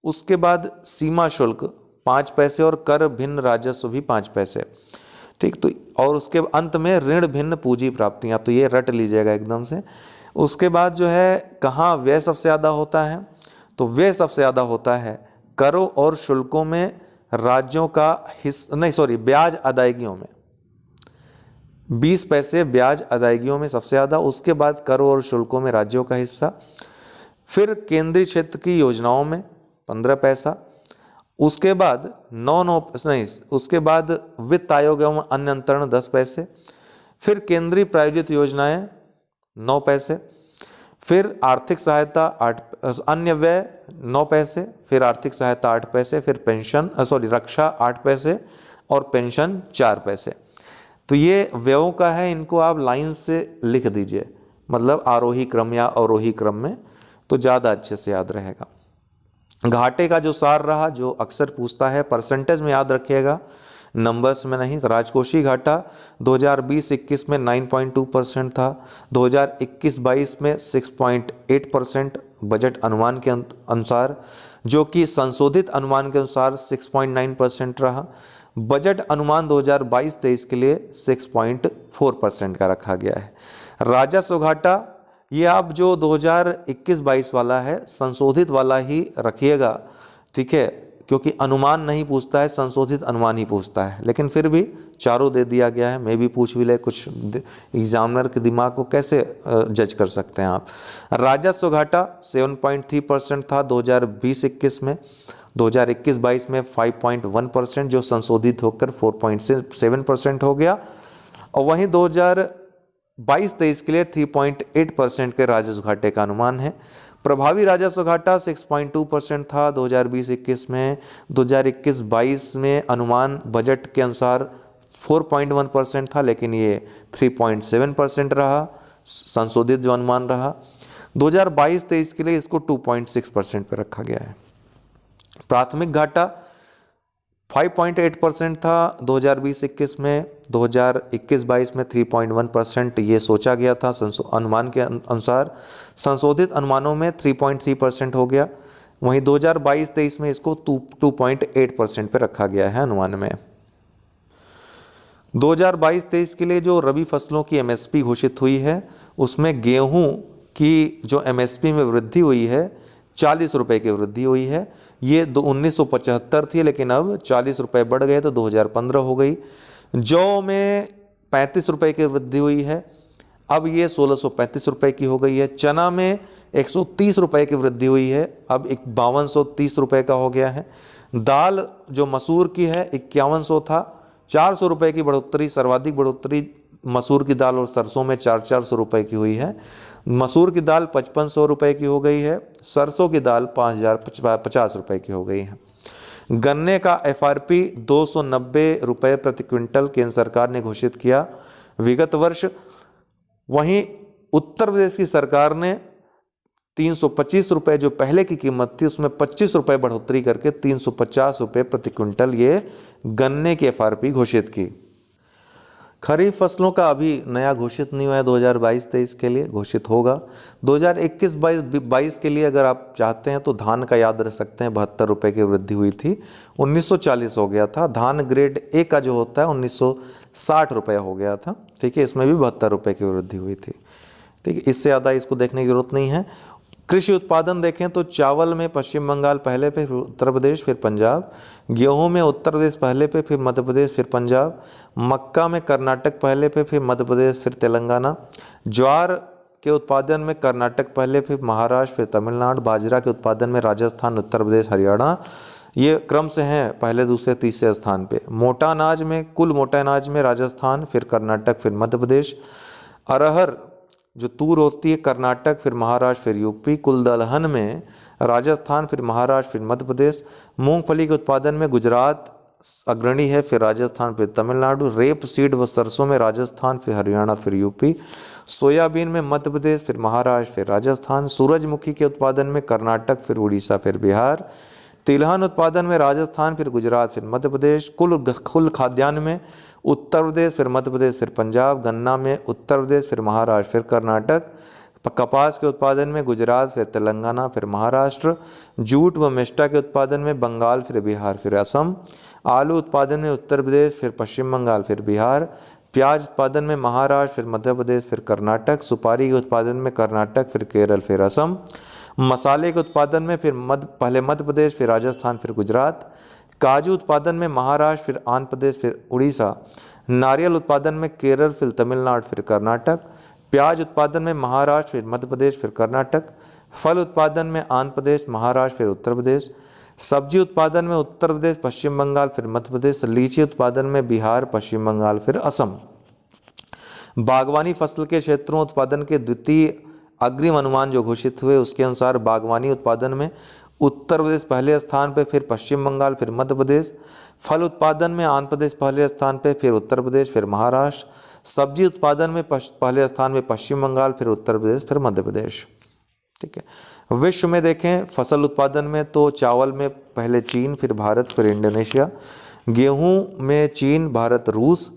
उसके बाद सीमा शुल्क 5 पैसे और कर भिन्न राजस्व भी 5 पैसे, ठीक। तो और उसके अंत में ऋण भिन्न पूंजी प्राप्तियां, तो ये रट लीजिएगा एकदम से। उसके बाद जो है कहाँ व्यय सबसे ज़्यादा होता है, तो व्यय सबसे ज़्यादा होता है करों और शुल्कों में राज्यों का ब्याज अदायगियों में 20 पैसे ब्याज अदायगियों में सबसे ज़्यादा। उसके बाद करों और शुल्कों में राज्यों का हिस्सा, फिर केंद्रीय क्षेत्र की योजनाओं में 15 पैसा, उसके बाद उसके बाद वित्त आयोग एवं अन्य अंतरण 10 पैसे, फिर केंद्रीय प्रायोजित योजनाएं 9 पैसे, फिर आर्थिक सहायता अन्य व्यय 9 पैसे, फिर आर्थिक सहायता 8 पैसे, फिर रक्षा 8 पैसे और पेंशन 4 पैसे। तो ये व्ययों का है, इनको आप लाइन से लिख दीजिए, मतलब आरोही क्रम या अवरोही क्रम में, तो ज़्यादा अच्छे से याद रहेगा। घाटे का जो सार रहा, जो अक्सर पूछता है, परसेंटेज में याद रखिएगा, नंबर्स में नहीं। राजकोषीय घाटा 2020-21 में 9.2% था, 2021-22 में 6.8% बजट अनुमान के अनुसार, जो कि संशोधित अनुमान के अनुसार 6.9% रहा। बजट अनुमान 2022-23 के लिए 6.4% का रखा गया है। राजस्व घाटा ये आप जो 2021-22 वाला है, संशोधित वाला ही रखिएगा, ठीक है, क्योंकि अनुमान नहीं पूछता है, संशोधित अनुमान ही पूछता है, लेकिन फिर भी चारों दे दिया गया है। मैं भी पूछ भी ले, कुछ एग्जामिनर के दिमाग को कैसे जज कर सकते हैं आप। राजस्व घाटा 7.3% था 2020-21 में, 2021-22 में 5.1%, जो संशोधित होकर 4.7% हो गया। और वहीं 2022-23 के लिए 3.8% के राजस्व घाटे का अनुमान है। प्रभावी राजस्व घाटा 6.2% था 2020-21 में, 2021-22 में अनुमान बजट के अनुसार 4.1% था, लेकिन ये 3.7% रहा, संशोधित जो अनुमान रहा। 2022-23 के लिए इसको 2.6% पर रखा गया है। प्राथमिक घाटा 5.8% था 2020-21 में, 2021-22 में 3.1% ये सोचा गया था अनुमान के अनुसार, संशोधित अनुमानों में 3.3% हो गया। वहीं 2022-23 में इसको 2.8% पे रखा गया है अनुमान में। 2022-23 के लिए जो रबी फसलों की एमएसपी घोषित हुई है, उसमें गेहूं की जो एमएसपी में वृद्धि हुई है 40 रुपये की वृद्धि हुई है। ये 1975 थी, लेकिन अब 40 रुपये बढ़ गए तो 2015 हो गई। जौ में 35 रुपये की वृद्धि हुई है, अब ये 1635 रुपये की हो गई है। चना में 130 रुपये की वृद्धि हुई है, अब 5230 रुपये का हो गया है। दाल जो मसूर की है 5100 था, 400 रुपये की बढ़ोतरी, सर्वाधिक बढ़ोतरी मसूर की दाल और सरसों में 400 रुपये की हुई है। मसूर की दाल 5500 रुपये की हो गई है, सरसों की दाल 5050 रुपये की हो गई है। गन्ने का एफआरपी 290 रुपये प्रति क्विंटल केंद्र सरकार ने घोषित किया विगत वर्ष। वहीं उत्तर प्रदेश की सरकार ने 325 रुपये जो पहले की कीमत थी, उसमें 25 रुपये बढ़ोतरी करके 350 रुपये प्रति क्विंटल ये गन्ने की एफआरपी घोषित की। खरीफ फसलों का अभी नया घोषित नहीं हुआ है, 2022-23 के लिए घोषित होगा। 2021-22 के लिए अगर आप चाहते हैं तो धान का याद रख सकते हैं, 72 रुपये की वृद्धि हुई थी, 1940 हो गया था। धान ग्रेड ए का जो होता है 1960 रुपये हो गया था, ठीक है, इसमें भी 72 रुपये की वृद्धि हुई थी, ठीक है। इससे ज़्यादा इसको देखने की जरूरत नहीं है। कृषि उत्पादन देखें तो चावल में पश्चिम बंगाल पहले पे, फिर उत्तर प्रदेश, फिर पंजाब। गेहूं में उत्तर प्रदेश पहले पे, फिर मध्य प्रदेश, फिर पंजाब। मक्का में कर्नाटक पहले पे, फिर मध्य प्रदेश, फिर तेलंगाना। ज्वार के उत्पादन में कर्नाटक पहले, फिर महाराष्ट्र, फिर तमिलनाडु। बाजरा के उत्पादन में राजस्थान, उत्तर प्रदेश, हरियाणा, ये क्रम से हैं पहले, दूसरे, तीसरे स्थान पे। मोटा अनाज में, कुल मोटा अनाज में राजस्थान, फिर कर्नाटक, फिर मध्य प्रदेश। अरहर जो तूर होती है कर्नाटक, फिर महाराष्ट्र, फिर यूपी। कुल दलहन में राजस्थान, फिर महाराष्ट्र, फिर मध्य प्रदेश। मूंगफली के उत्पादन में गुजरात, अग्रणी है, फिर राजस्थान, फिर तमिलनाडु। रेप सीड व सरसों में राजस्थान, फिर हरियाणा, फिर यूपी। सोयाबीन में मध्य प्रदेश, फिर महाराष्ट्र, फिर राजस्थान। सूरजमुखी के उत्पादन में कर्नाटक, फिर उड़ीसा, फिर बिहार। तिलहन उत्पादन में राजस्थान, फिर गुजरात, फिर मध्य प्रदेश। कुल खाद्यान्न में उत्तर प्रदेश, फिर मध्य प्रदेश, फिर पंजाब। गन्ना में उत्तर प्रदेश, फिर महाराष्ट्र, फिर कर्नाटक। कपास के उत्पादन में गुजरात, फिर तेलंगाना, फिर महाराष्ट्र। जूट व मेस्टा के उत्पादन में बंगाल, फिर बिहार, फिर असम। आलू उत्पादन में उत्तर प्रदेश, फिर पश्चिम बंगाल, फिर बिहार। प्याज उत्पादन में महाराष्ट्र, फिर मध्य प्रदेश, फिर कर्नाटक। सुपारी के उत्पादन में कर्नाटक, फिर केरल, फिर असम। मसाले के उत्पादन में पहले मध्य प्रदेश, फिर राजस्थान, फिर गुजरात। काजू उत्पादन में महाराष्ट्र, फिर आंध्र प्रदेश, फिर उड़ीसा। नारियल उत्पादन में केरल, फिर तमिलनाडु, फिर कर्नाटक। प्याज उत्पादन में महाराष्ट्र, फिर मध्य प्रदेश, फिर कर्नाटक। फल उत्पादन में आंध्र प्रदेश, महाराष्ट्र, फिर उत्तर प्रदेश। सब्जी उत्पादन में उत्तर प्रदेश, पश्चिम बंगाल, फिर मध्य प्रदेश। लीची उत्पादन में बिहार, पश्चिम बंगाल, फिर असम। बागवानी फसल के क्षेत्रों उत्पादन के द्वितीय अग्रिम अनुमान जो घोषित हुए उसके अनुसार बागवानी उत्पादन में उत्तर प्रदेश पहले स्थान पर, फिर पश्चिम बंगाल, फिर मध्य प्रदेश। फल उत्पादन में आंध्र प्रदेश पहले स्थान पर, फिर उत्तर प्रदेश, फिर महाराष्ट्र। सब्जी उत्पादन में पहले स्थान में पश्चिम बंगाल, फिर उत्तर प्रदेश, फिर मध्य प्रदेश। ठीक है। विश्व में देखें फसल उत्पादन में तो चावल में पहले चीन, फिर भारत, फिर इंडोनेशिया। गेहूं में चीन, भारत, रूस।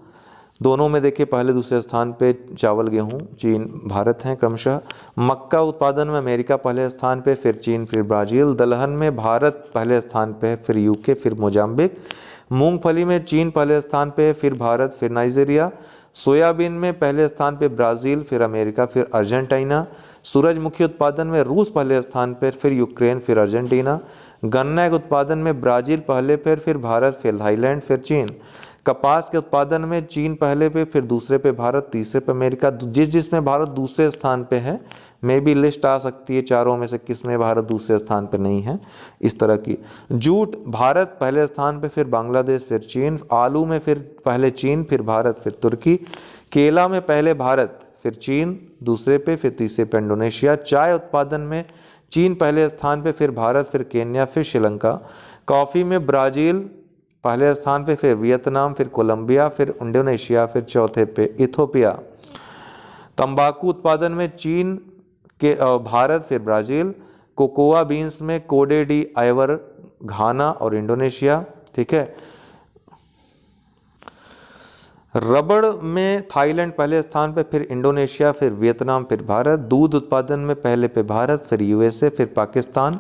दोनों में देखिए पहले दूसरे स्थान पे चावल, गेहूं, चीन, भारत हैं क्रमशः। मक्का उत्पादन में अमेरिका पहले स्थान पे, फिर चीन, फिर ब्राज़ील। दलहन में भारत पहले स्थान पे है, फिर यूके, फिर मोजाम्बिक। मूंगफली में चीन पहले स्थान पे, फिर भारत, फिर नाइजीरिया। सोयाबीन में पहले स्थान पे ब्राज़ील, फिर अमेरिका, फिर अर्जेंटीना। सूरजमुखी उत्पादन में रूस पहले स्थान पर, फिर यूक्रेन, फिर अर्जेंटीना। गन्ना के उत्पादन में ब्राज़ील पहले पे, फिर भारत, फिर थाईलैंड, फिर चीन। कपास के उत्पादन में चीन पहले पे, फिर दूसरे पे भारत, तीसरे पे अमेरिका। जिसमें भारत दूसरे स्थान पे है, मे भी लिस्ट आ सकती है चारों में से किस में भारत दूसरे स्थान पे नहीं है, इस तरह की। जूट भारत पहले स्थान पे, फिर बांग्लादेश, फिर चीन। आलू में फिर पहले चीन, फिर भारत, फिर तुर्की। केला में पहले भारत, फिर चीन, दूसरे पे, फिर तीसरे पे इंडोनेशिया। चाय उत्पादन में चीन पहले स्थान पे, फिर भारत, फिर केन्या, फिर श्रीलंका। कॉफ़ी में ब्राज़ील पहले स्थान पे, फिर वियतनाम, फिर कोलंबिया, फिर इंडोनेशिया, फिर चौथे पे इथोपिया। तंबाकू उत्पादन में चीन के भारत, फिर ब्राज़ील। कोकोआ बीन्स में कोडे डी आइवर, घाना और इंडोनेशिया। ठीक है। रबड़ में थाईलैंड पहले स्थान पे, फिर इंडोनेशिया, फिर वियतनाम, फिर भारत। दूध उत्पादन में पहले पे भारत, फिर यूएसए, फिर पाकिस्तान,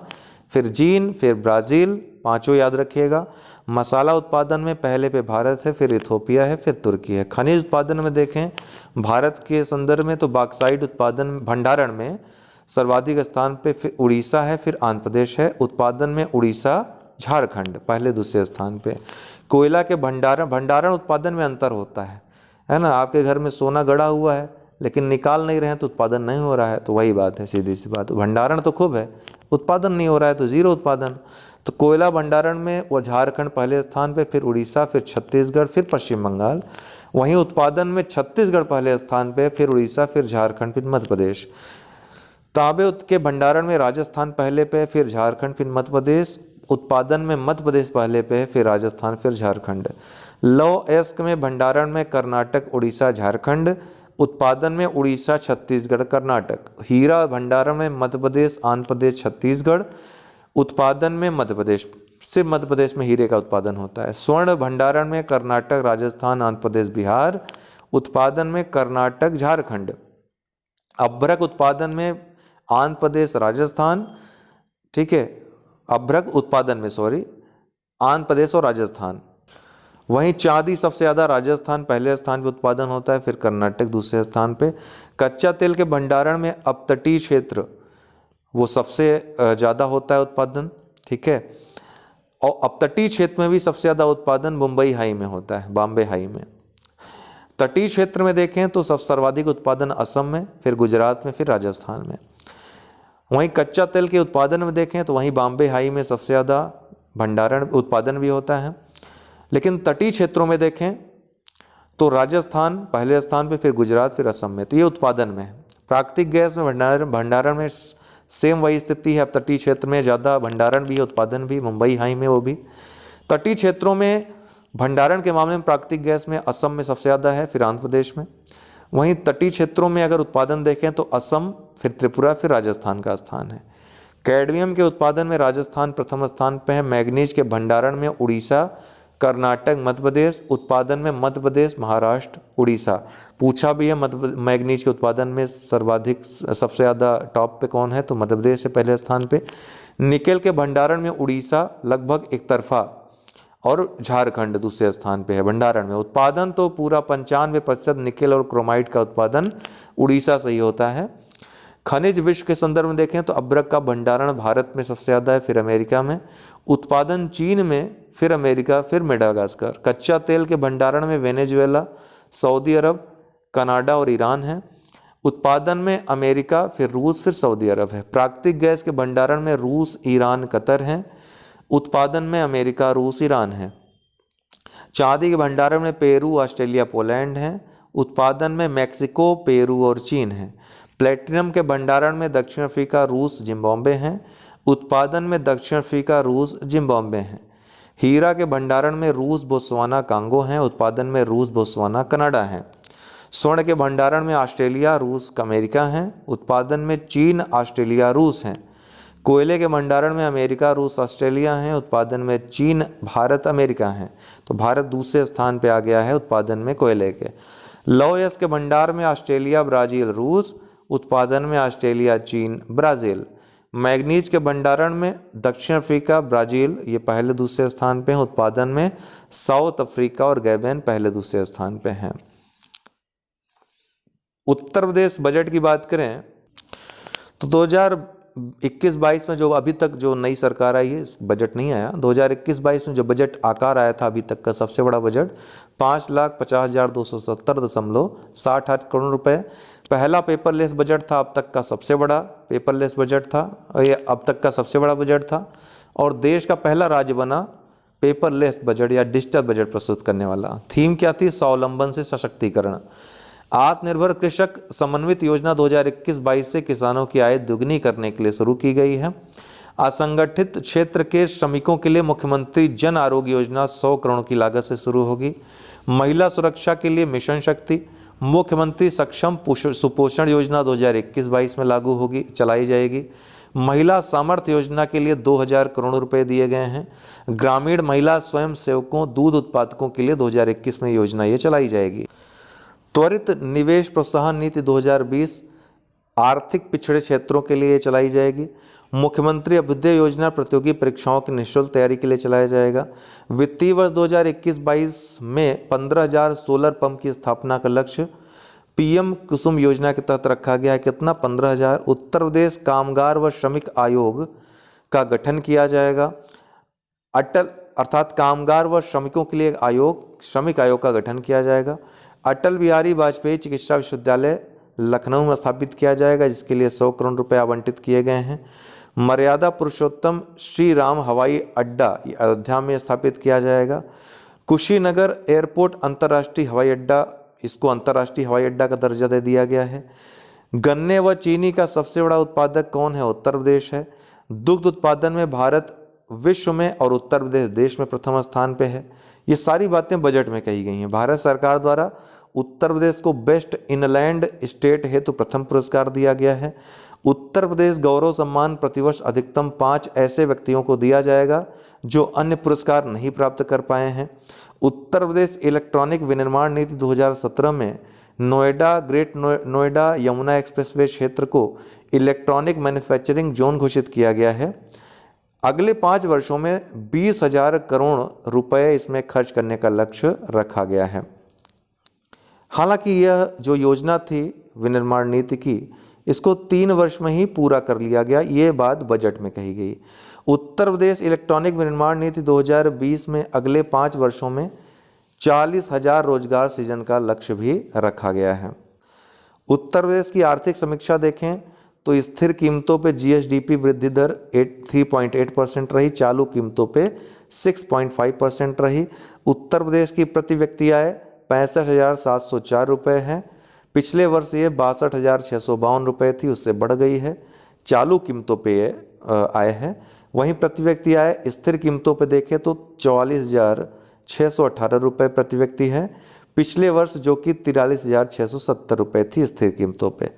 फिर चीन, फिर ब्राज़ील। पांचों याद रखिएगा। मसाला उत्पादन में पहले पे भारत है, फिर इथोपिया है, फिर तुर्की है। खनिज उत्पादन में देखें भारत के संदर्भ में तो बॉक्साइट उत्पादन भंडारण में सर्वाधिक स्थान पे फिर उड़ीसा है, फिर आंध्र प्रदेश है। उत्पादन में उड़ीसा, झारखंड पहले दूसरे स्थान पे। कोयला के भंडारण उत्पादन में अंतर होता है ना। आपके घर में सोना गड़ा हुआ है लेकिन निकाल नहीं रहे हैं तो उत्पादन नहीं हो रहा है, तो वही बात है, सीधी सी बात। भंडारण तो खूब है, उत्पादन नहीं हो रहा है तो जीरो उत्पादन। तो कोयला भंडारण में वो झारखंड पहले स्थान पे, फिर उड़ीसा, फिर छत्तीसगढ़, फिर पश्चिम बंगाल। वहीं उत्पादन में छत्तीसगढ़ पहले स्थान पे, फिर उड़ीसा, फिर झारखंड, फिर मध्य प्रदेश। तांबे के भंडारण में राजस्थान पहले पे, फिर झारखंड, फिर मध्य प्रदेश। उत्पादन में मध्य प्रदेश पहले पे है, फिर राजस्थान, फिर झारखंड। लौह अयस्क में भंडारण में कर्नाटक, उड़ीसा, झारखंड। उत्पादन में उड़ीसा, छत्तीसगढ़, कर्नाटक। हीरा भंडारण में मध्य प्रदेश, आंध्र प्रदेश, छत्तीसगढ़। उत्पादन में मध्य प्रदेश, सिर्फ मध्य प्रदेश में हीरे का उत्पादन होता है। स्वर्ण भंडारण में कर्नाटक, राजस्थान, आंध्र प्रदेश, बिहार। उत्पादन में कर्नाटक, झारखंड। अभ्रक उत्पादन में आंध्र प्रदेश, राजस्थान। ठीक है। अभ्रक उत्पादन में आंध्र प्रदेश और राजस्थान। वहीं चांदी सबसे ज़्यादा राजस्थान पहले स्थान पे उत्पादन होता है, फिर कर्नाटक दूसरे स्थान पे। कच्चा तेल के भंडारण में अपतटीय क्षेत्र वो सबसे ज़्यादा होता है उत्पादन। ठीक है। और अपतटीय क्षेत्र में भी सबसे ज़्यादा उत्पादन मुंबई हाई में होता है, बॉम्बे हाई में। तटीय क्षेत्र में देखें तो सर्वाधिक उत्पादन असम में, फिर गुजरात में, फिर राजस्थान में। वहीं कच्चा तेल के उत्पादन में देखें तो वहीं बॉम्बे हाई में सबसे ज़्यादा भंडारण उत्पादन भी होता है। लेकिन तटीय क्षेत्रों में देखें तो राजस्थान पहले स्थान पे, फिर गुजरात, फिर असम में। तो ये उत्पादन में है। प्राकृतिक गैस में भंडारण में सेम वही स्थिति है। अब तटीय क्षेत्र में ज़्यादा भंडारण भी है, उत्पादन भी, मुंबई हाई में वो भी। तटीय क्षेत्रों में भंडारण के मामले में प्राकृतिक गैस में असम में सबसे ज़्यादा है, फिर आंध्र प्रदेश में। वहीं तटीय क्षेत्रों में अगर उत्पादन देखें तो असम, फिर त्रिपुरा, फिर राजस्थान का स्थान है। कैडमियम के उत्पादन में राजस्थान प्रथम स्थान पर है। मैग्नीज के भंडारण में उड़ीसा, कर्नाटक, मध्य प्रदेश। उत्पादन में मध्य प्रदेश, महाराष्ट्र, उड़ीसा। पूछा भी है मैग्नीज के उत्पादन में सर्वाधिक सबसे ज़्यादा टॉप पे कौन है, तो मध्य प्रदेश है पहले स्थान पे। निकेल के भंडारण में उड़ीसा लगभग एक तरफा और झारखंड दूसरे स्थान पे है भंडारण में। उत्पादन तो पूरा 95% निकेल और क्रोमाइट का उत्पादन उड़ीसा से ही होता है। खनिज विश्व के संदर्भ में देखें तो अभ्रक का भंडारण भारत में सबसे ज़्यादा है, फिर अमेरिका में। उत्पादन चीन में, फिर अमेरिका, फिर मेडागास्कर। कच्चा तेल के भंडारण में वेनेजुएला, सऊदी अरब, कनाडा और ईरान है। उत्पादन में अमेरिका, फिर रूस, फिर सऊदी अरब है। प्राकृतिक गैस के भंडारण में रूस, ईरान, कतर हैं। उत्पादन में अमेरिका, रूस, ईरान है। चांदी के भंडारण में पेरू, ऑस्ट्रेलिया, पोलैंड है। उत्पादन में मैक्सिको, पेरू और चीन है। प्लेटिनम के भंडारण में दक्षिण अफ्रीका, रूस, जिम्बाब्वे हैं। उत्पादन में दक्षिण अफ्रीका, रूस, जिम्बाब्वे हैं। हीरा के भंडारण में रूस, बोत्सवाना, कांगो हैं। उत्पादन में रूस, बोत्सवाना, कनाडा हैं। स्वर्ण के भंडारण में ऑस्ट्रेलिया, रूस, अमेरिका हैं। उत्पादन में चीन, ऑस्ट्रेलिया, रूस हैं। कोयले के भंडारण में अमेरिका, रूस, ऑस्ट्रेलिया हैं। उत्पादन में चीन, भारत, अमेरिका हैं। तो भारत दूसरे स्थान पर आ गया है उत्पादन में कोयले के। लौह अयस्क के भंडार में ऑस्ट्रेलिया, ब्राज़ील, रूस। उत्पादन में ऑस्ट्रेलिया, चीन, ब्राज़ील। मैग्नीज के भंडारण में दक्षिण अफ्रीका, ब्राज़ील ये पहले दूसरे स्थान पे हैं। उत्पादन में साउथ अफ्रीका और गैबन पहले दूसरे स्थान पे हैं। उत्तर प्रदेश बजट की बात करें तो 2021-22 में जो अभी तक जो नई सरकार आई है, बजट नहीं आया। 2021-22 में जो बजट आकार आया था अभी तक का सबसे बड़ा बजट 5,50,270.68 करोड़ रुपए। पहला पेपरलेस बजट था, अब तक का सबसे बड़ा पेपरलेस बजट था, ये अब तक का सबसे बड़ा बजट था। और देश का पहला राज्य बना पेपरलेस बजट या डिजिटल बजट प्रस्तुत करने वाला। थीम क्या थी? स्वावलंबन से सशक्तिकरण। आत्मनिर्भर कृषक समन्वित योजना 2021-22 से किसानों की आय दुगनी करने के लिए शुरू की गई है। असंगठित क्षेत्र के श्रमिकों के लिए मुख्यमंत्री जन आरोग्य योजना 100 करोड़ की लागत से शुरू होगी। महिला सुरक्षा के लिए मिशन शक्ति, मुख्यमंत्री सक्षम सुपोषण योजना 2021-22 में लागू होगी, चलाई जाएगी। महिला सामर्थ्य योजना के लिए 2000 करोड़ रुपए दिए गए हैं। ग्रामीण महिला स्वयं सेवकों, दूध उत्पादकों के लिए 2021 में योजना ये चलाई जाएगी। त्वरित निवेश प्रोत्साहन नीति 2020 आर्थिक पिछड़े क्षेत्रों के लिए चलाई जाएगी। मुख्यमंत्री अभ्युदय योजना प्रतियोगी परीक्षाओं की निःशुल्क तैयारी के लिए चलाया जाएगा। वित्तीय वर्ष 2021-22 में 15,000 सोलर पंप की स्थापना का लक्ष्य पीएम कुसुम योजना के तहत रखा गया है। कितना? 15,000। उत्तर प्रदेश कामगार व श्रमिक आयोग का गठन किया जाएगा। अटल अर्थात कामगार व श्रमिकों के लिए आयोग, श्रमिक आयोग का गठन किया जाएगा। अटल बिहारी वाजपेयी चिकित्सा विश्वविद्यालय लखनऊ में स्थापित किया जाएगा, जिसके लिए 100 करोड़ रुपए आवंटित किए गए हैं। मर्यादा पुरुषोत्तम श्री राम हवाई अड्डा अयोध्या में स्थापित किया जाएगा। कुशीनगर एयरपोर्ट अंतर्राष्ट्रीय हवाई अड्डा, इसको अंतर्राष्ट्रीय हवाई अड्डा का दर्जा दे दिया गया है। गन्ने व चीनी का सबसे बड़ा उत्पादक कौन है? उत्तर प्रदेश है। दुग्ध उत्पादन में भारत विश्व में और उत्तर प्रदेश देश में प्रथम स्थान पे है। ये सारी बातें बजट में कही गई हैं। भारत सरकार द्वारा उत्तर प्रदेश को बेस्ट इनलैंड स्टेट हेतु प्रथम पुरस्कार दिया गया है। उत्तर प्रदेश गौरव सम्मान प्रतिवर्ष अधिकतम 5 ऐसे व्यक्तियों को दिया जाएगा जो अन्य पुरस्कार नहीं प्राप्त कर पाए हैं। उत्तर प्रदेश इलेक्ट्रॉनिक विनिर्माण नीति 2017 में नोएडा, ग्रेट नोएडा यमुना एक्सप्रेसवे क्षेत्र को इलेक्ट्रॉनिक मैन्युफैक्चरिंग जोन घोषित किया गया है। अगले 5 वर्षों में 20,000 करोड़ रुपए इसमें खर्च करने का लक्ष्य रखा गया है। हालांकि यह जो योजना थी विनिर्माण नीति की, इसको 3 वर्ष में ही पूरा कर लिया गया, ये बात बजट में कही गई। उत्तर प्रदेश इलेक्ट्रॉनिक विनिर्माण नीति 2020 में अगले 5 वर्षों में 40,000 रोजगार सृजन का लक्ष्य भी रखा गया है। उत्तर प्रदेश की आर्थिक समीक्षा देखें तो स्थिर कीमतों पे जीएसडीपी वृद्धि दर 3.8% रही, चालू कीमतों पे 6.5% रही। उत्तर प्रदेश की प्रति व्यक्ति आय 65,704 रुपये है। पिछले वर्ष ये 62,652 रुपये थी, उससे बढ़ गई है। चालू कीमतों पे आय है। वहीं प्रति व्यक्ति आय स्थिर कीमतों पे देखें तो 618 रुपये प्रति व्यक्ति है पिछले वर्ष, जो कि 43,670 रुपये थी स्थिर कीमतों पे।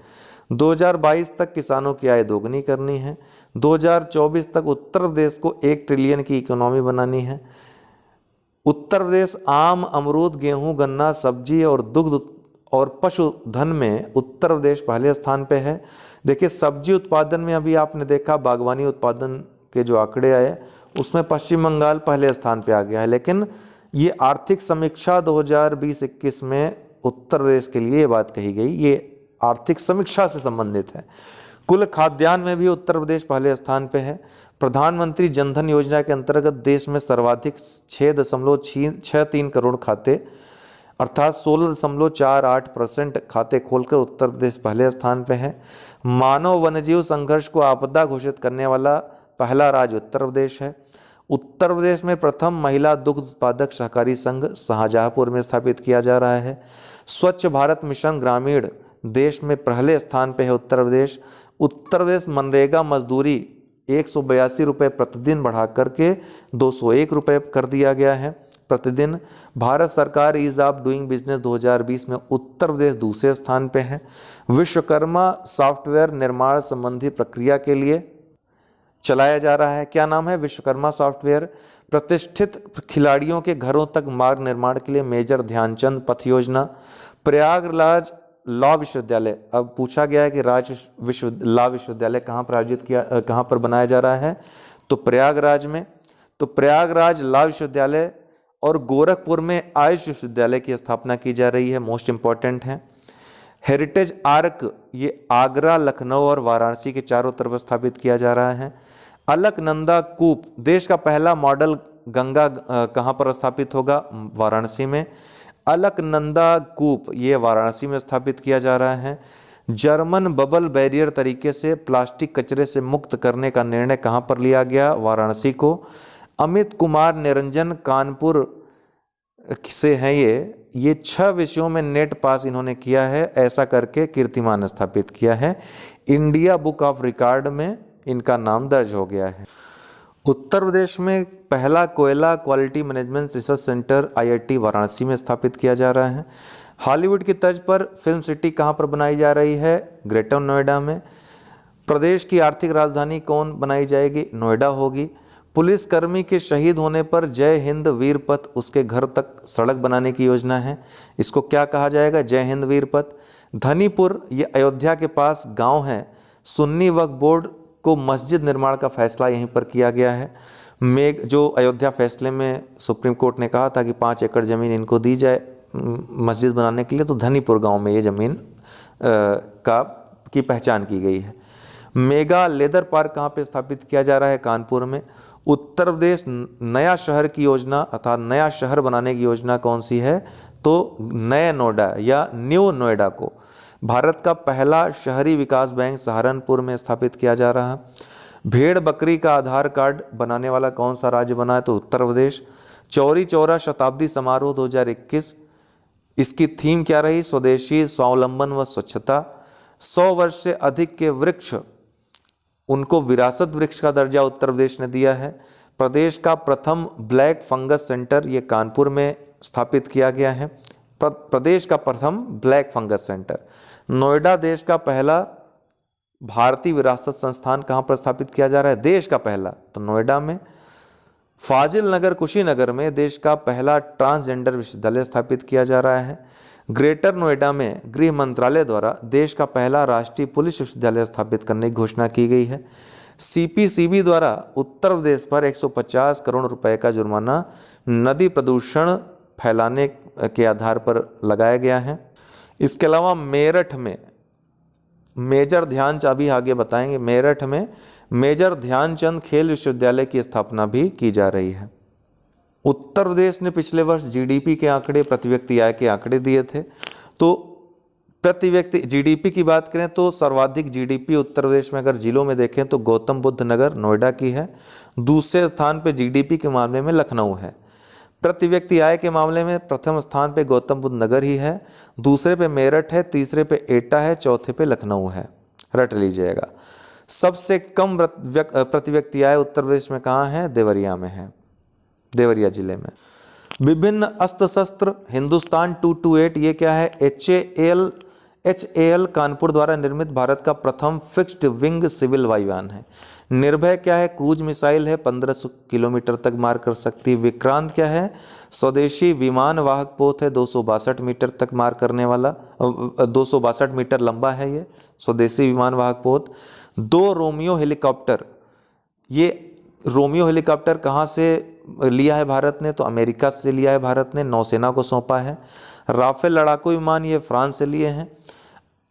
2022 तक किसानों की आय दोगुनी करनी है। 2024 तक उत्तर प्रदेश को 1 ट्रिलियन की इकोनॉमी बनानी है। उत्तर प्रदेश आम, अमरूद, गेहूं, गन्ना, सब्जी और दुग्ध और पशुधन में उत्तर प्रदेश पहले स्थान पे है। देखिए, सब्जी उत्पादन में अभी आपने देखा बागवानी उत्पादन के जो आंकड़े आए उसमें पश्चिम बंगाल पहले स्थान पे आ गया है, लेकिन ये आर्थिक समीक्षा 2020-21 में उत्तर प्रदेश के लिए ये बात कही गई, ये आर्थिक समीक्षा से संबंधित है। कुल खाद्यान्न में भी उत्तर प्रदेश पहले स्थान पे है। प्रधानमंत्री जनधन योजना के अंतर्गत देश में सर्वाधिक 6.63 करोड़ खाते अर्थात 16.48% खाते खोलकर उत्तर प्रदेश पहले स्थान पे है। मानव वन्यजीव संघर्ष को आपदा घोषित करने वाला पहला राज्य उत्तर प्रदेश है। उत्तर प्रदेश में प्रथम महिला दुग्ध उत्पादक सहकारी संघ शाहजहांपुर में स्थापित किया जा रहा है। स्वच्छ भारत मिशन ग्रामीण देश में पहले स्थान पे है उत्तर प्रदेश। उत्तर प्रदेश मनरेगा मजदूरी 182 रुपये प्रतिदिन बढ़ा करके 201 रुपये कर दिया गया है प्रतिदिन। भारत सरकार ईज ऑफ डूइंग बिजनेस 2020 में उत्तर प्रदेश दूसरे स्थान पे है। विश्वकर्मा सॉफ्टवेयर निर्माण संबंधी प्रक्रिया के लिए चलाया जा रहा है। क्या नाम है? विश्वकर्मा सॉफ्टवेयर। प्रतिष्ठित खिलाड़ियों के घरों तक मार्ग निर्माण के लिए मेजर ध्यानचंद पथ योजना। प्रयागराज लॉ विश्वविद्यालय, अब पूछा गया है कि लॉ विश्वविद्यालय कहाँ पर आयोजित किया, कहाँ पर बनाया जा रहा है, तो प्रयागराज में। तो प्रयागराज लॉ विश्वविद्यालय और गोरखपुर में आयुष विश्वविद्यालय की स्थापना की जा रही है, मोस्ट इम्पॉर्टेंट है। हेरिटेज आर्क ये आगरा, लखनऊ और वाराणसी के चारों तरफ स्थापित किया जा रहा है। अलकनंदा कूप देश का पहला मॉडल गंगा कहाँ पर स्थापित होगा? वाराणसी में। अलकनंदा कूप ये वाराणसी में स्थापित किया जा रहा है। जर्मन बबल बैरियर तरीके से प्लास्टिक कचरे से मुक्त करने का निर्णय कहाँ पर लिया गया? वाराणसी को। अमित कुमार निरंजन कानपुर से हैं ये 6 विषयों में नेट पास इन्होंने किया है, ऐसा करके कीर्तिमान स्थापित किया है। इंडिया बुक ऑफ रिकॉर्ड में इनका नाम दर्ज हो गया है। उत्तर प्रदेश में पहला कोयला quality management research centre IIT Varanasi में स्थापित किया जा रहा है। हॉलीवुड की तर्ज पर फिल्म सिटी कहाँ पर बनाई जा रही है? ग्रेटर नोएडा में। प्रदेश की आर्थिक राजधानी कौन बनाई जाएगी? नोएडा होगी। पुलिसकर्मी के शहीद होने पर जय हिंद वीर पथ उसके घर तक सड़क बनाने की योजना है, इसको क्या कहा जाएगा? जय हिंद वीर पथ। धनीपुर ये अयोध्या के पास गांव है। सुन्नी वक्फ बोर्ड को मस्जिद निर्माण का फैसला यहीं पर किया गया है। जो अयोध्या फैसले में सुप्रीम कोर्ट ने कहा था कि 5 एकड़ ज़मीन इनको दी जाए मस्जिद बनाने के लिए, तो धनीपुर गांव में ये ज़मीन की पहचान की गई है। मेगा लेदर पार्क कहाँ पे स्थापित किया जा रहा है? कानपुर में। उत्तर प्रदेश नया शहर की योजना अर्थात नया शहर बनाने की योजना कौन सी है? तो नए नोएडा या न्यू नोएडा को भारत का पहला शहरी विकास बैंक सहारनपुर में स्थापित किया जा रहा है। भेड़ बकरी का आधार कार्ड बनाने वाला कौन सा राज्य बना है? तो उत्तर प्रदेश। चौरी चौरा शताब्दी समारोह 2021, इसकी थीम क्या रही? स्वदेशी, स्वावलंबन व स्वच्छता। 100 वर्ष से अधिक के वृक्ष उनको विरासत वृक्ष का दर्जा उत्तर प्रदेश ने दिया है। प्रदेश का प्रथम ब्लैक फंगस सेंटर ये कानपुर में स्थापित किया गया है। प्रदेश का प्रथम ब्लैक फंगस सेंटर। नोएडा देश का पहला भारतीय विरासत संस्थान कहाँ पर स्थापित किया जा रहा है? देश का पहला, तो नोएडा में। फाजिल नगर कुशीनगर में देश का पहला ट्रांसजेंडर विश्वविद्यालय स्थापित किया जा रहा है। ग्रेटर नोएडा में गृह मंत्रालय द्वारा देश का पहला राष्ट्रीय पुलिस विश्वविद्यालय स्थापित करने की घोषणा की गई है। CPCB द्वारा उत्तर प्रदेश पर 150 करोड़ रुपए का जुर्माना नदी प्रदूषण फैलाने के आधार पर लगाया गया है। इसके अलावा मेरठ में मेजर ध्यानचंद, अभी आगे बताएंगे, मेरठ में मेजर ध्यानचंद खेल विश्वविद्यालय की स्थापना भी की जा रही है। उत्तर प्रदेश ने पिछले वर्ष GDP के आंकड़े, प्रति व्यक्ति आय के आंकड़े दिए थे। तो प्रति व्यक्ति GDP की बात करें तो सर्वाधिक GDP उत्तर प्रदेश में अगर जिलों में देखें तो गौतम बुद्ध नगर नोएडा की है। दूसरे स्थान पे GDP के मामले में लखनऊ है। प्रति व्यक्ति आय के मामले में प्रथम स्थान पे गौतम बुद्ध नगर ही है, दूसरे पे मेरठ है, तीसरे पे एटा है, चौथे पे लखनऊ है, रट लीजिएगा। सबसे कम प्रति व्यक्ति आय उत्तर प्रदेश में कहाँ है? देवरिया में है, देवरिया जिले में। विभिन्न अस्त्र शस्त्र हिंदुस्तान 228 ये क्या है? HAL कानपुर द्वारा निर्मित भारत का प्रथम फिक्स्ड विंग सिविल वायुयान है। निर्भय क्या है? क्रूज मिसाइल है, 1500 किलोमीटर तक मार कर सकती है। विक्रांत क्या है? स्वदेशी विमान वाहक पोत है, 262 मीटर तक मार करने वाला, 262 मीटर लंबा है ये स्वदेशी विमान वाहक पोत। 2 रोमियो हेलीकॉप्टर, ये रोमियो हेलीकॉप्टर कहाँ से लिया है भारत ने? तो अमेरिका से लिया है भारत ने, नौसेना को सौंपा है। राफेल लड़ाकू विमान ये फ्रांस से लिए हैं।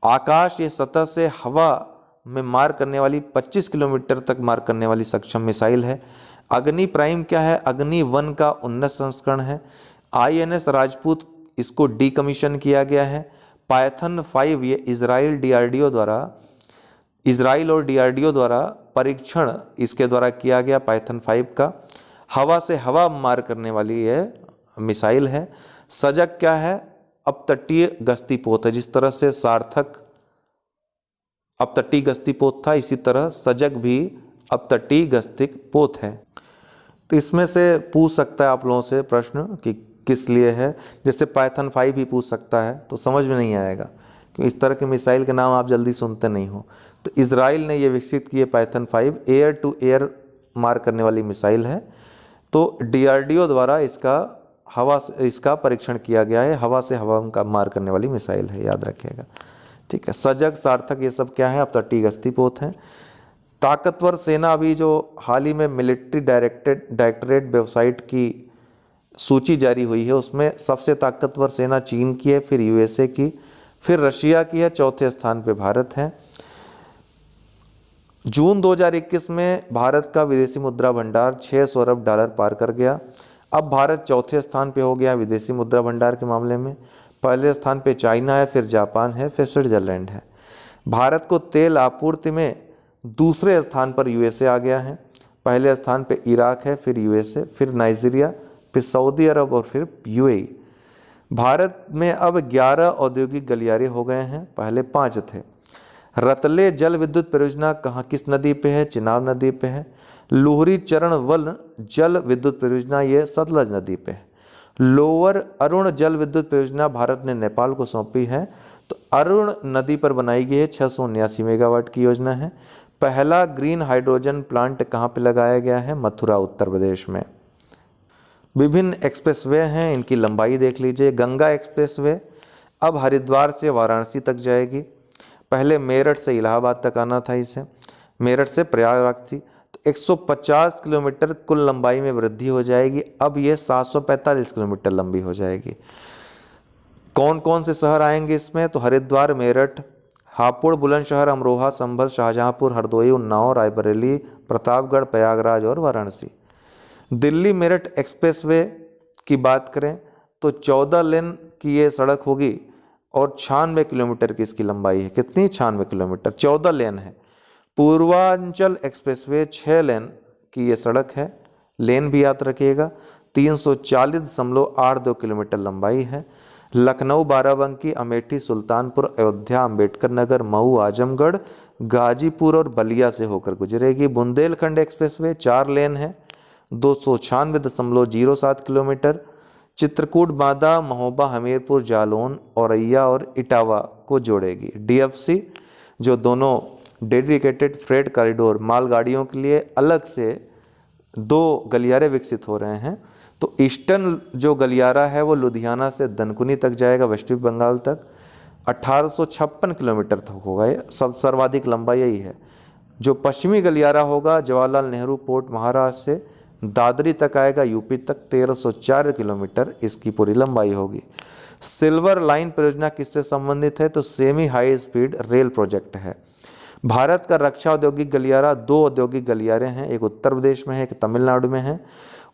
आकाश ये सतह से हवा में मार करने वाली 25 किलोमीटर तक मार करने वाली सक्षम मिसाइल है। अग्नि प्राइम क्या है? अग्नि 1 का उन्नत संस्करण है। INS राजपूत इसको डीकमीशन किया गया है। पायथन 5 ये इजराइल और DRDO द्वारा परीक्षण इसके द्वारा किया गया पाइथन 5 का। हवा से हवा मार करने वाली यह मिसाइल है। सजग क्या है? अपतटीय गश्ती पोत है। जिस तरह से सार्थक अपतटीय गश्ती पोत था, इसी तरह सजग भी अपतटीय गश्ती पोत है। तो इसमें से पूछ सकता है आप लोगों से प्रश्न कि किस लिए है। जैसे पाइथन 5 भी पूछ सकता है, तो समझ में नहीं आएगा कि इस तरह के मिसाइल के नाम आप जल्दी सुनते नहीं हो। तो इजराइल ने ये विकसित किए पाइथन 5, एयर टू एयर मार करने वाली मिसाइल है। तो DRDO द्वारा इसका परीक्षण किया गया है। हवा से हवा का मार करने वाली मिसाइल है, याद रखिएगा। ठीक है, सजग सार्थक ये सब क्या है? अपतटीय गश्ती पोत हैं। ताकतवर सेना, अभी जो हाल ही में मिलिट्री डायरेक्टरेट वेबसाइट की सूची जारी हुई है, उसमें सबसे ताकतवर सेना चीन की है, फिर USA की, फिर रशिया की है, चौथे स्थान पे भारत है। जून 2021 में भारत का विदेशी मुद्रा भंडार 600 अरब डॉलर पार कर गया। अब भारत चौथे स्थान पे हो गया विदेशी मुद्रा भंडार के मामले में। पहले स्थान पे चाइना है, फिर जापान है, फिर स्विट्जरलैंड है। भारत को तेल आपूर्ति में दूसरे स्थान पर USA आ गया है। पहले स्थान पे इराक है, फिर USA, फिर नाइजीरिया, फिर सऊदी अरब और फिर UAE। भारत में अब 11 औद्योगिक गलियारे हो गए हैं, पहले 5 थे। रतले जल विद्युत परियोजना कहाँ किस नदी पे है? चिनाब नदी पे है। लोहरी चरण वन जल विद्युत परियोजना ये सतलज नदी पे है। लोअर अरुण जल विद्युत परियोजना भारत ने नेपाल को सौंपी है। तो अरुण नदी पर बनाई गई है, 679 मेगावाट की योजना है। पहला ग्रीन हाइड्रोजन प्लांट कहाँ पे लगाया गया है? मथुरा, उत्तर प्रदेश में। विभिन्न एक्सप्रेसवे हैं, इनकी लंबाई देख लीजिए। गंगा एक्सप्रेसवे अब हरिद्वार से वाराणसी तक जाएगी। पहले मेरठ से इलाहाबाद तक आना था इसे, मेरठ से प्रयागराज थी। तो 150 किलोमीटर कुल लंबाई में वृद्धि हो जाएगी। अब ये 745 किलोमीटर लंबी हो जाएगी। कौन कौन से शहर आएंगे इसमें? तो हरिद्वार, मेरठ, हापुड़, बुलंदशहर, अमरोहा, संभल, शाहजहांपुर, हरदोई, उन्नाव, रायबरेली, प्रतापगढ़, प्रयागराज और वाराणसी। दिल्ली मेरठ एक्सप्रेसवे की बात करें तो 14 लेन की ये सड़क होगी और 96 किलोमीटर की इसकी लंबाई है। कितनी? 96 किलोमीटर, 14 लेन है। पूर्वांचल एक्सप्रेसवे 6 लेन की ये सड़क है, लेन भी याद रखिएगा। 340.82 किलोमीटर लंबाई है। लखनऊ, बाराबंकी, अमेठी, सुल्तानपुर, अयोध्या, अम्बेडकर नगर, मऊ, आजमगढ़, गाजीपुर और बलिया से होकर गुजरेगी। बुंदेलखंड एक्सप्रेसवे 4 लेन है, 296.07 किलोमीटर। चित्रकूट, बांदा, महोबा, हमीरपुर, जालौन, औरैया और इटावा को जोड़ेगी। DFC जो दोनों डेडिकेटेड फ्रेट कॉरिडोर मालगाड़ियों के लिए अलग से 2 गलियारे विकसित हो रहे हैं। तो ईस्टर्न जो गलियारा है वो लुधियाना से दनकुनी तक जाएगा, वेस्ट बंगाल तक। 1856 किलोमीटर तक होगा, ये सब सर्वाधिक लंबा यही है। जो पश्चिमी गलियारा होगा जवाहरलाल नेहरू पोर्ट महाराष्ट्र से दादरी तक आएगा, यूपी तक, 1304 किलोमीटर इसकी पूरी लंबाई होगी। सिल्वर लाइन परियोजना किससे संबंधित है? तो semi high speed rail project है। भारत का रक्षा औद्योगिक गलियारा 2 औद्योगिक गलियारे हैं, एक उत्तर प्रदेश में है, एक तमिलनाडु में है।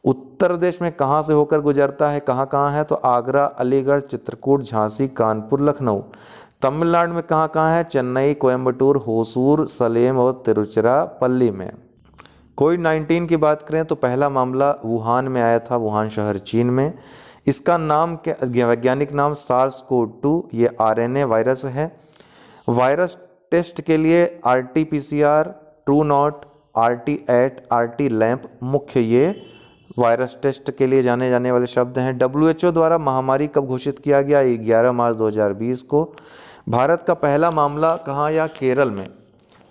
उत्तर प्रदेश में कहाँ से होकर गुजरता है, कहाँ कहाँ है? तो आगरा, अलीगढ़, चित्रकूट, झांसी, कानपुर, लखनऊ। तमिलनाडु में कहाँ कहाँ है? चेन्नई, कोयम्बटूर, होसूर, सलेम और तिरुचिरापल्ली में। कोविड-19 की बात करें तो पहला मामला वुहान में आया था, वुहान शहर चीन में। इसका नाम वैज्ञानिक नाम SARS-CoV-2 ये RNA वायरस है। वायरस टेस्ट के लिए RT-PCR, TrueNot, RT-8, RT-LAMP मुख्य ये वायरस टेस्ट के लिए जाने जाने वाले शब्द हैं। WHO द्वारा महामारी कब घोषित किया गया? 11 मार्च 2020 को। भारत का पहला मामला कहाँ आया? केरल में।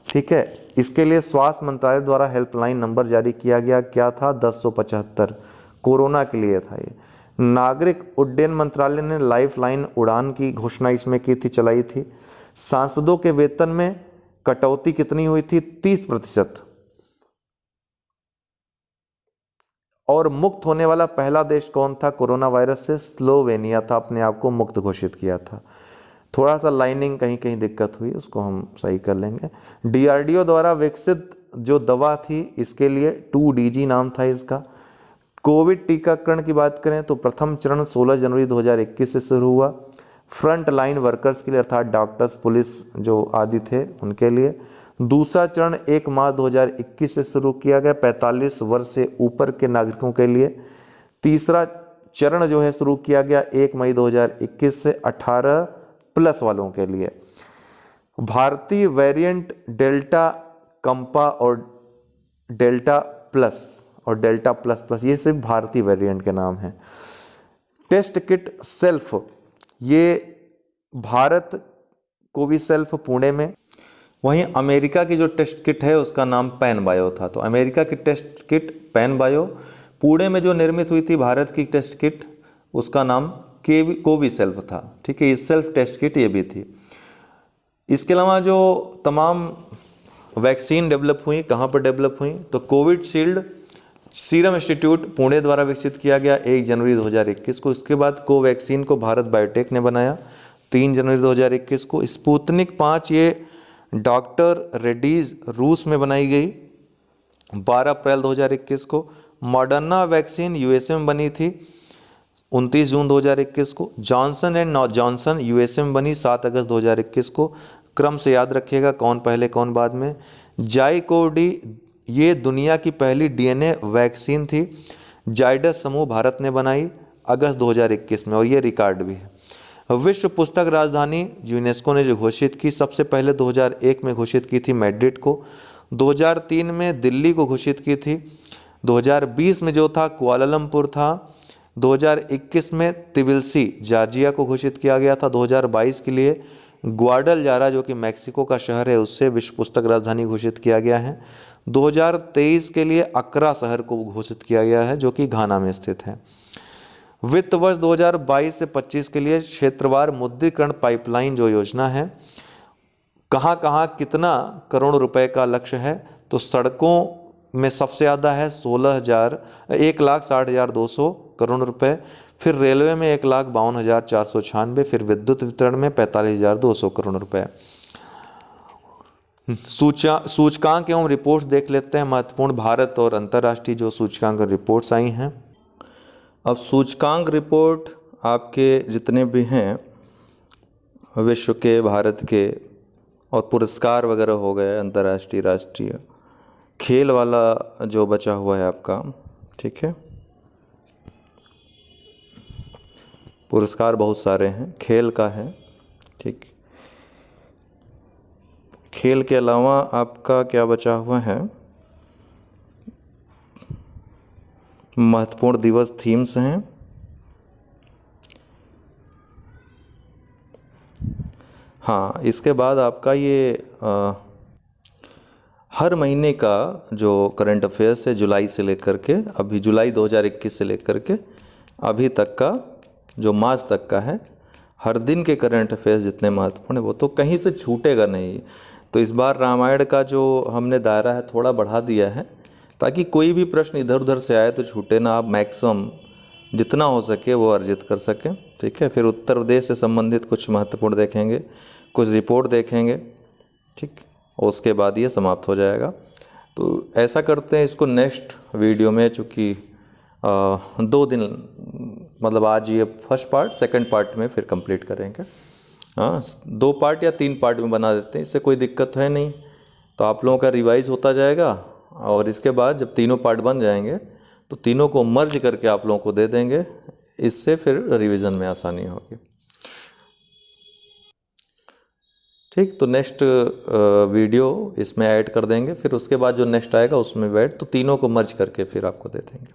ठीक है, इसके लिए स्वास्थ्य मंत्रालय द्वारा हेल्पलाइन नंबर जारी किया गया, क्या था? 1075, कोरोना के लिए था ये। नागरिक उड्डयन मंत्रालय ने लाइफ लाइन उड़ान की घोषणा इसमें की थी, चलाई थी। सांसदों के वेतन में कटौती कितनी हुई थी? 30%। और मुक्त होने वाला पहला देश कौन था कोरोना वायरस से? स्लोवेनिया था, अपने आप को मुक्त घोषित किया था। थोड़ा सा लाइनिंग कहीं कहीं दिक्कत हुई, उसको हम सही कर लेंगे। DRDO द्वारा विकसित जो दवा थी, इसके लिए 2DG नाम था इसका। कोविड टीकाकरण की बात करें तो प्रथम चरण 16 जनवरी 2021 से शुरू हुआ। फ्रंट लाइन वर्कर्स के लिए, अर्थात डॉक्टर्स, पुलिस जो आदि थे उनके लिए। दूसरा चरण 1 मार्च 2021 से शुरू किया गया, 45 वर्ष से ऊपर के नागरिकों के लिए। तीसरा चरण जो है शुरू किया गया 1 मई 2021 से 18 प्लस वालों के लिए। भारतीय वेरिएंट डेल्टा, कंपा और डेल्टा प्लस और डेल्टा प्लस प्लस, ये सिर्फ भारतीय वेरिएंट के नाम हैं। टेस्ट किट सेल्फ, ये भारत कोविसेल्फ पुणे में। वहीं अमेरिका की जो टेस्ट किट है उसका नाम पैनबायो था। तो अमेरिका की टेस्ट किट पैनबायो, पुणे में जो निर्मित हुई थी भारत की टेस्ट किट, उसका नाम कोविसेल्फ था। ठीक है, ये सेल्फ टेस्ट किट ये भी थी। इसके अलावा जो तमाम वैक्सीन डेवलप हुई, कहाँ पर डेवलप हुई? तो कोविशील्ड सीरम इंस्टीट्यूट पुणे द्वारा विकसित किया गया 1 जनवरी 2021 को। इसके बाद कोवैक्सीन को भारत बायोटेक ने बनाया 3 जनवरी 2021 को। स्पुतनिक 5 ये डॉक्टर रेड्डीज रूस में बनाई गई 12 अप्रैल 2021 को। मॉडर्ना वैक्सीन USA में बनी थी 29 जून 2021 को। जॉनसन एंड जॉनसन USA में बनी 7 अगस्त 2021 को। क्रम से याद रखिएगा कौन पहले कौन बाद में। जाइकोडी, ये दुनिया की पहली DNA वैक्सीन थी। जाइडस समूह भारत ने बनाई अगस्त 2021 में, और ये रिकॉर्ड भी है। विश्व पुस्तक राजधानी यूनेस्को ने जो घोषित की, सबसे पहले 2001 में घोषित की थी मैड्रिड को, 2003 में दिल्ली को घोषित की थी, 2020 में जो था कुआलालंपुर था, 2021 में तिबिलिसी जॉर्जिया को घोषित किया गया था, 2022 के लिए ग्वाडलजारा जो कि मैक्सिको का शहर है उससे विश्व पुस्तक राजधानी घोषित किया गया है। 2023 के लिए अक्रा शहर को घोषित किया गया है जो कि घाना में स्थित है। वित्त वर्ष 2022 से 25 के लिए क्षेत्रवार मुद्रीकरण पाइपलाइन जो योजना है, कहाँ कहाँ कितना करोड़ रुपए का लक्ष्य है? तो सड़कों में सबसे ज़्यादा है 1,60,200 करोड़ रुपए, फिर रेलवे में 1,52,496, फिर विद्युत वितरण में 45,200 करोड़ रुपए। सूचकांक एवं रिपोर्ट्स देख लेते हैं, महत्वपूर्ण भारत और अंतर्राष्ट्रीय जो सूचकांक रिपोर्ट्स आई हैं। अब सूचकांक रिपोर्ट आपके जितने भी हैं विश्व के, भारत के, और पुरस्कार वगैरह हो गए अंतर्राष्ट्रीय, राष्ट्रीय, खेल वाला जो बचा हुआ है आपका, ठीक है, पुरस्कार बहुत सारे हैं, खेल का है, ठीक। खेल के अलावा आपका क्या बचा हुआ है? महत्वपूर्ण दिवस थीम्स हैं, हाँ। इसके बाद आपका ये हर महीने का जो करंट अफेयर्स है जुलाई से लेकर के, अभी जुलाई 2021 से लेकर के अभी तक का जो मार्च तक का है, हर दिन के करंट अफेयर्स जितने महत्वपूर्ण है वो तो कहीं से छूटेगा नहीं। तो इस बार रामायण का जो हमने दायरा है थोड़ा बढ़ा दिया है ताकि कोई भी प्रश्न इधर उधर से आए तो छूटे ना, आप मैक्सिमम जितना हो सके वो अर्जित कर सकें, ठीक है। फिर उत्तर प्रदेश से संबंधित कुछ महत्वपूर्ण देखेंगे, कुछ रिपोर्ट देखेंगे, ठीक, और उसके बाद ये समाप्त हो जाएगा। तो ऐसा करते हैं, इसको नेक्स्ट वीडियो में, चूँकि 2 दिन मतलब आज ये फर्स्ट पार्ट, सेकंड पार्ट में फिर कंप्लीट करेंगे। हाँ, 2 पार्ट या 3 पार्ट में बना देते हैं, इससे कोई दिक्कत है नहीं। तो आप लोगों का रिवाइज होता जाएगा और इसके बाद जब तीनों पार्ट बन जाएंगे तो तीनों को मर्ज करके आप लोगों को दे देंगे, इससे फिर रिवीजन में आसानी होगी, ठीक। तो नेक्स्ट वीडियो इसमें ऐड कर देंगे, फिर उसके बाद जो नेक्स्ट आएगा उसमें भी ऐड, तो तीनों को मर्ज करके फिर आपको दे देंगे।